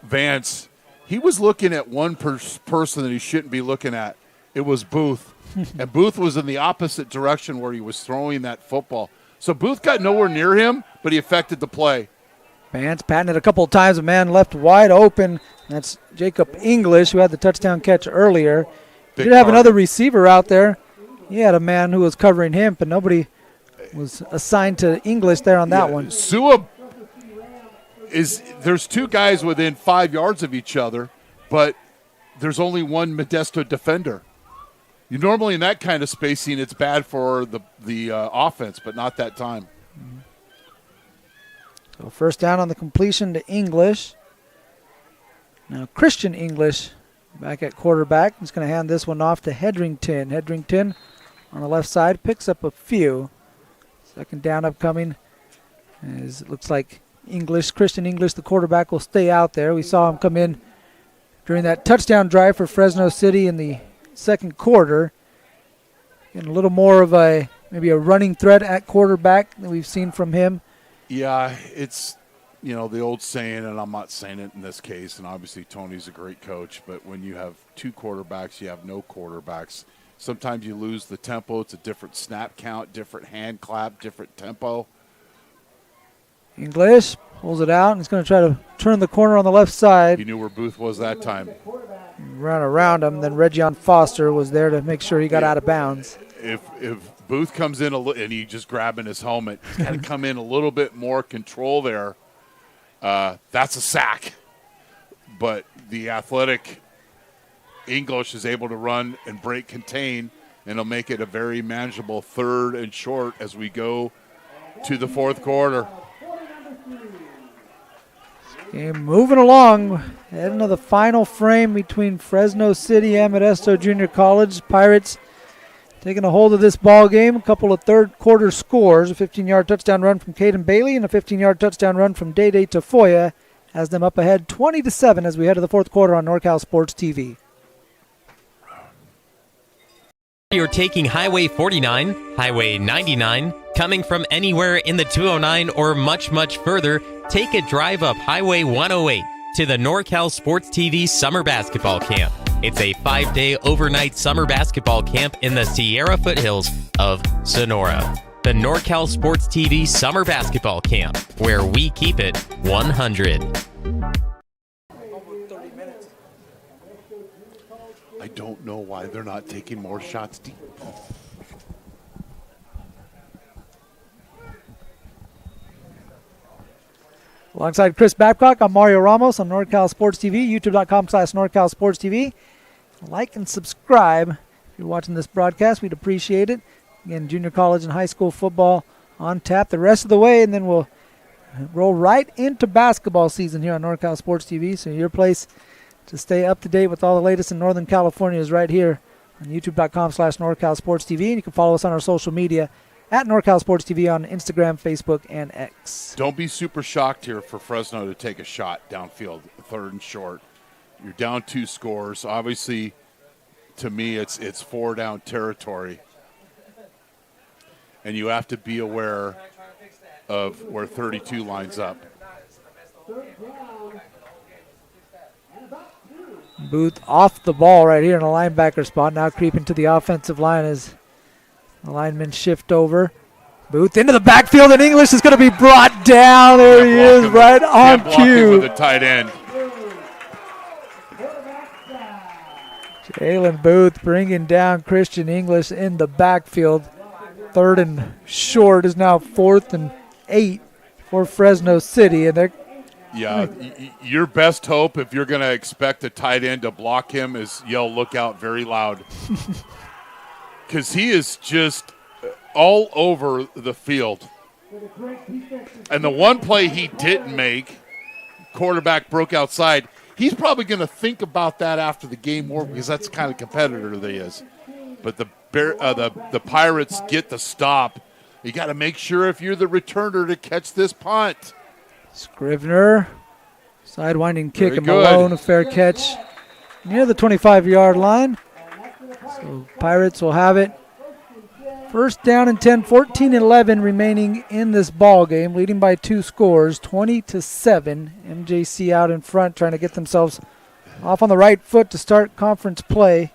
Vance, he was looking at one person that he shouldn't be looking at. It was Booth. And Booth was in the opposite direction where he was throwing that football. So Booth got nowhere near him, but he affected the play. Vance patting it a couple of times. A man left wide open. That's Jacob English, who had the touchdown catch earlier. He did have another receiver out there. He had a man who was covering him, but nobody was assigned to English there on that one. Sua there's 2 guys within 5 yards of each other, but there's only one Modesto defender. You normally in that kind of spacing, it's bad for the offense, but not that time. Mm-hmm. So first down on the completion to English. Now Christian English back at quarterback. He's going to hand this one off to Hedrington. Hedrington on the left side picks up a few. Second down upcoming. As it looks like Christian English, the quarterback, will stay out there. We saw him come in during that touchdown drive for Fresno City in the second quarter. Getting a little more of maybe a running threat at quarterback that we've seen from him. Yeah, it's, the old saying, and I'm not saying it in this case, and obviously Tony's a great coach, but when you have 2 quarterbacks, you have no quarterbacks. Sometimes you lose the tempo. It's a different snap count, different hand clap, different tempo. English pulls it out, and he's going to try to turn the corner on the left side. He knew where Booth was that time. Ran around him, then Reggion Foster was there to make sure he got out of bounds. If Booth comes in and he just grabbing his helmet. He's got to come in a little bit more control there. That's a sack. But the athletic English is able to run and break contain, and it'll make it a very manageable 3rd and short as we go to the 4th quarter. Game moving along, heading to the final frame between Fresno City and Modesto Junior College. Pirates taking a hold of this ball game. A couple of third quarter scores, a 15-yard touchdown run from Caden Bailey and a 15-yard touchdown run from Day Tafoya has them up ahead 20-7 as we head to the 4th quarter on NorCal Sports TV. You're taking Highway 49, Highway 99, coming from anywhere in the 209 or much, much further, take a drive up Highway 108 to the NorCal Sports TV Summer Basketball Camp. It's a 5-day overnight summer basketball camp in the Sierra foothills of Sonora. The NorCal Sports TV Summer Basketball Camp, where we keep it 100. I don't know why they're not taking more shots deep. Alongside Chris Babcock, I'm Mario Ramos on NorCal Sports TV, youtube.com/NorCal Sports TV. Like and subscribe if you're watching this broadcast. We'd appreciate it. Again, junior college and high school football on tap the rest of the way, and then we'll roll right into basketball season here on NorCal Sports TV. So your place to stay up to date with all the latest in Northern California is right here on youtube.com/NorCal Sports TV. And you can follow us on our social media at NorCal Sports TV on Instagram, Facebook, and X. Don't be super shocked here for Fresno to take a shot downfield, 3rd and short. You're down 2 scores. Obviously, to me, it's 4 down territory. And you have to be aware of where 32 lines up. Booth off the ball right here in a linebacker spot, now creeping to the offensive line as the linemen shift over. Booth into the backfield, and English is going to be brought down. There he is, right on cue. With the tight end. Jalen Booth bringing down Christian English in the backfield. 3rd and short is now 4th and 8 for Fresno City, and they're your best hope if you're going to expect a tight end to block him is yell "look out" very loud. Because he is just all over the field. And the one play he didn't make, quarterback broke outside, he's probably going to think about that after the game more because that's the kind of competitor that he is. But the Pirates get the stop. You got to make sure if you're the returner to catch this punt. Scrivener, sidewinding kick, and Malone, a fair catch near the 25-yard line. So Pirates will have it. 1st down and 10, 14-11 remaining in this ball game, leading by 2 scores, 20-7. MJC out in front, trying to get themselves off on the right foot to start conference play.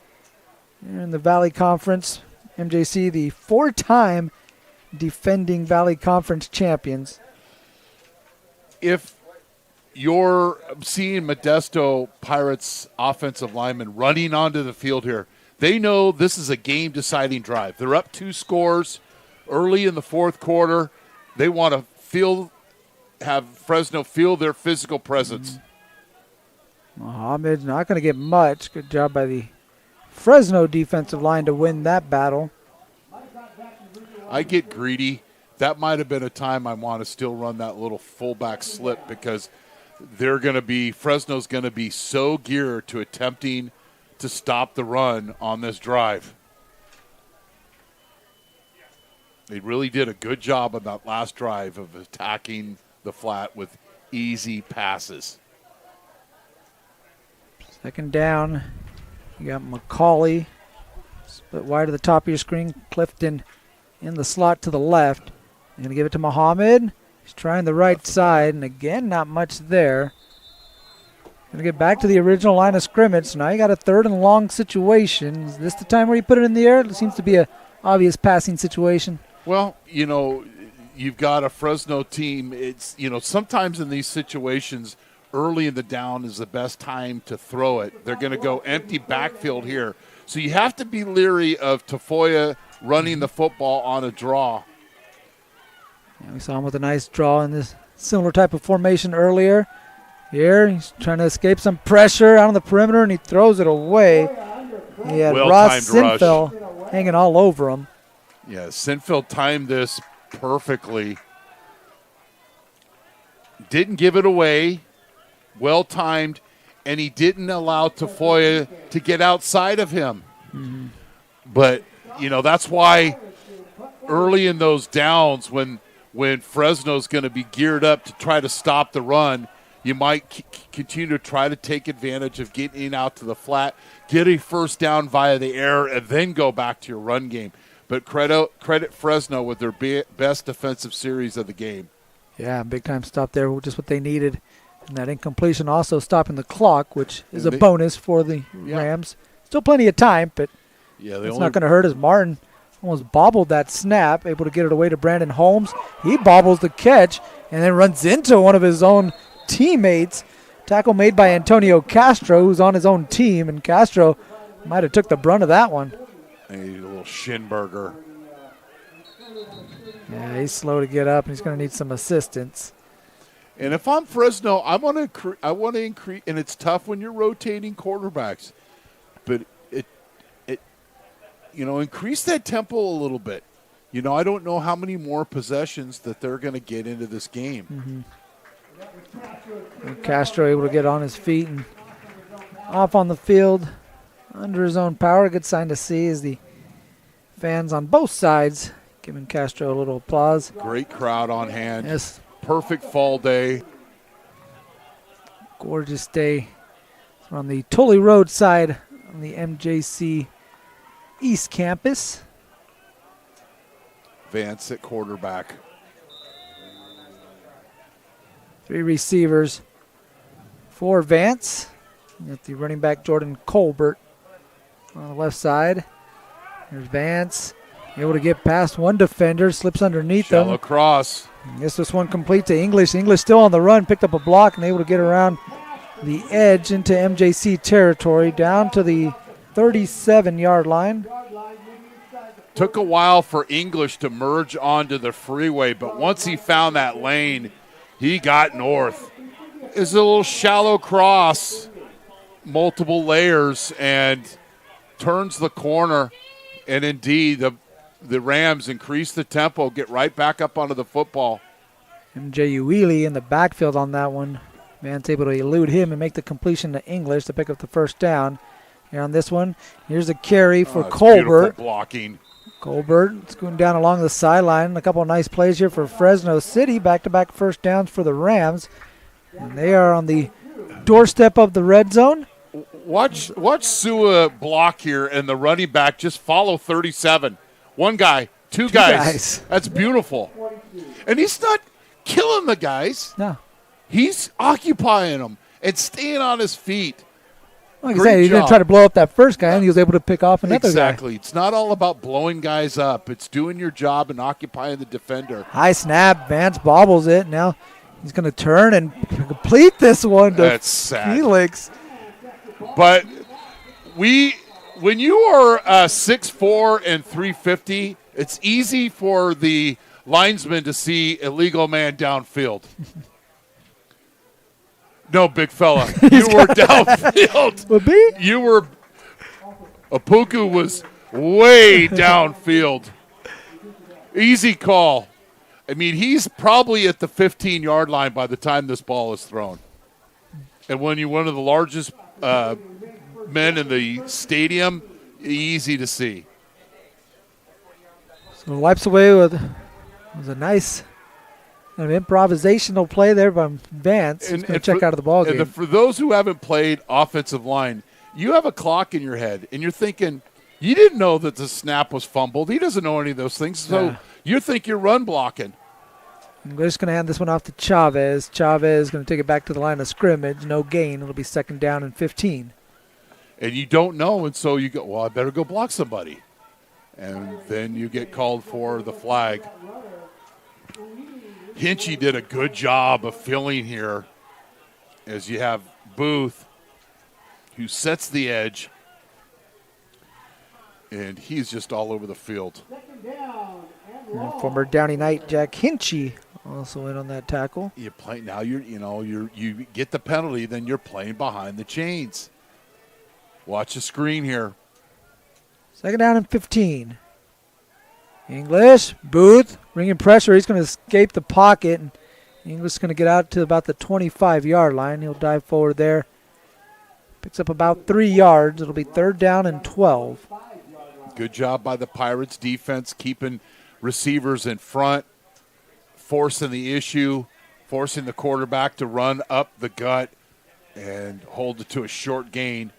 Here in the Valley Conference, MJC, the 4-time defending Valley Conference champions. If you're seeing Modesto Pirates offensive linemen running onto the field here, they know this is a game-deciding drive. They're up 2 scores early in the 4th quarter. They want to have Fresno feel their physical presence. Mohammed not going to get much. Good job by the Fresno defensive line to win that battle. I get greedy. That might have been a time I want to still run that little fullback slip because Fresno's going to be so geared to attempting to stop the run on this drive. They really did a good job on that last drive of attacking the flat with easy passes. 2nd down. You got McCauley split wide to the top of your screen. Clifton in the slot to the left. They're going to give it to Muhammad. He's trying the right side, and again, not much there. Going to get back to the original line of scrimmage. So now you got a 3rd and long situation. Is this the time where you put it in the air? It seems to be an obvious passing situation. Well, you've got a Fresno team. It's, sometimes in these situations, early in the down is the best time to throw it. They're going to go empty backfield here. So you have to be leery of Tafoya running the football on a draw. Yeah, we saw him with a nice draw in this similar type of formation earlier. Here, he's trying to escape some pressure out on the perimeter, and he throws it away. He had Ross Sinfeld hanging all over him. Yeah, Sinfeld timed this perfectly. Didn't give it away. Well timed. And he didn't allow Tafoya to get outside of him. Mm-hmm. But, that's why early in those downs when Fresno's going to be geared up to try to stop the run, you might continue to try to take advantage of getting out to the flat, get a first down via the air, and then go back to your run game. But credit Fresno with their best defensive series of the game. Yeah, big-time stop there, just what they needed. And that incompletion also stopping the clock, which is a bonus for the Rams. Still plenty of time, but it's not going to hurt as Martin almost bobbled that snap, able to get it away to Brandon Holmes. He bobbles the catch and then runs into one of his own teammates. Tackle made by Antonio Castro, who's on his own team, and Castro might have took the brunt of that one. A little shin burger. Yeah, he's slow to get up, and he's going to need some assistance. And if I'm Fresno, I want to increase, and it's tough when you're rotating quarterbacks, but increase that tempo a little bit. I don't know how many more possessions that they're going to get into this game. And Castro able to get on his feet and off on the field under his own power. A good sign to see as the fans on both sides giving Castro a little applause. Great crowd on hand. Yes. Perfect fall day. Gorgeous day. We're on the Tully Road side on the MJC East Campus. Vance at quarterback. 3 receivers for Vance. You got the running back Jordan Colbert on the left side. There's Vance. Able to get past one defender, slips underneath them. Shallow cross. Gets this one complete to English. English still on the run, picked up a block and able to get around the edge into MJC territory, down to the 37-yard line. Took a while for English to merge onto the freeway, but once he found that lane, he got north. It's a little shallow cross, multiple layers, and turns the corner. And indeed, the Rams increase the tempo, get right back up onto the football. MJ Uwili in the backfield on that one. Man's able to elude him and make the completion to English to pick up the first down. Here on this one, here's a carry for Colbert. Blocking. Colbert is going down along the sideline. A couple of nice plays here for Fresno City. Back-to-back first downs for the Rams. And they are on the doorstep of the red zone. Watch Sua block here, and the running back just follow 37. One guy, two guys. That's beautiful. And he's not killing the guys. No. He's occupying them and staying on his feet. Like I said, he didn't try to blow up that first guy, and he was able to pick off another guy. Exactly. It's not all about blowing guys up. It's doing your job and occupying the defender. High snap. Vance bobbles it. Now he's going to turn and complete this one to Felix. But when you are 6'4" and 350, it's easy for the linesman to see a legal man downfield. No, big fella. You were downfield. Apuku was way downfield. Easy call. I mean, he's probably at the 15-yard line by the time this ball is thrown. And when you're one of the largest men in the stadium, easy to see. So wipes away with a nice improvisational play there by Vance. He's going to check out of the ball game. For those who haven't played offensive line, you have a clock in your head, and you're thinking, you didn't know that the snap was fumbled. He doesn't know any of those things, so you think you're run blocking. And we're just going to hand this one off to Chavez. Chavez is going to take it back to the line of scrimmage. No gain. It'll be 2nd down and 15. And you don't know, and so you go, well, I better go block somebody. And then you get called for the flag. Hinchy did a good job of filling here as you have Booth, who sets the edge. and he's just all over the field. And former Downey Knight Jack Hinchy also in on that tackle. You play now. You get the penalty, then you're playing behind the chains. Watch the screen here. 2nd down and 15. English, Booth, bringing pressure. He's going to escape the pocket. And English is going to get out to about the 25-yard line. He'll dive forward there. Picks up about 3 yards. It'll be 3rd down and 12. Good job by the Pirates defense, keeping receivers in front, forcing the issue, forcing the quarterback to run up the gut and hold it to a short gain.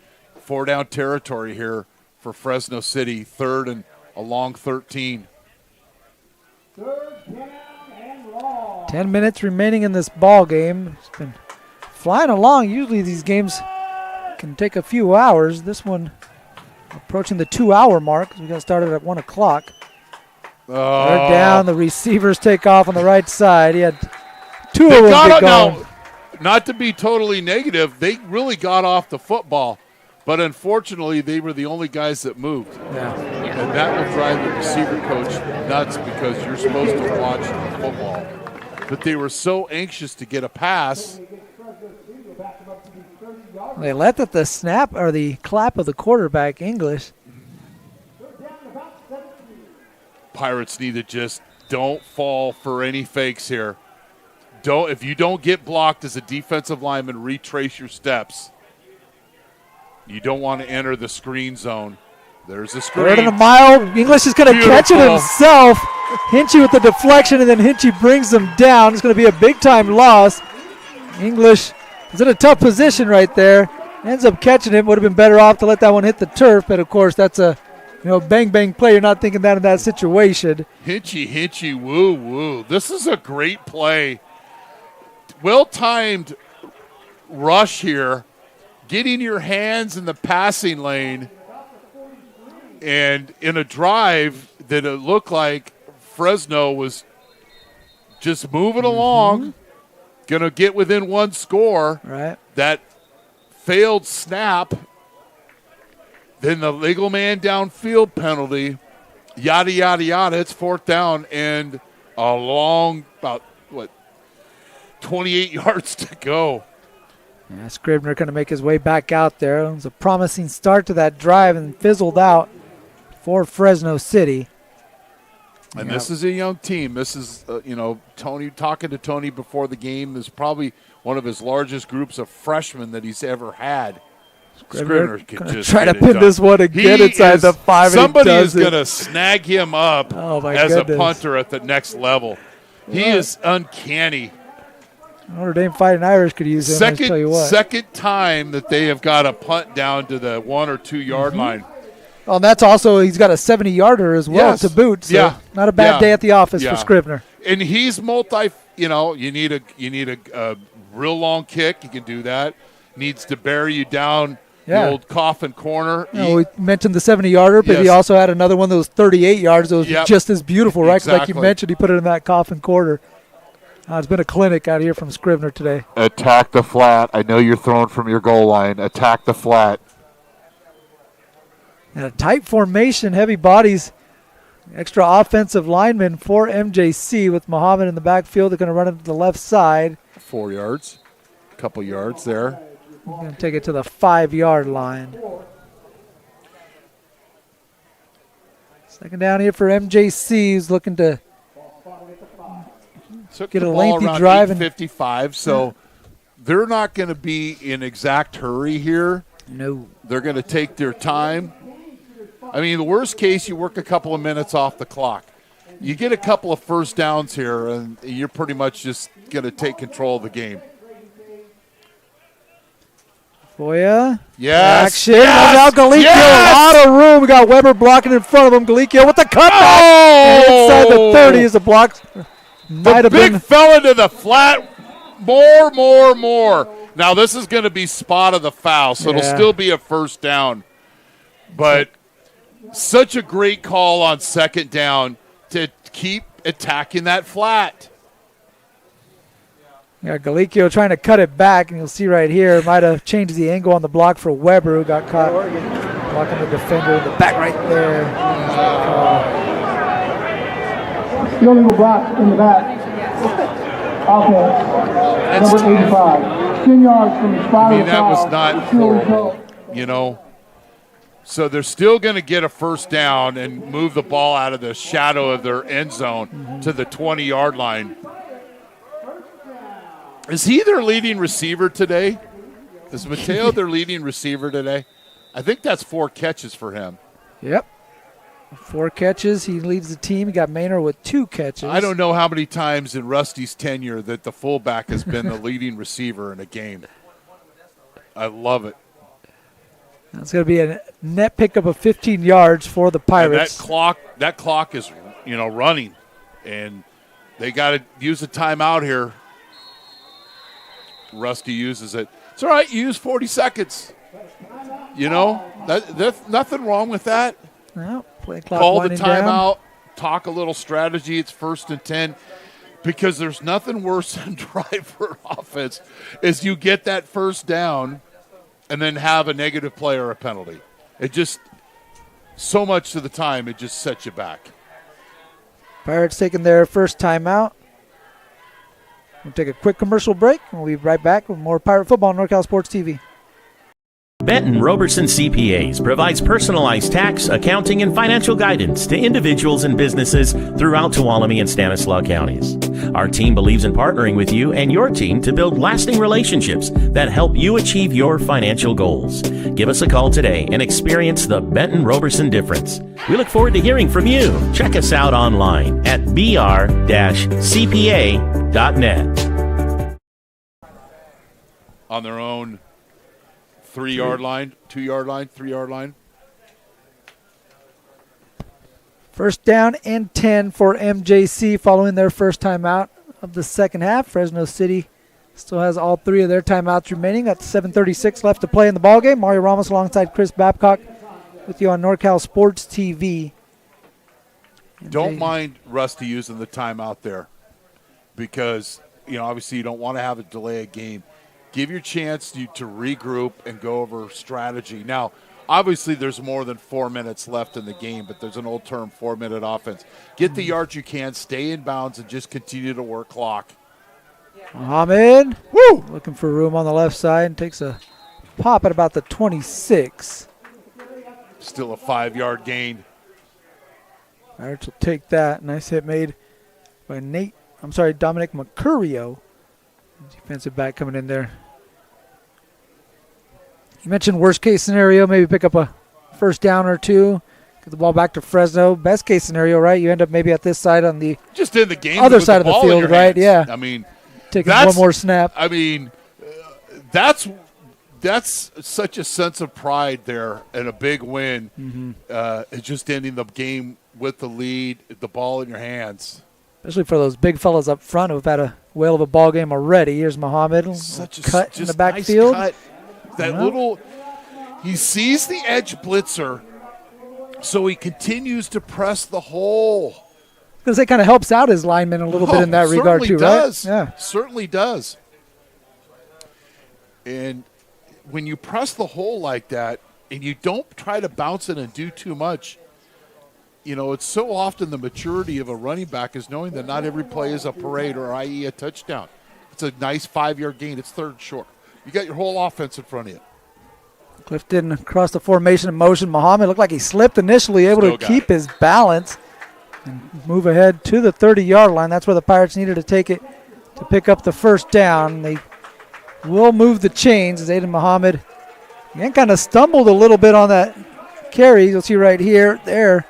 4-down territory here for Fresno City, 3rd and a long 13. 10 minutes remaining in this ball game. It's been flying along. Usually these games can take a few hours. This one approaching the 2-hour mark. We got started at 1 o'clock. They're down. The receivers take off on the right side. He had 2 of them get going. Now, not to be totally negative, they really got off the football. But unfortunately, they were the only guys that moved. Yeah. And that will drive the receiver coach nuts because you're supposed to watch football. But they were so anxious to get a pass. They left at the snap or the clap of the quarterback, English. Pirates need to just don't fall for any fakes here. If you don't get blocked as a defensive lineman, retrace your steps. You don't want to enter the screen zone. There's a screen. 3rd and a mile. English is going to catch it himself. Hinchy with the deflection, and then Hinchy brings him down. It's going to be a big-time loss. English is in a tough position right there. Ends up catching it. Would have been better off to let that one hit the turf, but, of course, that's a bang-bang play. You're not thinking that in that situation. Hinchy, woo. This is a great play. Well-timed rush here. Getting your hands in the passing lane and in a drive that it looked like Fresno was just moving along, going to get within 1 score. Right. That failed snap, then the legal man downfield penalty, yada, yada, yada. It's 4th down and a long, about, 28 yards to go. Yeah, Scribner going to make his way back out there. It was a promising start to that drive and fizzled out for Fresno City. And this is a young team. This is, Tony, talking to Tony before the game, is probably one of his largest groups of freshmen that he's ever had. Scribner can just try to pin this one again inside the 5. Somebody is going to snag him up as goodness. A punter at the next level. He is uncanny. Notre Dame Fighting Irish could use him. I'll tell you what. Second time that they have got a punt down to the 1 or 2 yard line. Well, and that's also, he's got a 70-yarder as well to boot. So not a bad day at the office for Scribner. And he's you need a real long kick. He can do that. Needs to bury you down the old coffin corner. We mentioned the 70-yarder, but he also had another one that was 38 yards that was just as beautiful, right? Exactly. Like you mentioned, he put it in that coffin corner. It's been a clinic out here from Scribner today. Attack the flat. I know you're throwing from your goal line. Attack the flat. And a tight formation, heavy bodies, extra offensive linemen for MJC with Muhammad in the backfield. They're going to run it to the left side. 4 yards. A couple yards there. We're going to take it to the 5-yard line. 2nd down here for MJC, who's looking to get a lengthy drive. 55, so they're not going to be in exact hurry here. No. They're going to take their time. I mean, the worst case, you work a couple of minutes off the clock. You get a couple of first downs here, and you're pretty much just going to take control of the game. Foya. Yes. Action. Now Galicchio, a lot of room. We got Weber blocking in front of him. Galicchio with the cutback. Inside the 30 is a block. The big fella to the flat. More. Now, this is going to be spot of the foul, so it'll still be a first down. But such a great call on 2nd down to keep attacking that flat. Yeah, Galicchio trying to cut it back, and you'll see right here, might have changed the angle on the block for Weber, who got caught Blocking the defender in the back right there. Illegal block in the back. Offense. Number 85. 10 yards from the spot. I mean, that was not horrible, you know. So they're still going to get a first down and move the ball out of the shadow of their end zone to the 20-yard line. Is he their leading receiver today? Is Mateo their leading receiver today? I think that's 4 catches for him. Yep. 4 catches. He leads the team. He got Maynard with 2 catches. I don't know how many times in Rusty's tenure that the fullback has been the leading receiver in a game. I love it. That's going to be a net pickup of 15 yards for the Pirates. And that clock is, running, and they got to use a timeout here. Rusty uses it. It's all right. You use 40 seconds. There's nothing wrong with that. Well, play clock Call the winding timeout. down. Talk a little strategy. It's 1st and 10. Because there's nothing worse than driver offense is you get that first down and then have a negative play or a penalty. It just, so much of the time, it just sets you back. Pirates taking their first timeout. We'll take a quick commercial break, and we'll be right back with more Pirate Football on NorCal Sports TV. Benton Robertson CPAs provides personalized tax, accounting, and financial guidance to individuals and businesses throughout Tuolumne and Stanislaus counties. Our team believes in partnering with you and your team to build lasting relationships that help you achieve your financial goals. Give us a call today and experience the Benton Robertson difference. We look forward to hearing from you. Check us out online at br-cpa.net. On their own 3-yard line, 2-yard line, 3-yard line. First down and 10 for MJC following their first timeout of the second half. Fresno City still has all 3 of their timeouts remaining. Got 7:36 left to play in the ballgame. Mario Ramos alongside Chris Babcock with you on NorCal Sports TV. Don't mind Rusty using the timeout there because, obviously you don't want to have a delay a game. Give your chance to regroup and go over strategy. Now, obviously there's more than 4 minutes left in the game, but there's an old term, 4-minute offense. Get the yards you can, stay in bounds, and just continue to work clock. Mohamed, looking for room on the left side and takes a pop at about the 26. Still a 5-yard gain. Pirates will take that. Nice hit made by Dominic Mercurio. Defensive back coming in there. You mentioned worst case scenario, maybe pick up a first down or 2, get the ball back to Fresno. Best case scenario, right? You end up maybe at this side on the just in the game other side of the field, right? Yeah. I mean, taking one more snap. I mean, that's such a sense of pride there and a big win. It's just ending the game with the lead, the ball in your hands. Especially for those big fellas up front who've had a whale of a ball game already. Here's Mohamed, such a cut in the nice backfield. Cut. That little, he sees the edge blitzer, so he continues to press the hole. Because it kind of helps out his lineman a little bit in that regard too, does. right? Yeah, certainly does. And when you press the hole like that, and you don't try to bounce it and do too much, it's so often the maturity of a running back is knowing that not every play is a parade or i.e. a touchdown. It's a nice 5-yard gain. It's 3rd short. You got your whole offense in front of you. Clifton across the formation in motion. Mohamed looked like he slipped initially, able to keep his balance and move ahead to the 30-yard line. That's where the Pirates needed to take it to pick up the first down. They will move the chains as Aiden Mohamed again kind of stumbled a little bit on that carry. You'll see right here, there.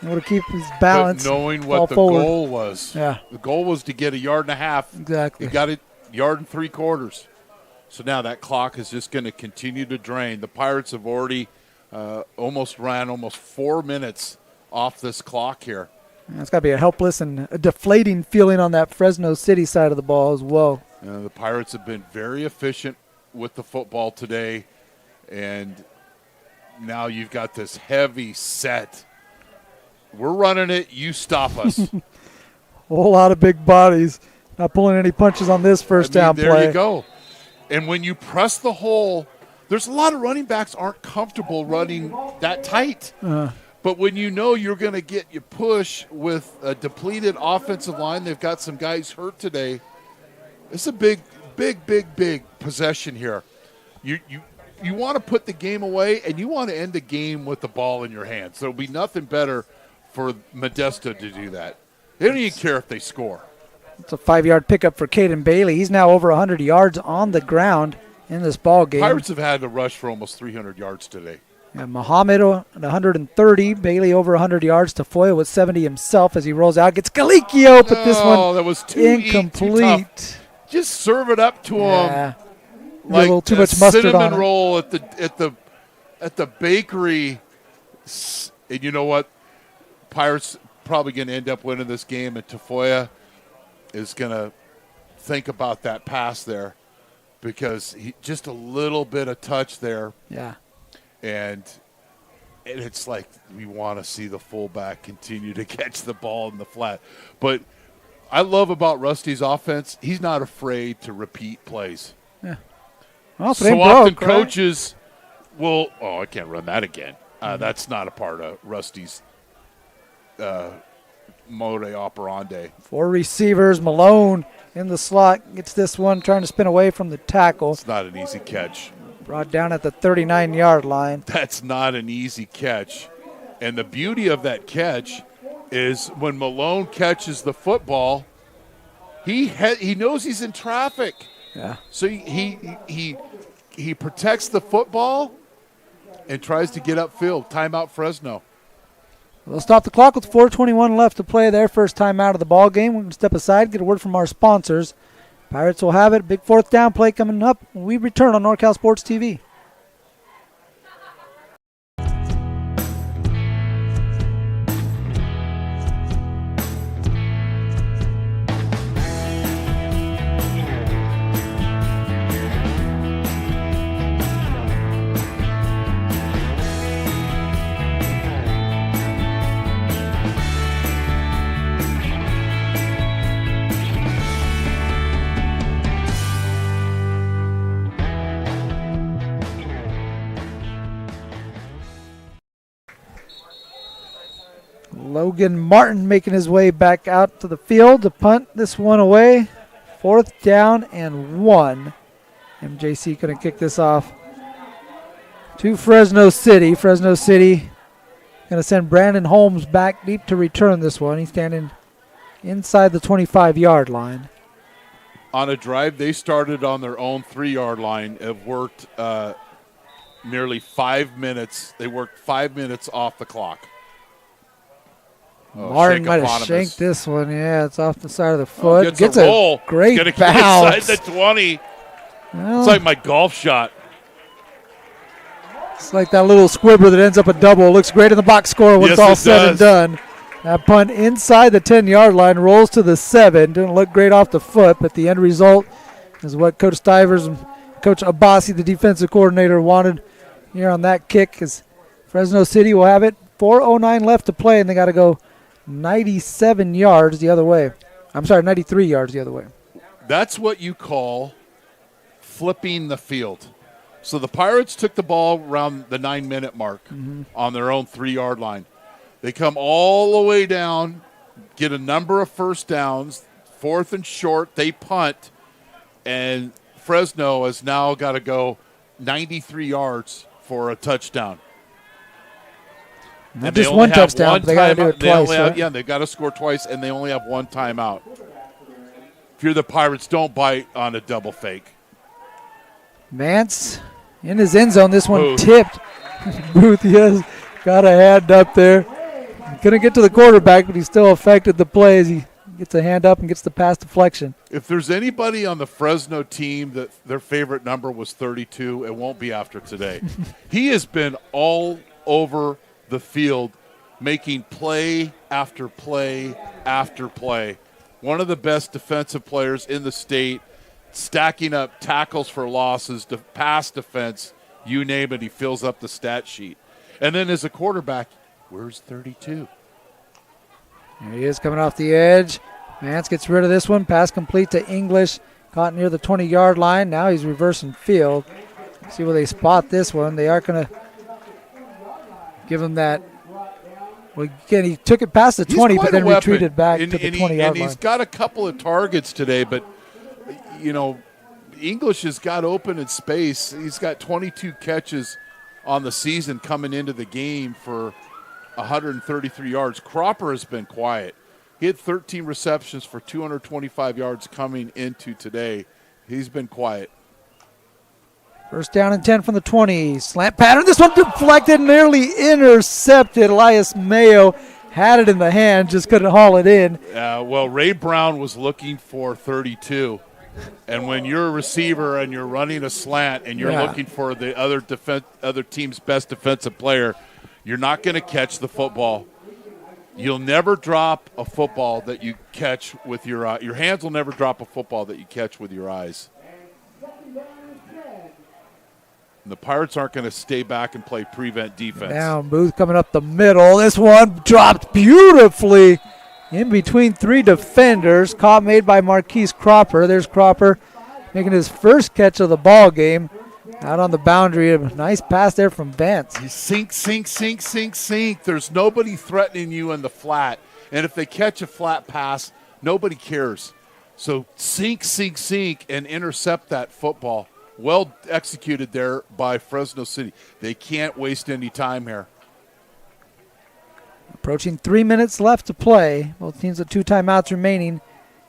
Able to keep his balance. But knowing what the goal was. Yeah. The goal was to get 1.5 yards. Exactly. You got it 1.75 yards. So now that clock is just going to continue to drain. The Pirates have already almost 4 minutes off this clock here. It's got to be a helpless and a deflating feeling on that Fresno City side of the ball as well. The Pirates have been very efficient with the football today, and now you've got this heavy set. We're running it. You stop us. A whole lot of big bodies. Not pulling any punches on this first down play. There you go. And when you press the hole, There's a lot of running backs aren't comfortable running that tight. But when you know you're going to get your push with a depleted offensive line, they've got some guys hurt today. It's a big possession here. You want to put the game away, and you want to end the game with the ball in your hands. There'll be nothing better for Modesto to do that. They don't even care if they score. It's a 5-yard pickup for Caden Bailey. He's now over 100 yards on the ground in this ball game. Pirates have had to rush for almost 300 yards today. Yeah, Muhammad at 130, Bailey over 100 yards, Tafoya with 70 himself as he rolls out. Gets Galicchio, but this one that was too incomplete. Too just serve it up to him. Like a little too much mustard cinnamon on it. roll at the bakery. And you know what? Pirates probably going to end up winning this game, and Tafoya is going to think about that pass there because just a little bit of touch there. Yeah. And it's like we want to see the fullback continue to catch the ball in the flat. But I love about Rusty's offense, he's not afraid to repeat plays. Yeah. Well, so often coaches will, I can't run that again. That's not a part of Rusty's mode operandi. 4 receivers. Malone in the slot gets this one, trying to spin away from the tackle. It's not an easy catch. Brought down at the 39-yard line. That's not an easy catch. And the beauty of that catch is when Malone catches the football, he knows he's in traffic. Yeah. So he protects the football and tries to get upfield. Timeout Fresno. They'll stop the clock with 4:21 left to play. Their first time out of the ball game. We're going to step aside, get a word from our sponsors. Pirates will have it. Big 4th down play coming up when we return on NorCal Sports TV. Logan Martin making his way back out to the field to punt this one away. 4th down and 1. MJC going to kick this off to Fresno City. Fresno City going to send Brandon Holmes back deep to return this one. He's standing inside the 25-yard line. On a drive, they started on their own 3-yard line. Have worked nearly 5 minutes. They worked 5 minutes off the clock. Martin might have shanked this one. Yeah, it's off the side of the foot. Gets a roll. Great Gonna bounce. Get inside the 20. Well, it's like my golf shot. It's like that little squibber that ends up a double. Looks great in the box score when it's all said and done. That punt inside the 10-yard line rolls to the 7. Didn't look great off the foot, but the end result is what Coach Stivers and Coach Abbasi, the defensive coordinator, wanted here on that kick. As Fresno City will have it. 4:09 left to play, and they got to go 97 yards the other way. I'm sorry, 93 yards the other way. That's what you call flipping the field. So the Pirates took the ball around the 9-minute mark on their own 3-yard line. They come all the way down, get a number of first downs, 4th and short, they punt, and Fresno has now got to go 93 yards for a touchdown. Not just one touchdown, but they got to do it twice. Yeah, they've got to score twice, and they only have one timeout. If you're the Pirates, don't bite on a double fake. Vance in his end zone. This one tipped. Booth, yes, got a hand up there. Couldn't get to the quarterback, but he still affected the play as he gets a hand up and gets the pass deflection. If there's anybody on the Fresno team that their favorite number was 32, it won't be after today. He has been all over the field, making play after play after play. One of the best defensive players in the state, stacking up tackles for losses, pass defense, you name it, he fills up the stat sheet. And then as a quarterback, where's 32? There he is coming off the edge. Vance gets rid of this one. Pass complete to English. Caught near the 20-yard line. Now he's reversing field. See where they spot this one. They are going to give him that. Well, again, he took it past the 20, but then retreated back to the 20-yard line. And he's got a couple of targets today, but, English has got open in space. He's got 22 catches on the season coming into the game for 133 yards. Cropper has been quiet. He had 13 receptions for 225 yards coming into today. He's been quiet. First down and 10 from the 20. Slant pattern. This one deflected, nearly intercepted. Elias Mayo had it in the hand, just couldn't haul it in. Well, Ray Brown was looking for 32. And when you're a receiver and you're running a slant and you're looking for the other team's best defensive player, you're not going to catch the football. You'll never drop a football that you catch with your eye. Your hands will never drop a football that you catch with your eyes. And the Pirates aren't going to stay back and play prevent defense. Now Booth coming up the middle. This one dropped beautifully in between three defenders. Caught made by Marquise Cropper. There's Cropper making his first catch of the ball game. Out on the boundary. A nice pass there from Vance. You sink. There's nobody threatening you in the flat. And if they catch a flat pass, nobody cares. So sink, and intercept that football. Well executed there by Fresno City. They can't waste any time here. Approaching 3 minutes left to play. Both teams with 2 timeouts remaining.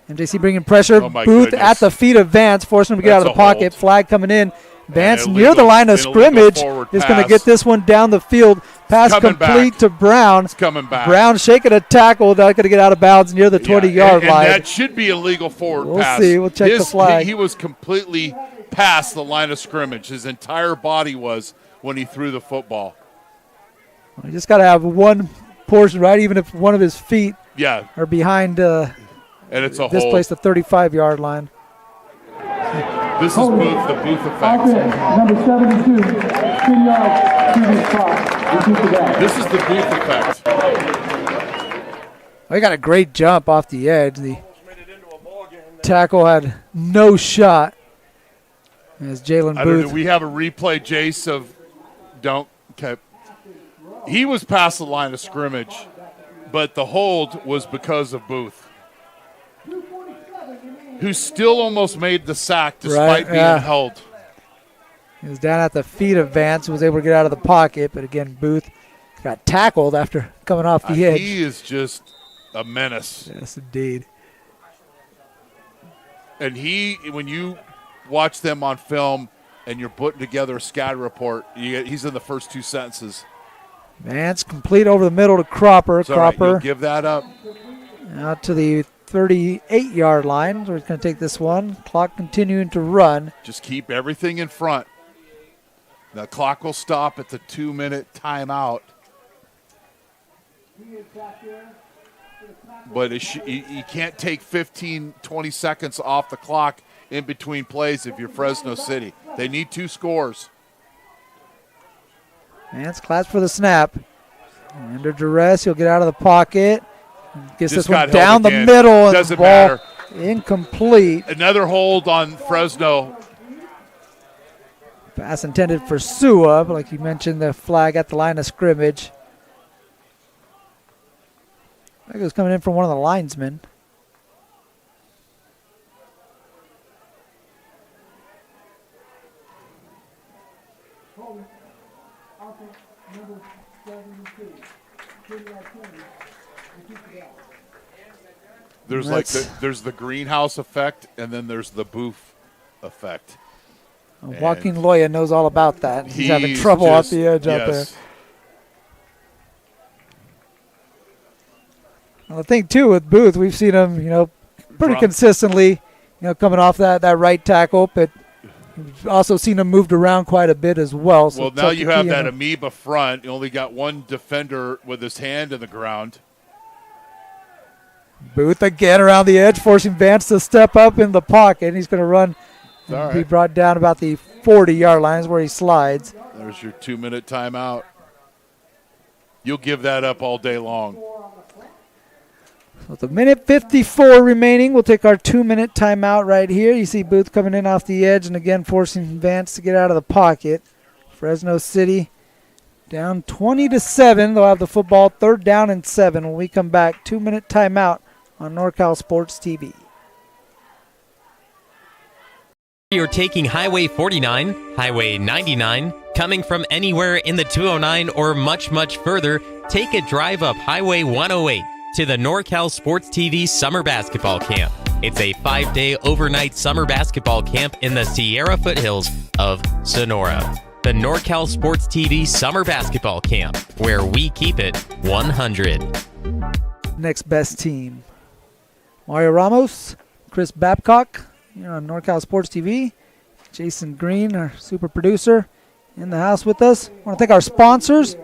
MJC bringing pressure. Oh, Booth at the feet of Vance, forcing him to get out of the pocket. Hold. Flag coming in. Vance near the line of scrimmage is going to get this one down the field. Pass complete to Brown. It's coming back. Brown shaking a tackle. Not going to get out of bounds near the 20-yard line. And that should be a legal forward pass. We'll see. We'll check the flag. He was completely past the line of scrimmage. His entire body was when he threw the football. You just got to have one portion, right? Even if one of his feet are behind and it's a this hold. place, the 35-yard line. This is Booth, the Booth effect. Number 72, 10 yards, previous spot. Repeat the back. This is the Booth effect. They got a great jump off the edge. The tackle had no shot. As Jalen Booth. Do we have a replay, Jace, of okay. He was past the line of scrimmage, but the hold was because of Booth, who still almost made the sack despite being held. He was down at the feet of Vance, was able to get out of the pocket, but again, Booth got tackled after coming off the edge. He is just a menace. Yes, indeed. And when you watch them on film and you're putting together a scatter report, he's in the first 2 sentences. Vance complete over the middle to Cropper. Cropper right, give that up. Out to the 38-yard line. So he's going to take this one. Clock continuing to run. Just keep everything in front. The clock will stop at the 2-minute timeout. But you can't take 15, 20 seconds off the clock in between plays if you're Fresno City. They need 2 scores. Vance claps for the snap. Under duress, he'll get out of the pocket. Gets Just this one got down held the again. middle. Doesn't and the ball matter. Incomplete. Another hold on Fresno. Pass intended for Sua, but like you mentioned, the flag at the line of scrimmage. I think it was coming in from one of the linesmen. There's there's the greenhouse effect, and then there's the Booth effect. Joaquin Loya knows all about that. He's having trouble off the edge out there. Well, the thing too with Booth, we've seen him, pretty consistently, coming off that right tackle, but we've also seen him moved around quite a bit as well. So well, now you have that amoeba front. You only got one defender with his hand in the ground. Booth again around the edge, forcing Vance to step up in the pocket. He's going to run and be brought down about the 40-yard line is where he slides. There's your 2-minute timeout. You'll give that up all day long. So with a minute 54 remaining, we'll take our 2-minute timeout right here. You see Booth coming in off the edge and again forcing Vance to get out of the pocket. Fresno City down 20-7. They'll have the football 3rd down and 7 when we come back. 2-minute timeout on NorCal Sports TV. You're taking Highway 49, Highway 99, coming from anywhere in the 209 or much, much further, take a drive up Highway 108 to the NorCal Sports TV Summer Basketball Camp. It's a 5-day overnight summer basketball camp in the Sierra foothills of Sonora. The NorCal Sports TV Summer Basketball Camp, where we keep it 100. Next best team. Mario Ramos, Chris Babcock, here on NorCal Sports TV. Jason Green, our super producer, in the house with us. I want to thank our sponsors.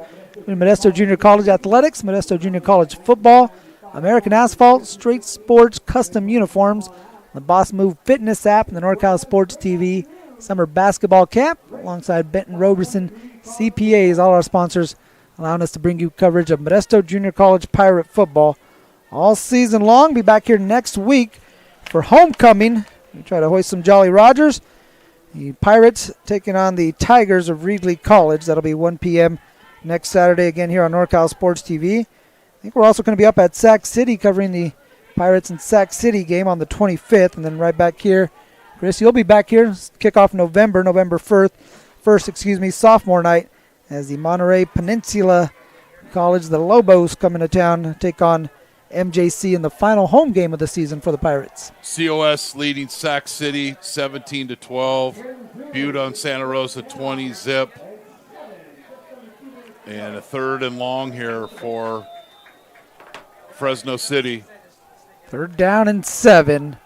Modesto Junior College Athletics, Modesto Junior College Football, American Asphalt, Straight Sports Custom Uniforms, the Boss Move Fitness app, and the NorCal Sports TV Summer Basketball Camp, alongside Benton Roberson CPAs, all our sponsors, allowing us to bring you coverage of Modesto Junior College Pirate Football all season long. Be back here next week for homecoming. We try to hoist some Jolly Rogers. The Pirates taking on the Tigers of Reedley College. That'll be 1 p.m. next Saturday again here on NorCal Sports TV. I think we're also going to be up at Sac City covering the Pirates and Sac City game on the 25th, and then right back here. Chris, you'll be back here. Kickoff November 1st, sophomore night, as the Monterey Peninsula College, the Lobos, come into town, take on MJC in the final home game of the season for the Pirates. COS leading Sac City 17-12. Butte on Santa Rosa 20-zip. And a 3rd and long here for Fresno City. 3rd down and 7.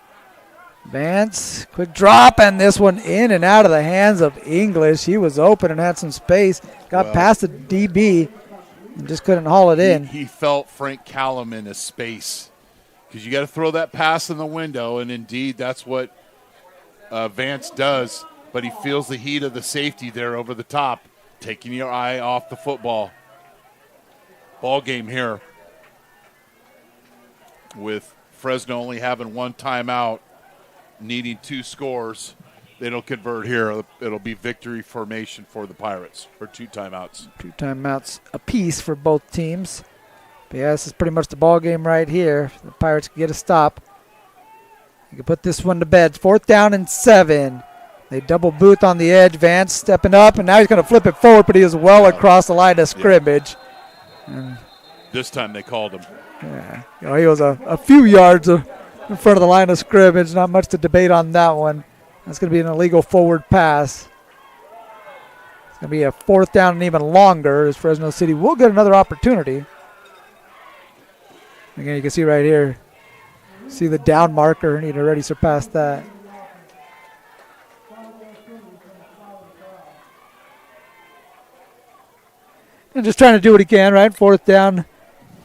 Vance, quick drop, and this one in and out of the hands of English. He was open and had some space. Got past the DB and just couldn't haul it in. He felt Frank Callum in his space, because you got to throw that pass in the window, and indeed that's what Vance does. But he feels the heat of the safety there over the top, taking your eye off the football. Ball game here with Fresno only having 1 timeout, needing 2 scores. They don't convert here. It'll be victory formation for the Pirates, or 2 timeouts. 2 timeouts apiece for both teams. But yeah, this is pretty much the ball game right here. The Pirates can get a stop. You can put this one to bed. 4th down and 7. They double Booth on the edge. Vance stepping up, and now he's going to flip it forward, but he is well across the line of scrimmage. Yeah. This time they called him. Yeah, he was a few yards in front of the line of scrimmage. Not much to debate on that one. That's going to be an illegal forward pass. It's going to be a 4th down and even longer, as Fresno City will get another opportunity. Again, you can see right here, see the down marker, and he'd already surpassed that. And just trying to do what he can, right? 4th down,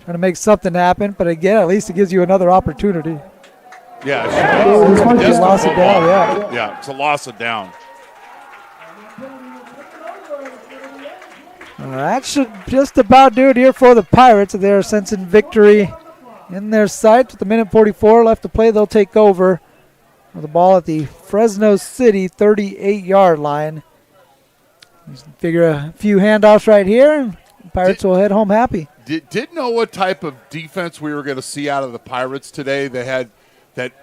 trying to make something happen. But again, at least it gives you another opportunity. Yeah, it's a loss of down, yeah. Yeah, it's a loss of down. That should just about do it here for the Pirates. They're sensing victory in their sights. With a minute 44 left to play, they'll take over with the ball at the Fresno City 38-yard line. Just figure a few handoffs right here, and the Pirates will head home happy. Didn't know what type of defense we were going to see out of the Pirates today. They had that,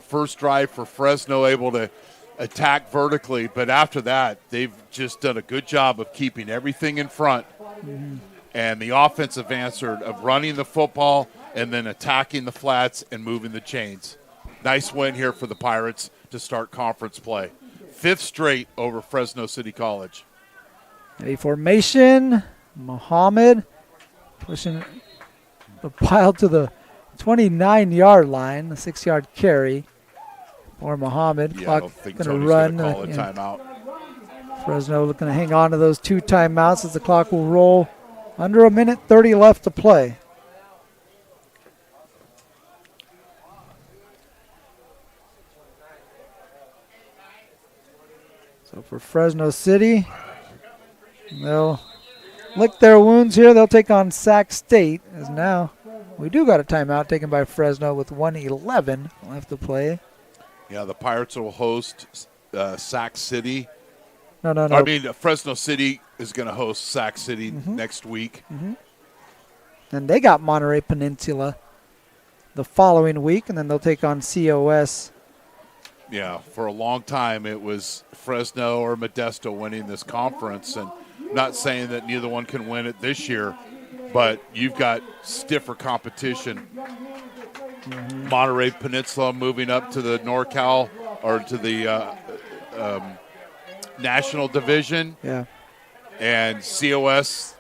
first drive for Fresno able to attack vertically, but after that, they've just done a good job of keeping everything in front. Mm-hmm. And the offensive answer of running the football and then attacking the flats and moving the chains. Nice win here for the Pirates to start conference play. 5th straight over Fresno City College. A formation, Muhammad pushing the pile to the 29-yard line, a 6-yard carry for Muhammad. Yeah, I don't think going to run. Call a timeout. Fresno looking to hang on to those 2 timeouts as the clock will roll. Under a minute 30 left to play. So for Fresno City, they'll lick their wounds here. They'll take on Sac State, as now We do got a timeout taken by Fresno with 1:11 left to play. Yeah, the Pirates will host Sac City. No. I mean, Fresno City is going to host Sac City next week. And they got Monterey Peninsula the following week, and then they'll take on COS. Yeah, for a long time it was Fresno or Modesto winning this conference, and not saying that neither one can win it this year, but you've got stiffer competition. Monterey Peninsula moving up to the NorCal or to the National Division. Yeah. And COS,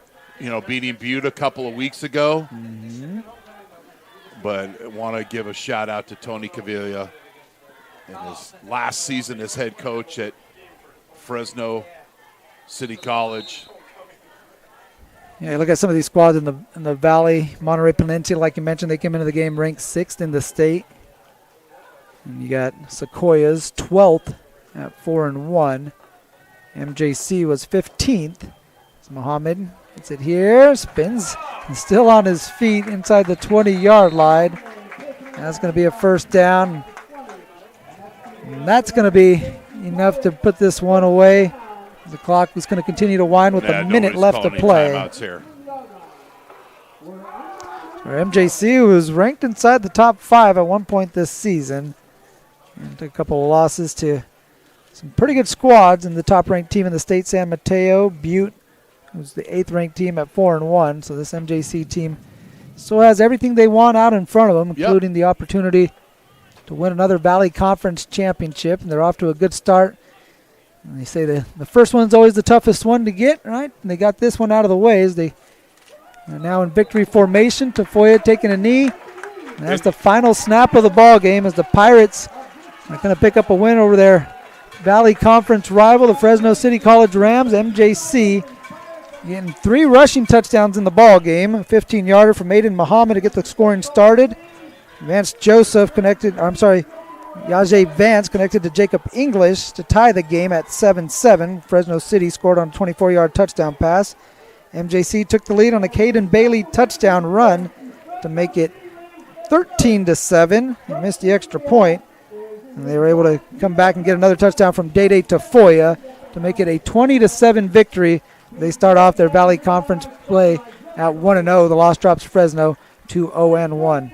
beating Butte a couple of weeks ago. But I want to give a shout out to Tony Caviglia in his last season as head coach at Fresno City College. Yeah, look at some of these squads in the Valley. Monterey Peninsula, like you mentioned, they came into the game ranked 6th in the state. And you got Sequoias 12th at 4-1. MJC was 15th. It's Muhammad gets it here, spins, and still on his feet inside the 20-yard line. That's going to be a first down. And that's going to be enough to put this one away. The clock was going to continue to wind with a minute left to play. Here. MJC was ranked inside the top 5 at one point this season. And took a couple of losses to some pretty good squads, and the top-ranked team in the state, San Mateo. Butte was the 8th-ranked team at 4-1. So this MJC team still has everything they want out in front of them, including the opportunity to win another Valley Conference championship. And they're off to a good start. And they say the first one's always the toughest one to get, right? And they got this one out of the way as they are now in victory formation. Tafoya taking a knee. And that's the final snap of the ball game as the Pirates are going to pick up a win over their Valley Conference rival, the Fresno City College Rams. MJC getting 3 rushing touchdowns in the ball game. A 15-yarder from Aiden Muhammad to get the scoring started. Yajay Vance connected to Jacob English to tie the game at 7-7. Fresno City scored on a 24-yard touchdown pass. MJC took the lead on a Caden Bailey touchdown run to make it 13-7. He missed the extra point. And they were able to come back and get another touchdown from Dede Tafoya to make it a 20-7 victory. They start off their Valley Conference play at 1-0. The loss drops Fresno to 0-1.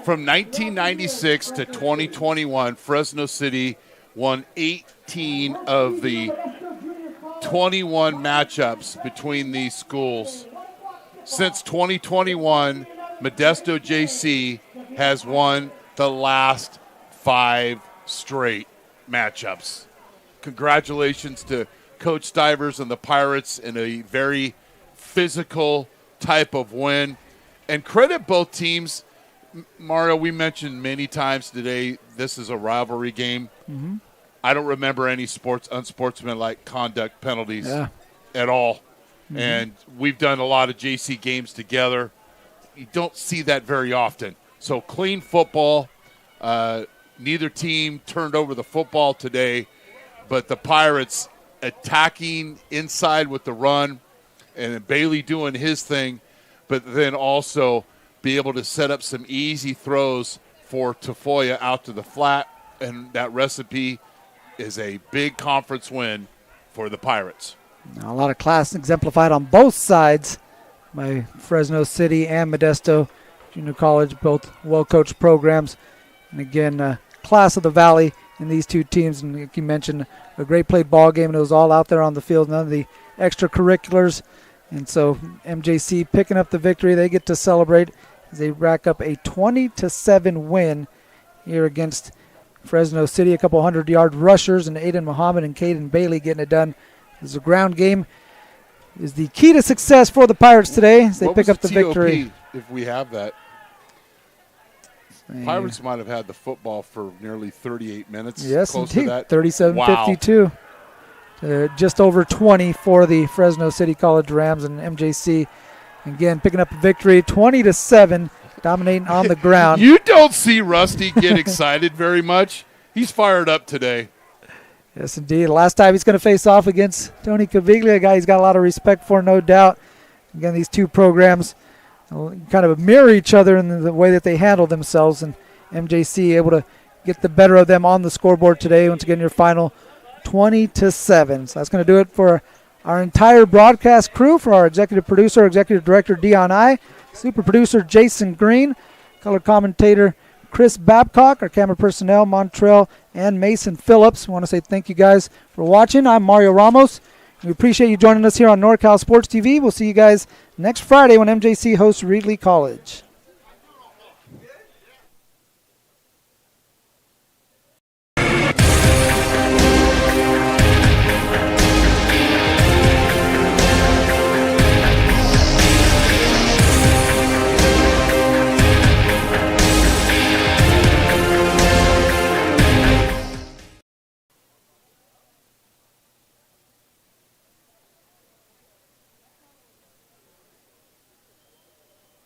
From 1996 to 2021, Fresno City won 18 of the 21 matchups between these schools. Since 2021, Modesto JC has won the last 5 straight matchups. Congratulations to Coach Stivers and the Pirates in a very physical type of win. And credit both teams. Mario, we mentioned many times today this is a rivalry game. I don't remember any unsportsmanlike conduct penalties at all. And we've done a lot of JC games together. You don't see that very often. So clean football. Neither team turned over the football today, but the Pirates attacking inside with the run and Bailey doing his thing, but then also be able to set up some easy throws for Tafoya out to the flat, and that recipe is a big conference win for the Pirates. Now, a lot of class exemplified on both sides by Fresno City and Modesto Junior College, both well-coached programs. And again, class of the Valley in these two teams. And like you mentioned, a great played ball game, and it was all out there on the field, none of the extracurriculars. And so MJC picking up the victory. They get to celebrate as they rack up a 20-7 win here against Fresno City. A couple 100-yard rushers, and Aiden Muhammad and Caden Bailey getting it done. As the ground game is the key to success for the Pirates today as they pick up the victory. If we have that. Pirates might have had the football for nearly 38 minutes. Yes, close indeed. to that. 37-52. Just over 20 for the Fresno City College Rams, and MJC again picking up a victory, 20-7, dominating on the ground. You don't see Rusty get excited very much. He's fired up today. Yes, indeed. Last time he's going to face off against Tony Caviglia, a guy he's got a lot of respect for, no doubt. Again, these two programs kind of mirror each other in the way that they handle themselves, and MJC able to get the better of them on the scoreboard today. Once again, your final 20-7. So that's going to do it for our entire broadcast crew, for our executive producer, executive director Dion I, super producer Jason Green, color commentator Chris Babcock, our camera personnel Montrell and Mason Phillips. We want to say thank you guys for watching. I'm Mario Ramos. We appreciate you joining us here on NorCal Sports TV. We'll see you guys next Friday when MJC hosts Reedley College.